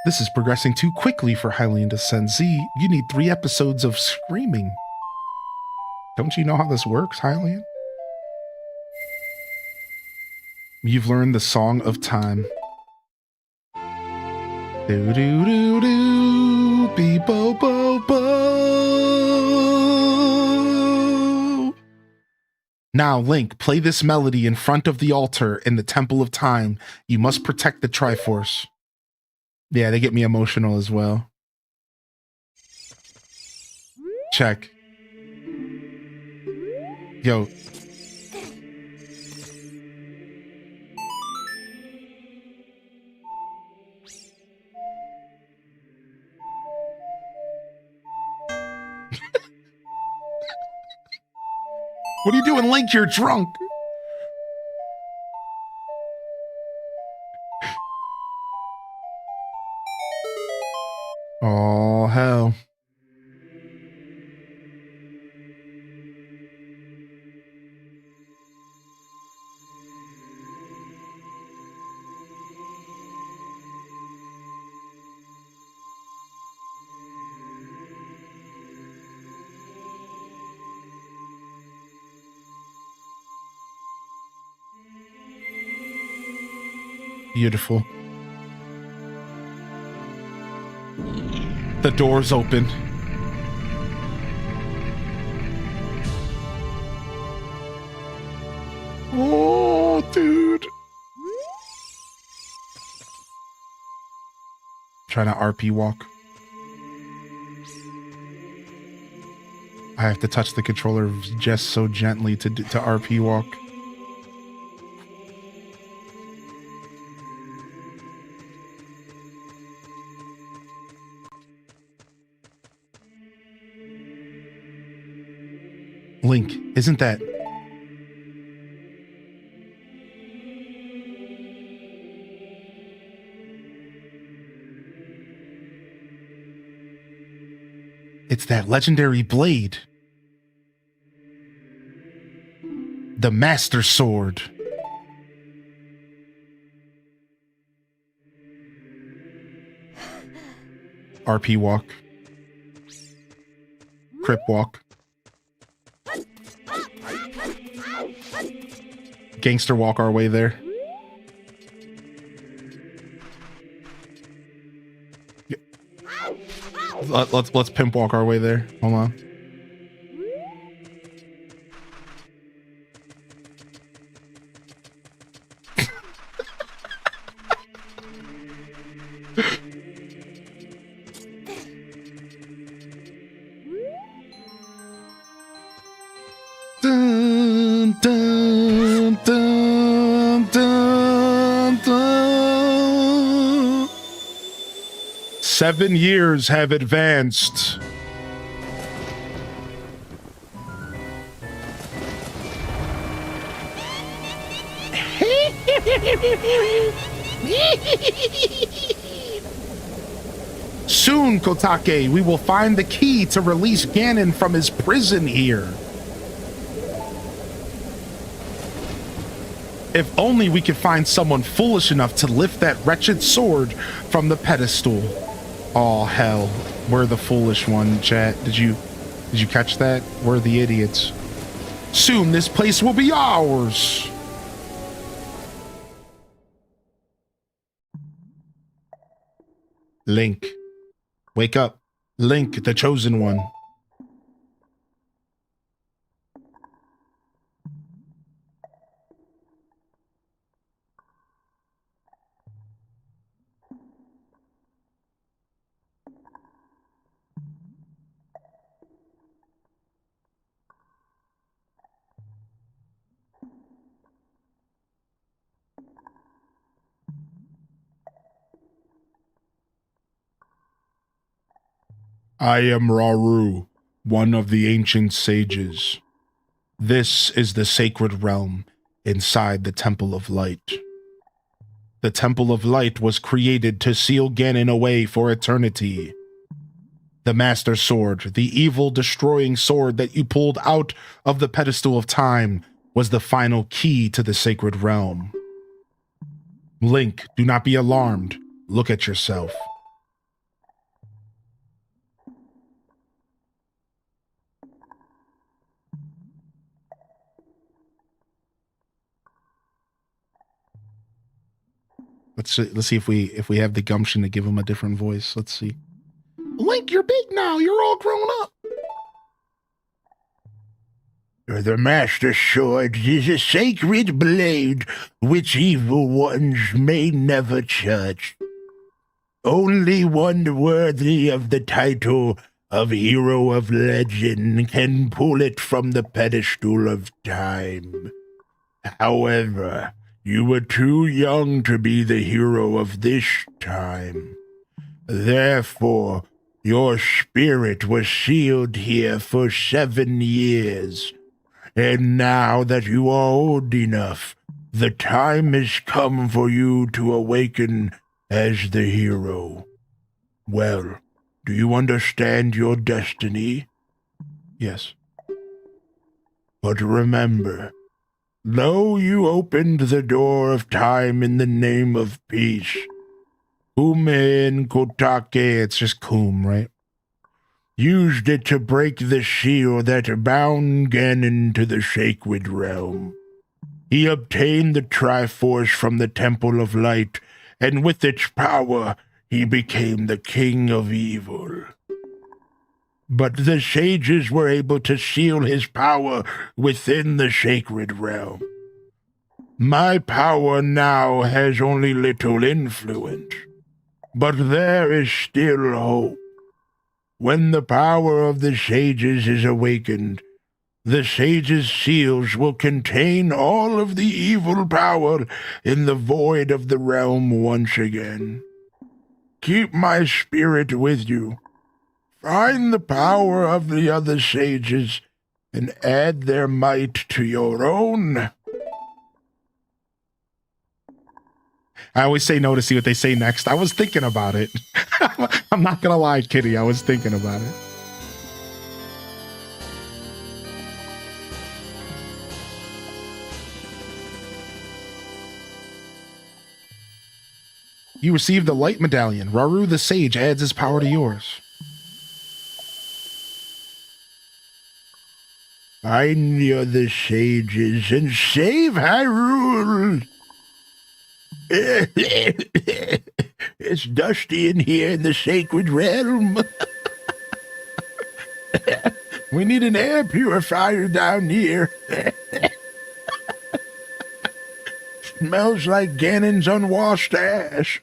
This is progressing too quickly for Hylian to send Z. You need 3 episodes of screaming. Don't you know how this works, Hylian? You've learned the Song of Time. Do do do do, be bo bo bo. Now, Link, play this melody in front of the altar in the Temple of Time. You must protect the Triforce. Yeah, they get me emotional as well. Check. Yo. What are you doing, Link? You're drunk. Oh, hell. Beautiful. The door's open. Oh, dude. Trying to RP walk. I have to touch the controller just so gently to RP walk. Link, isn't that... It's that legendary blade. The Master Sword. RP walk. Crip walk. Gangster walk our way there. Let's pimp walk our way there. Hold on. Dun, dun, dun, dun, dun. 7 years have advanced. Soon, Kotake, we will find the key to release Ganon from his prison here. If only we could find someone foolish enough to lift that wretched sword from the pedestal. Oh, hell. We're the foolish one, chat. Did you catch that? We're the idiots. Soon this place will be ours. Link. Wake up. Link, the chosen one. I am Rauru, one of the ancient sages. This is the sacred realm inside the Temple of Light. The Temple of Light was created to seal Ganon away for eternity. The Master Sword, the evil destroying sword that you pulled out of the pedestal of time, was the final key to the sacred realm. Link, do not be alarmed. Look at yourself. Let's see if we have the gumption to give him a different voice. Let's see. Link, you're big now. You're all grown up. The Master Sword is a sacred blade which evil ones may never touch. Only one worthy of the title of Hero of Legend can pull it from the pedestal of time. However, you were too young to be the hero of this time. Therefore, your spirit was sealed here for 7 years. And now that you are old enough, the time has come for you to awaken as the hero. Well, do you understand your destiny? Yes. But remember, though you opened the door of time in the name of peace, Kumen Kotake, It's just Kum, right? used it to break the seal that bound Ganon to the sacred realm. He obtained the Triforce from the Temple of Light, and with its power, he became the King of Evil. But the sages were able to seal his power within the sacred realm. My power now has only little influence, but there is still hope. When the power of the sages is awakened, the sages' seals will contain all of the evil power in the void of the realm once again. Keep my spirit with you. Find the power of the other sages and add their might to your own. I always say no to see what they say next. I was thinking about it. I'm not gonna lie, Kitty. I was thinking about it. You received the light medallion. Rauru the Sage adds his power to yours. Find the other sages and save Hyrule. It's dusty in here in the sacred realm. We need an air purifier down here. Smells like Ganon's unwashed ass.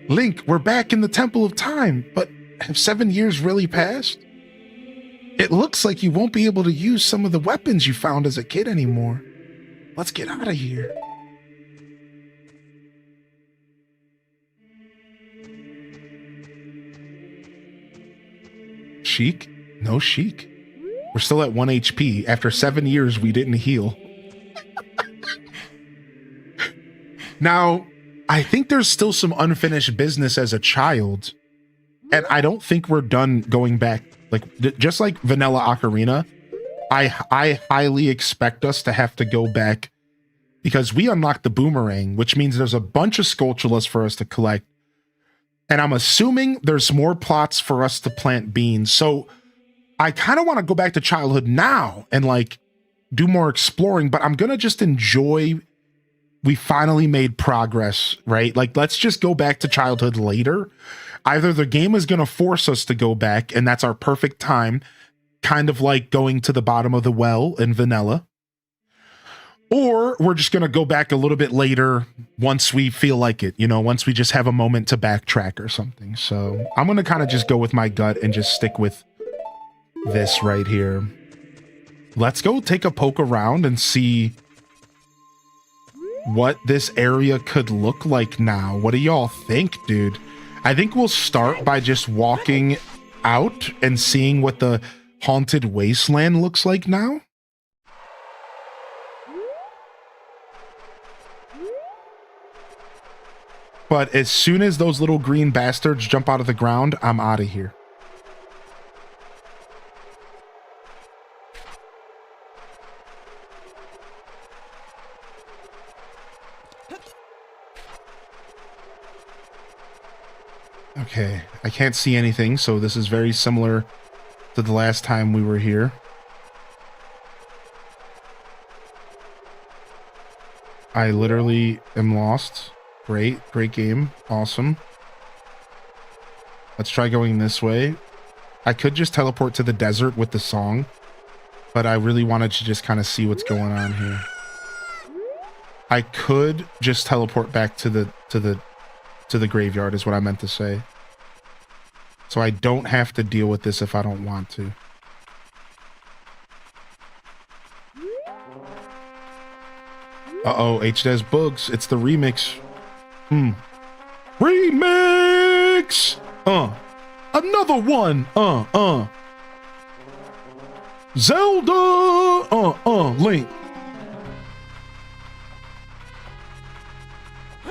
Link, we're back in the Temple of Time, but have 7 years really passed? It looks like you won't be able to use some of the weapons you found as a kid anymore. Let's get out of here. Sheik? No Sheik. We're still at 1 HP. After 7 years, we didn't heal. Now, I think there's still some unfinished business as a child. And I don't think we're done going back. Like, just like Vanilla Ocarina, I highly expect us to have to go back because we unlocked the boomerang, which means there's a bunch of Skulltulas for us to collect. And I'm assuming there's more plots for us to plant beans. So I kind of want to go back to childhood now and like do more exploring, but I'm going to just enjoy we finally made progress, right? Like, let's just go back to childhood later. Either the game is going to force us to go back, and that's our perfect time, kind of like going to the bottom of the well in vanilla, or we're just going to go back a little bit later once we feel like it, you know, once we just have a moment to backtrack or something. So I'm going to kind of just go with my gut and just stick with this right here. Let's go take a poke around and see what this area could look like now. What do y'all think, dude? I think we'll start by just walking out and seeing what the haunted wasteland looks like now. But as soon as those little green bastards jump out of the ground, I'm out of here. Okay, I can't see anything, so this is very similar to the last time we were here. I literally am lost. Great game. Awesome. Let's try going this way. I could just teleport to the desert with the song, but I really wanted to just kind of see what's going on here. I could just teleport back to the graveyard is what I meant to say. So I don't have to deal with this if I don't want to. Uh-oh, HDES Bugs. It's the remix. Remix! Another one! Zelda! Link.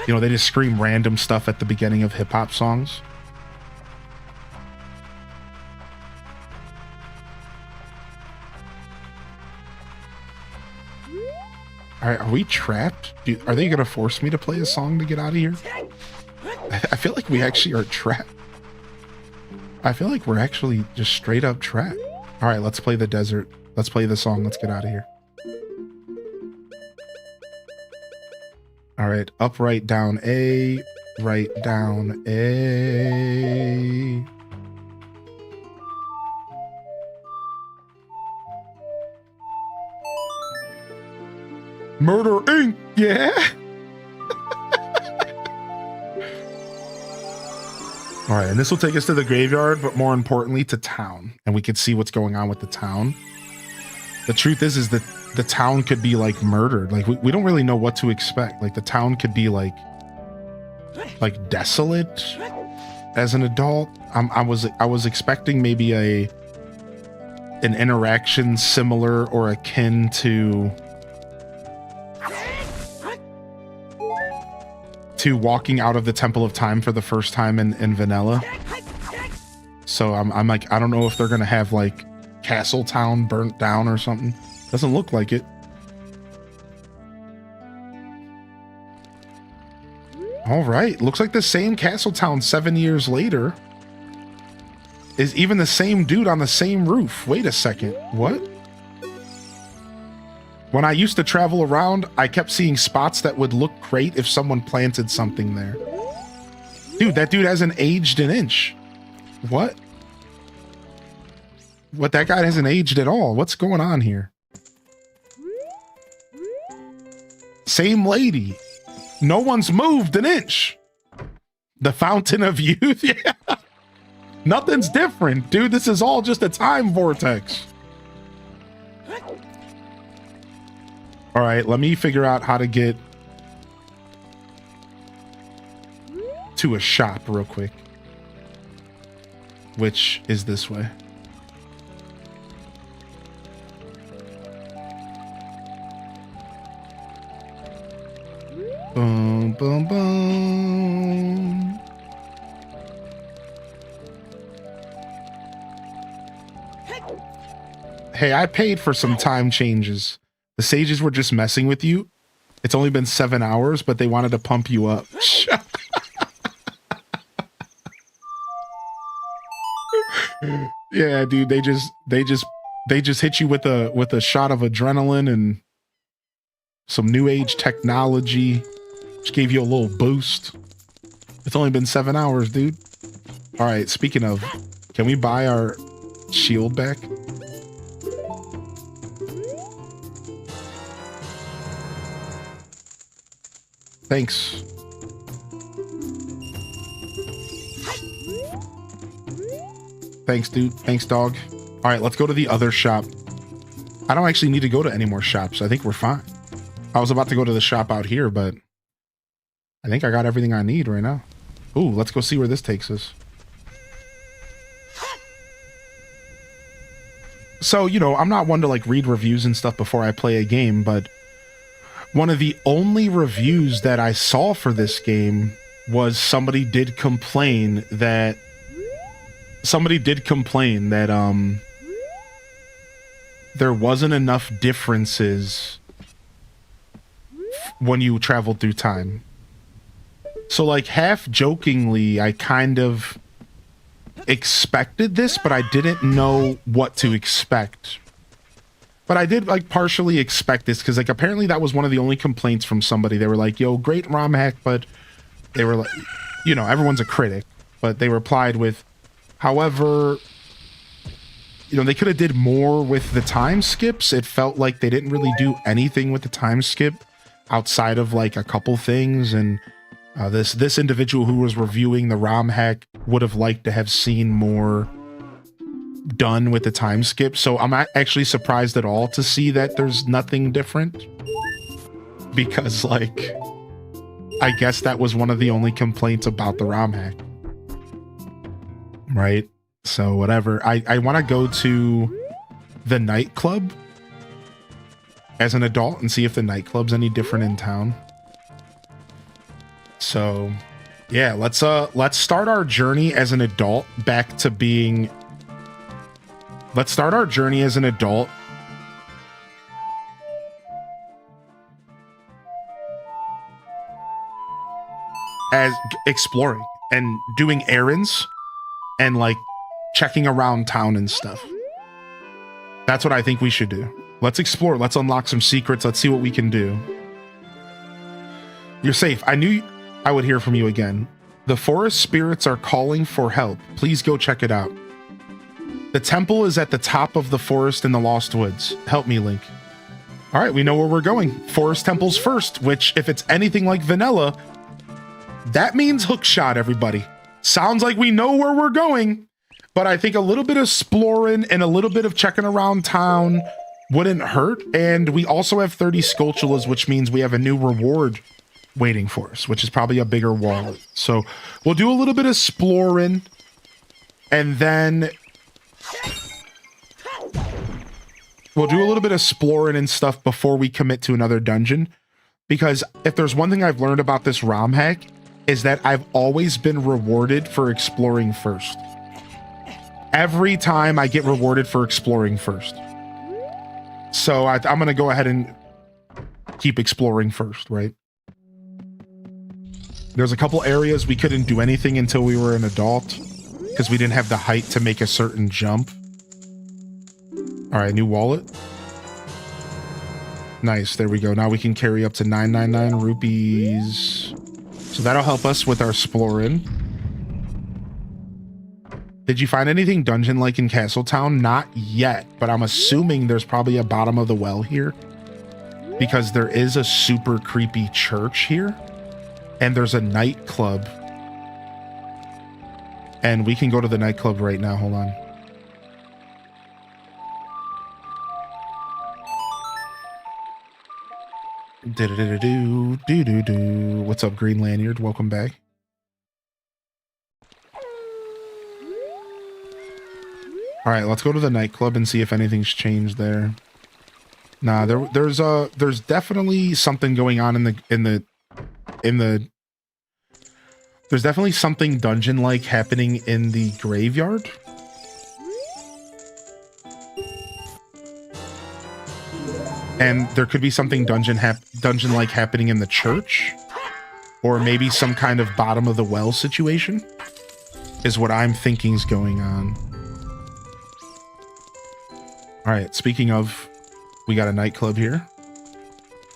You know, they just scream random stuff at the beginning of hip-hop songs. Alright, are we trapped? Are they gonna force me to play a song to get out of here? I feel like we actually are trapped. I feel like we're actually just straight up trapped. Alright, let's play the desert. Let's play the song. Let's get out of here. Alright, up, right, down, A. Right, down, A. Murder Inc. Yeah. All right, and this will take us to the graveyard, but more importantly to town, and we can see what's going on with the town. The truth is that the town could be like murdered. Like we don't really know what to expect. Like the town could be like desolate as an adult. I was expecting maybe an interaction similar or akin to walking out of the Temple of Time for the first time in vanilla. So I'm like, I don't know if they're gonna have like Castle Town burnt down or something. Doesn't look like it. All right, looks like the same Castle Town 7 years later is even the same dude on the same roof. Wait a second, what? When I used to travel around, I kept seeing spots that would look great if someone planted something there. Dude, that dude hasn't aged an inch. What? What, that guy hasn't aged at all. What's going on here? Same lady. No one's moved an inch. The Fountain of Youth, yeah. Nothing's different, dude. This is all just a time vortex. All right, let me figure out how to get to a shop real quick, which is this way. Boom, boom, boom. Hey, I paid for some time changes. The sages were just messing with you. It's only been 7 hours, but they wanted to pump you up. Yeah, dude, they just hit you with a shot of adrenaline and some new age technology. Just gave you a little boost. It's only been 7 hours, dude. All right, speaking of, can we buy our shield back? Thanks. Thanks, dude. Thanks, dog. All right, let's go to the other shop. I don't actually need to go to any more shops. I think we're fine. I was about to go to the shop out here, but I think I got everything I need right now. Ooh, let's go see where this takes us. So, you know, I'm not one to like read reviews and stuff before I play a game, but one of the only reviews that I saw for this game was somebody did complain that there wasn't enough differences when you traveled through time. So like half jokingly, I kind of expected this, but I didn't know what to expect. But I did like partially expect this because like apparently that was one of the only complaints from somebody. They were like, yo, great ROM hack, but they were like, you know, everyone's a critic, but they replied with, however, you know, they could have did more with the time skips. It felt like they didn't really do anything with the time skip outside of like a couple things. And this individual who was reviewing the ROM hack would have liked to have seen more done with the time skip. So I'm actually surprised at all to see that there's nothing different, because like I guess that was one of the only complaints about the ROM hack, right? So whatever. I want to go to the nightclub as an adult and see if the nightclub's any different in town. So yeah, let's start our journey as an adult back to being. Let's start our journey as an adult as exploring and doing errands and like checking around town and stuff. That's what I think we should do. Let's explore. Let's unlock some secrets. Let's see what we can do. You're safe. I knew I would hear from you again. The forest spirits are calling for help. Please go check it out. The temple is at the top of the forest in the Lost Woods. Help me, Link. All right, we know where we're going. Forest temples first, which if it's anything like vanilla, that means hookshot, everybody. Sounds like we know where we're going, but I think a little bit of exploring and a little bit of checking around town wouldn't hurt. And we also have 30 Skulltulas, which means we have a new reward waiting for us, which is probably a bigger wallet. So we'll do a little bit of exploring, and then we'll do a little bit of exploring and stuff before we commit to another dungeon. Because if there's one thing I've learned about this ROM hack, is that I've always been rewarded for exploring first. Every time I get rewarded for exploring first. So I'm going to go ahead and keep exploring first, right? There's a couple areas we couldn't do anything until we were an adult because we didn't have the height to make a certain jump. All right, new wallet. Nice, there we go. Now we can carry up to 999 rupees. So that'll help us with our exploring. Did you find anything dungeon-like in Castletown? Not yet, but I'm assuming there's probably a bottom of the well here, because there is a super creepy church here, and there's a nightclub. And we can go to the nightclub right now. Hold on. Do-do-do-do-do-do-do. What's up, Green Lanyard? Welcome back. All right, let's go to the nightclub and see if anything's changed there. Nah, there's definitely something going on in the there's definitely something dungeon-like happening in the graveyard. And there could be something dungeon-like happening in the church, or maybe some kind of bottom of the well situation is what I'm thinking is going on. All right, speaking of, we got a nightclub here.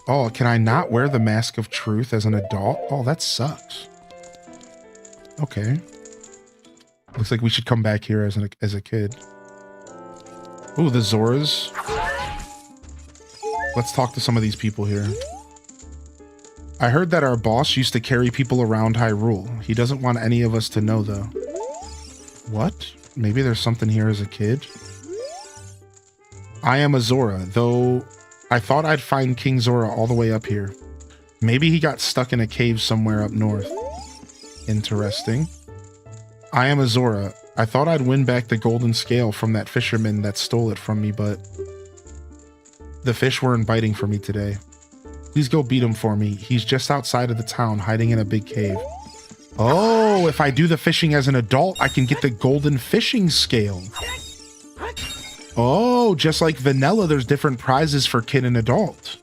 Oh, can I not wear the Mask of Truth as an adult? Oh, that sucks. Okay. Looks like we should come back here as a kid. Ooh, the Zoras. Let's talk to some of these people here. I heard that our boss used to carry people around Hyrule. He doesn't want any of us to know, though. What? Maybe there's something here as a kid? I am a Zora, though I thought I'd find King Zora all the way up here. Maybe he got stuck in a cave somewhere up north. Interesting. I am a Zora. I thought I'd win back the golden scale from that fisherman that stole it from me, but the fish weren't biting for me today. Please go beat him for me. He's just outside of the town, hiding in a big cave. Oh, if I do the fishing as an adult, I can get the golden fishing scale. Oh, just like vanilla, there's different prizes for kid and adult.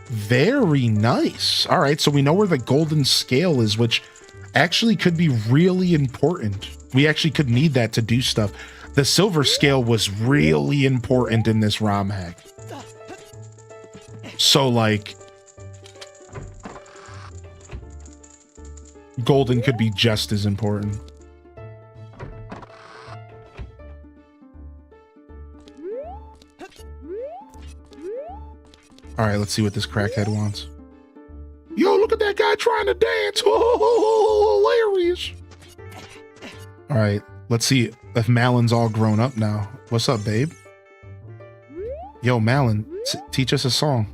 Very nice. All right, so we know where the golden scale is, which actually could be really important. We actually could need that to do stuff. The silver scale was really important in this ROM hack. So, like, golden could be just as important. All right, let's see what this crackhead wants. Yo, look at that guy trying to dance. Oh, hilarious. All right, let's see if Malon's all grown up now. What's up, babe? Yo, Malon, teach us a song.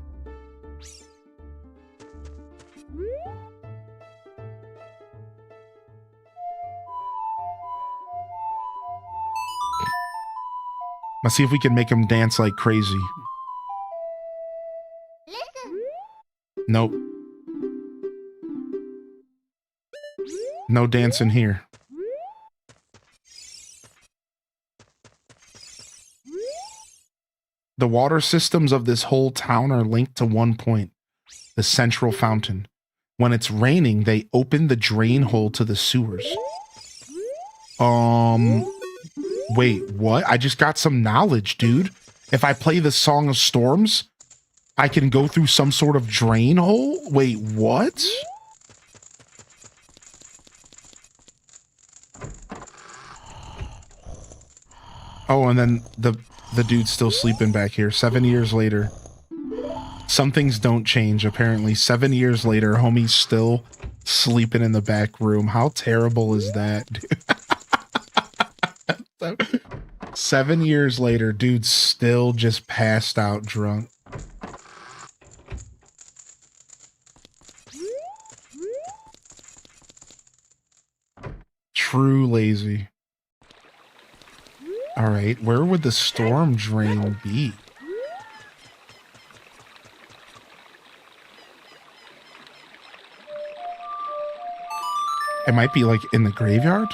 Let's see if we can make him dance like crazy. Nope. No dancing here. The water systems of this whole town are linked to one point, the central fountain. When it's raining, they open the drain hole to the sewers. Wait, what? I just got some knowledge, dude. If I play the Song of Storms, I can go through some sort of drain hole? Wait, what? Oh, and then the dude's still sleeping back here. 7 years later. Some things don't change, apparently. 7 years later, homie's still sleeping in the back room. How terrible is that, dude? 7 years later, dude's still just passed out drunk. True lazy. All right, where would the storm drain be? It might be like in the graveyard.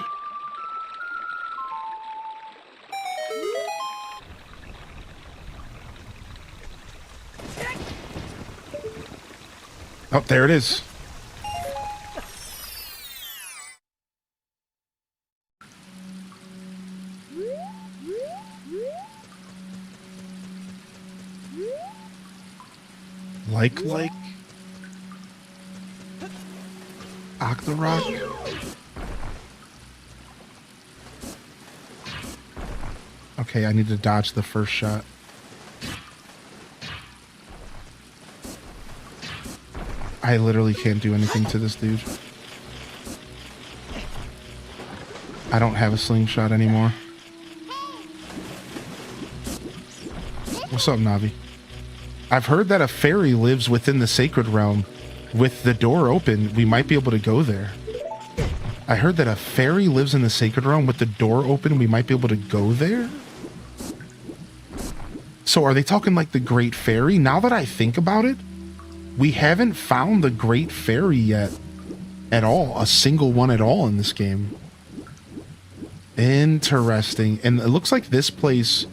Oh, there it is. Like Octorok. Okay, I need to dodge the first shot. I literally can't do anything to this dude. I don't have a slingshot anymore. What's up, Navi? I've heard that a fairy lives within the sacred realm. With the door open, we might be able to go there. I heard that a fairy lives in the sacred realm. With the door open, we might be able to go there? So are they talking like the Great Fairy? Now that I think about it, we haven't found the Great Fairy yet at all. A single one at all in this game. Interesting. And it looks like this place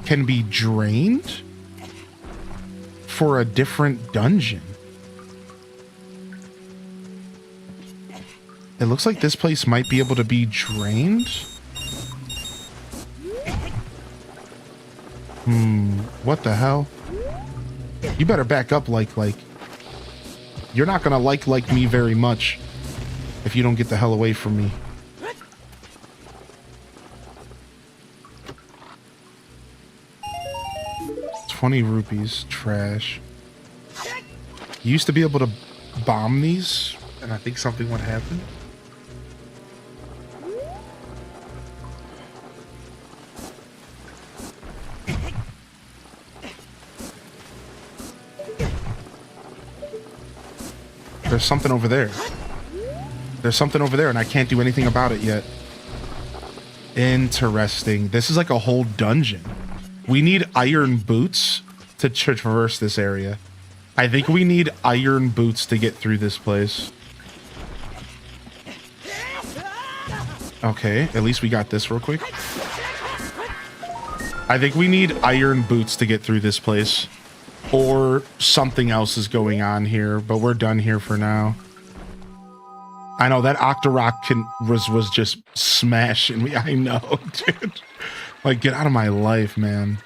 can be drained for a different dungeon. It looks like this place might be able to be drained. What the hell? You better back up, like. You're not gonna like me very much if you don't get the hell away from me. ₹20. Trash. You used to be able to bomb these, and I think something would happen. There's something over there. There's something over there, and I can't do anything about it yet. Interesting. This is like a whole dungeon. We need iron boots to traverse this area. I think we need iron boots to get through this place. Okay, at least we got this real quick. I think we need iron boots to get through this place. Or something else is going on here, but we're done here for now. I know that Octorok was just smashing me. I know, dude. Like, get out of my life, man.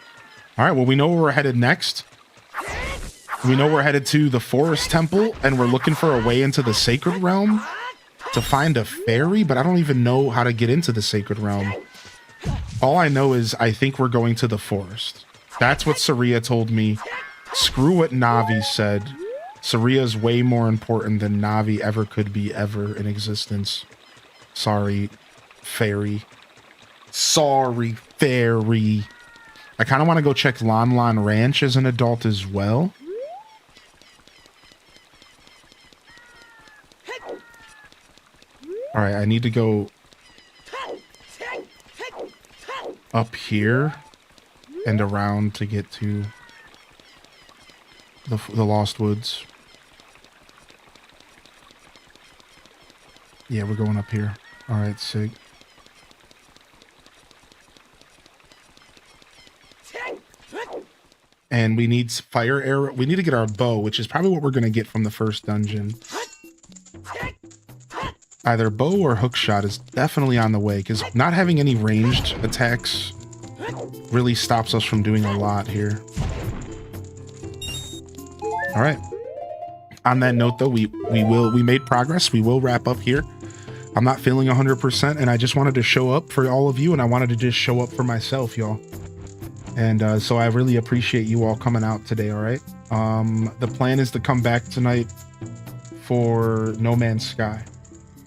All right, well, we know where we're headed next. We know we're headed to the Forest Temple, and we're looking for a way into the Sacred Realm to find a fairy, but I don't even know how to get into the Sacred Realm. All I know is I think we're going to the forest. That's what Saria told me. Screw what Navi said. Saria's way more important than Navi ever could be ever in existence. Sorry, fairy. Sorry, fairy. I kind of want to go check Lon Lon Ranch as an adult as well. All right, I need to go up here and around to get to the Lost Woods. Yeah, we're going up here. All right, Sig. And we need fire arrow. We need to get our bow, which is probably what we're going to get from the first dungeon. Either bow or hook shot is definitely on the way, because not having any ranged attacks really stops us from doing a lot here. All right. On that note, though, we made progress. We will wrap up here. I'm not feeling 100%, and I just wanted to show up for all of you, and I wanted to just show up for myself, y'all. And so I really appreciate you all coming out today, all right? The plan is to come back tonight for No Man's Sky,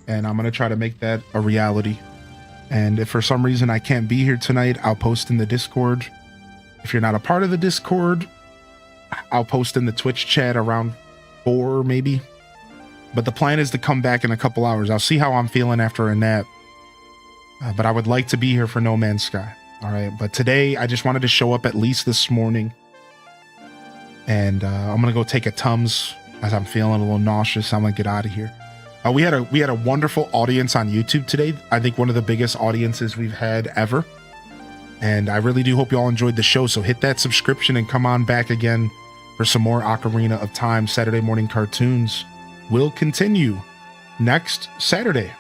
and I'm going to try to make that a reality. And if for some reason I can't be here tonight, I'll post in the Discord. If you're not a part of the Discord, I'll post in the Twitch chat around 4 maybe. But the plan is to come back in a couple hours. I'll see how I'm feeling after a nap. But I would like to be here for No Man's Sky. All right. But today I just wanted to show up at least this morning. And I'm going to go take a Tums as I'm feeling a little nauseous. I'm going to get out of here. We had a wonderful audience on YouTube today. I think one of the biggest audiences we've had ever. And I really do hope you all enjoyed the show. So hit that subscription and come on back again for some more Ocarina of Time Saturday morning cartoons. Will continue next Saturday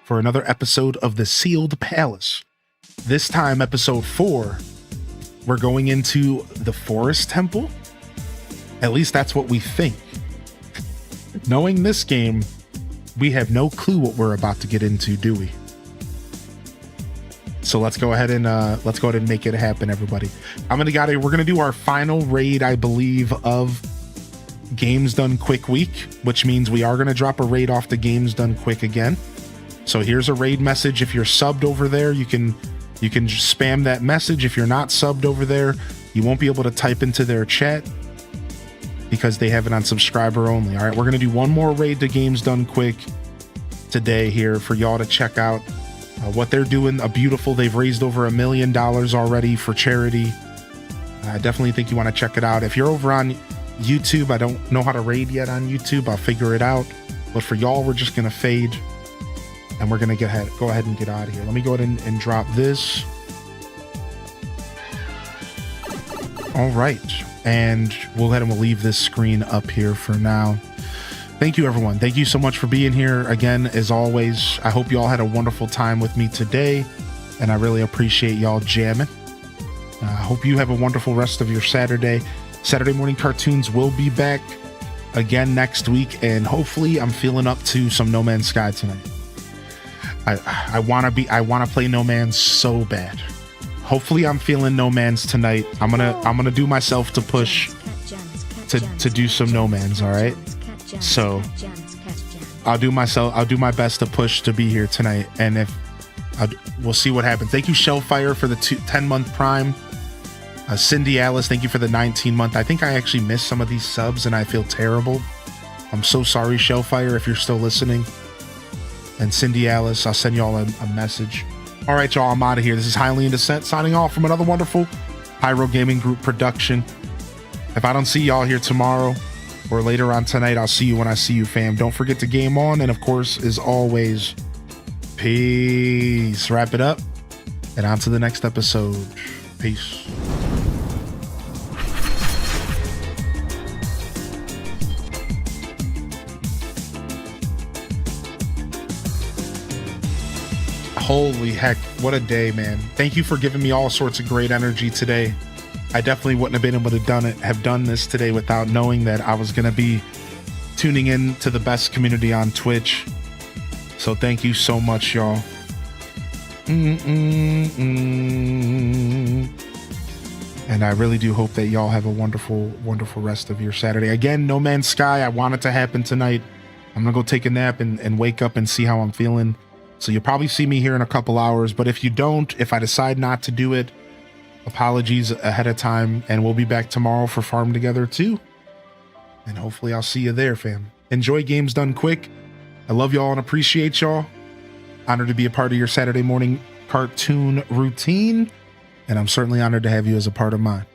for another episode of The Sealed Palace. This time, episode 4, we're going into the Forest Temple. At least that's what we think. Knowing this game, we have no clue what we're about to get into, do we? So let's go ahead and make it happen, everybody. We're gonna do our final raid, I believe, of Games Done Quick week, which means we are gonna drop a raid off the Games Done Quick again. So here's a raid message. If you're subbed over there, you can just spam that message. If you're not subbed over there, you won't be able to type into their chat because they have it on subscriber only. All right, we're gonna do one more raid to Games Done Quick today here for y'all to check out what they're doing. They've raised over $1 million already for charity. I definitely think you want to check it out. If you're over on YouTube, I don't know how to raid yet on YouTube. I'll figure it out. But for y'all, we're just gonna fade, and we're gonna go ahead and get out of here. Let me go ahead and drop this. All right, and we'll leave this screen up here for now. Thank you, everyone. Thank you so much for being here again. As always, I hope you all had a wonderful time with me today, and I really appreciate y'all jamming. I hope you have a wonderful rest of your Saturday. Saturday morning cartoons will be back again next week, and hopefully I'm feeling up to some No Man's Sky tonight. I want to play No Man's so bad. Hopefully I'm feeling No Man's tonight. I'm gonna do myself to push to do some No Man's, all right? So I'll do my best to push to be here tonight, and we'll see what happens. Thank you, Shellfire, for the 10-month Prime. Cindy Alice, thank you for the 19-month. I think I actually missed some of these subs, and I feel terrible. I'm so sorry, Shellfire, if you're still listening. And Cindy Alice, I'll send y'all a message. All right, y'all, I'm out of here. This is Highly in Descent, signing off from another wonderful Pyro Gaming Group production. If I don't see y'all here tomorrow or later on tonight, I'll see you when I see you, fam. Don't forget to game on, and of course, as always, peace. Wrap it up, and on to the next episode. Peace. Holy heck, what a day, man. Thank you for giving me all sorts of great energy today. I definitely wouldn't have been able to have done this today without knowing that I was going to be tuning in to the best community on Twitch. So thank you so much, y'all. And I really do hope that y'all have a wonderful, wonderful rest of your Saturday. Again, No Man's Sky, I want it to happen tonight. I'm going to go take a nap and wake up and see how I'm feeling. So you'll probably see me here in a couple hours. But if you don't, if I decide not to do it, apologies ahead of time. And we'll be back tomorrow for Farm Together too. And hopefully I'll see you there, fam. Enjoy Games Done Quick. I love y'all and appreciate y'all. Honored to be a part of your Saturday morning cartoon routine. And I'm certainly honored to have you as a part of mine.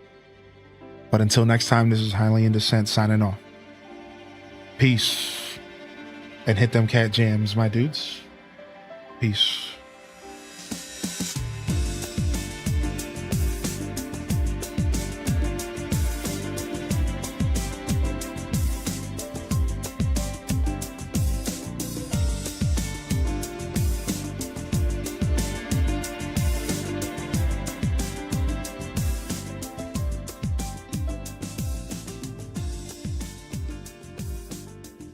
But until next time, this is Highly in Descent signing off. Peace. And hit them cat jams, my dudes. Peace.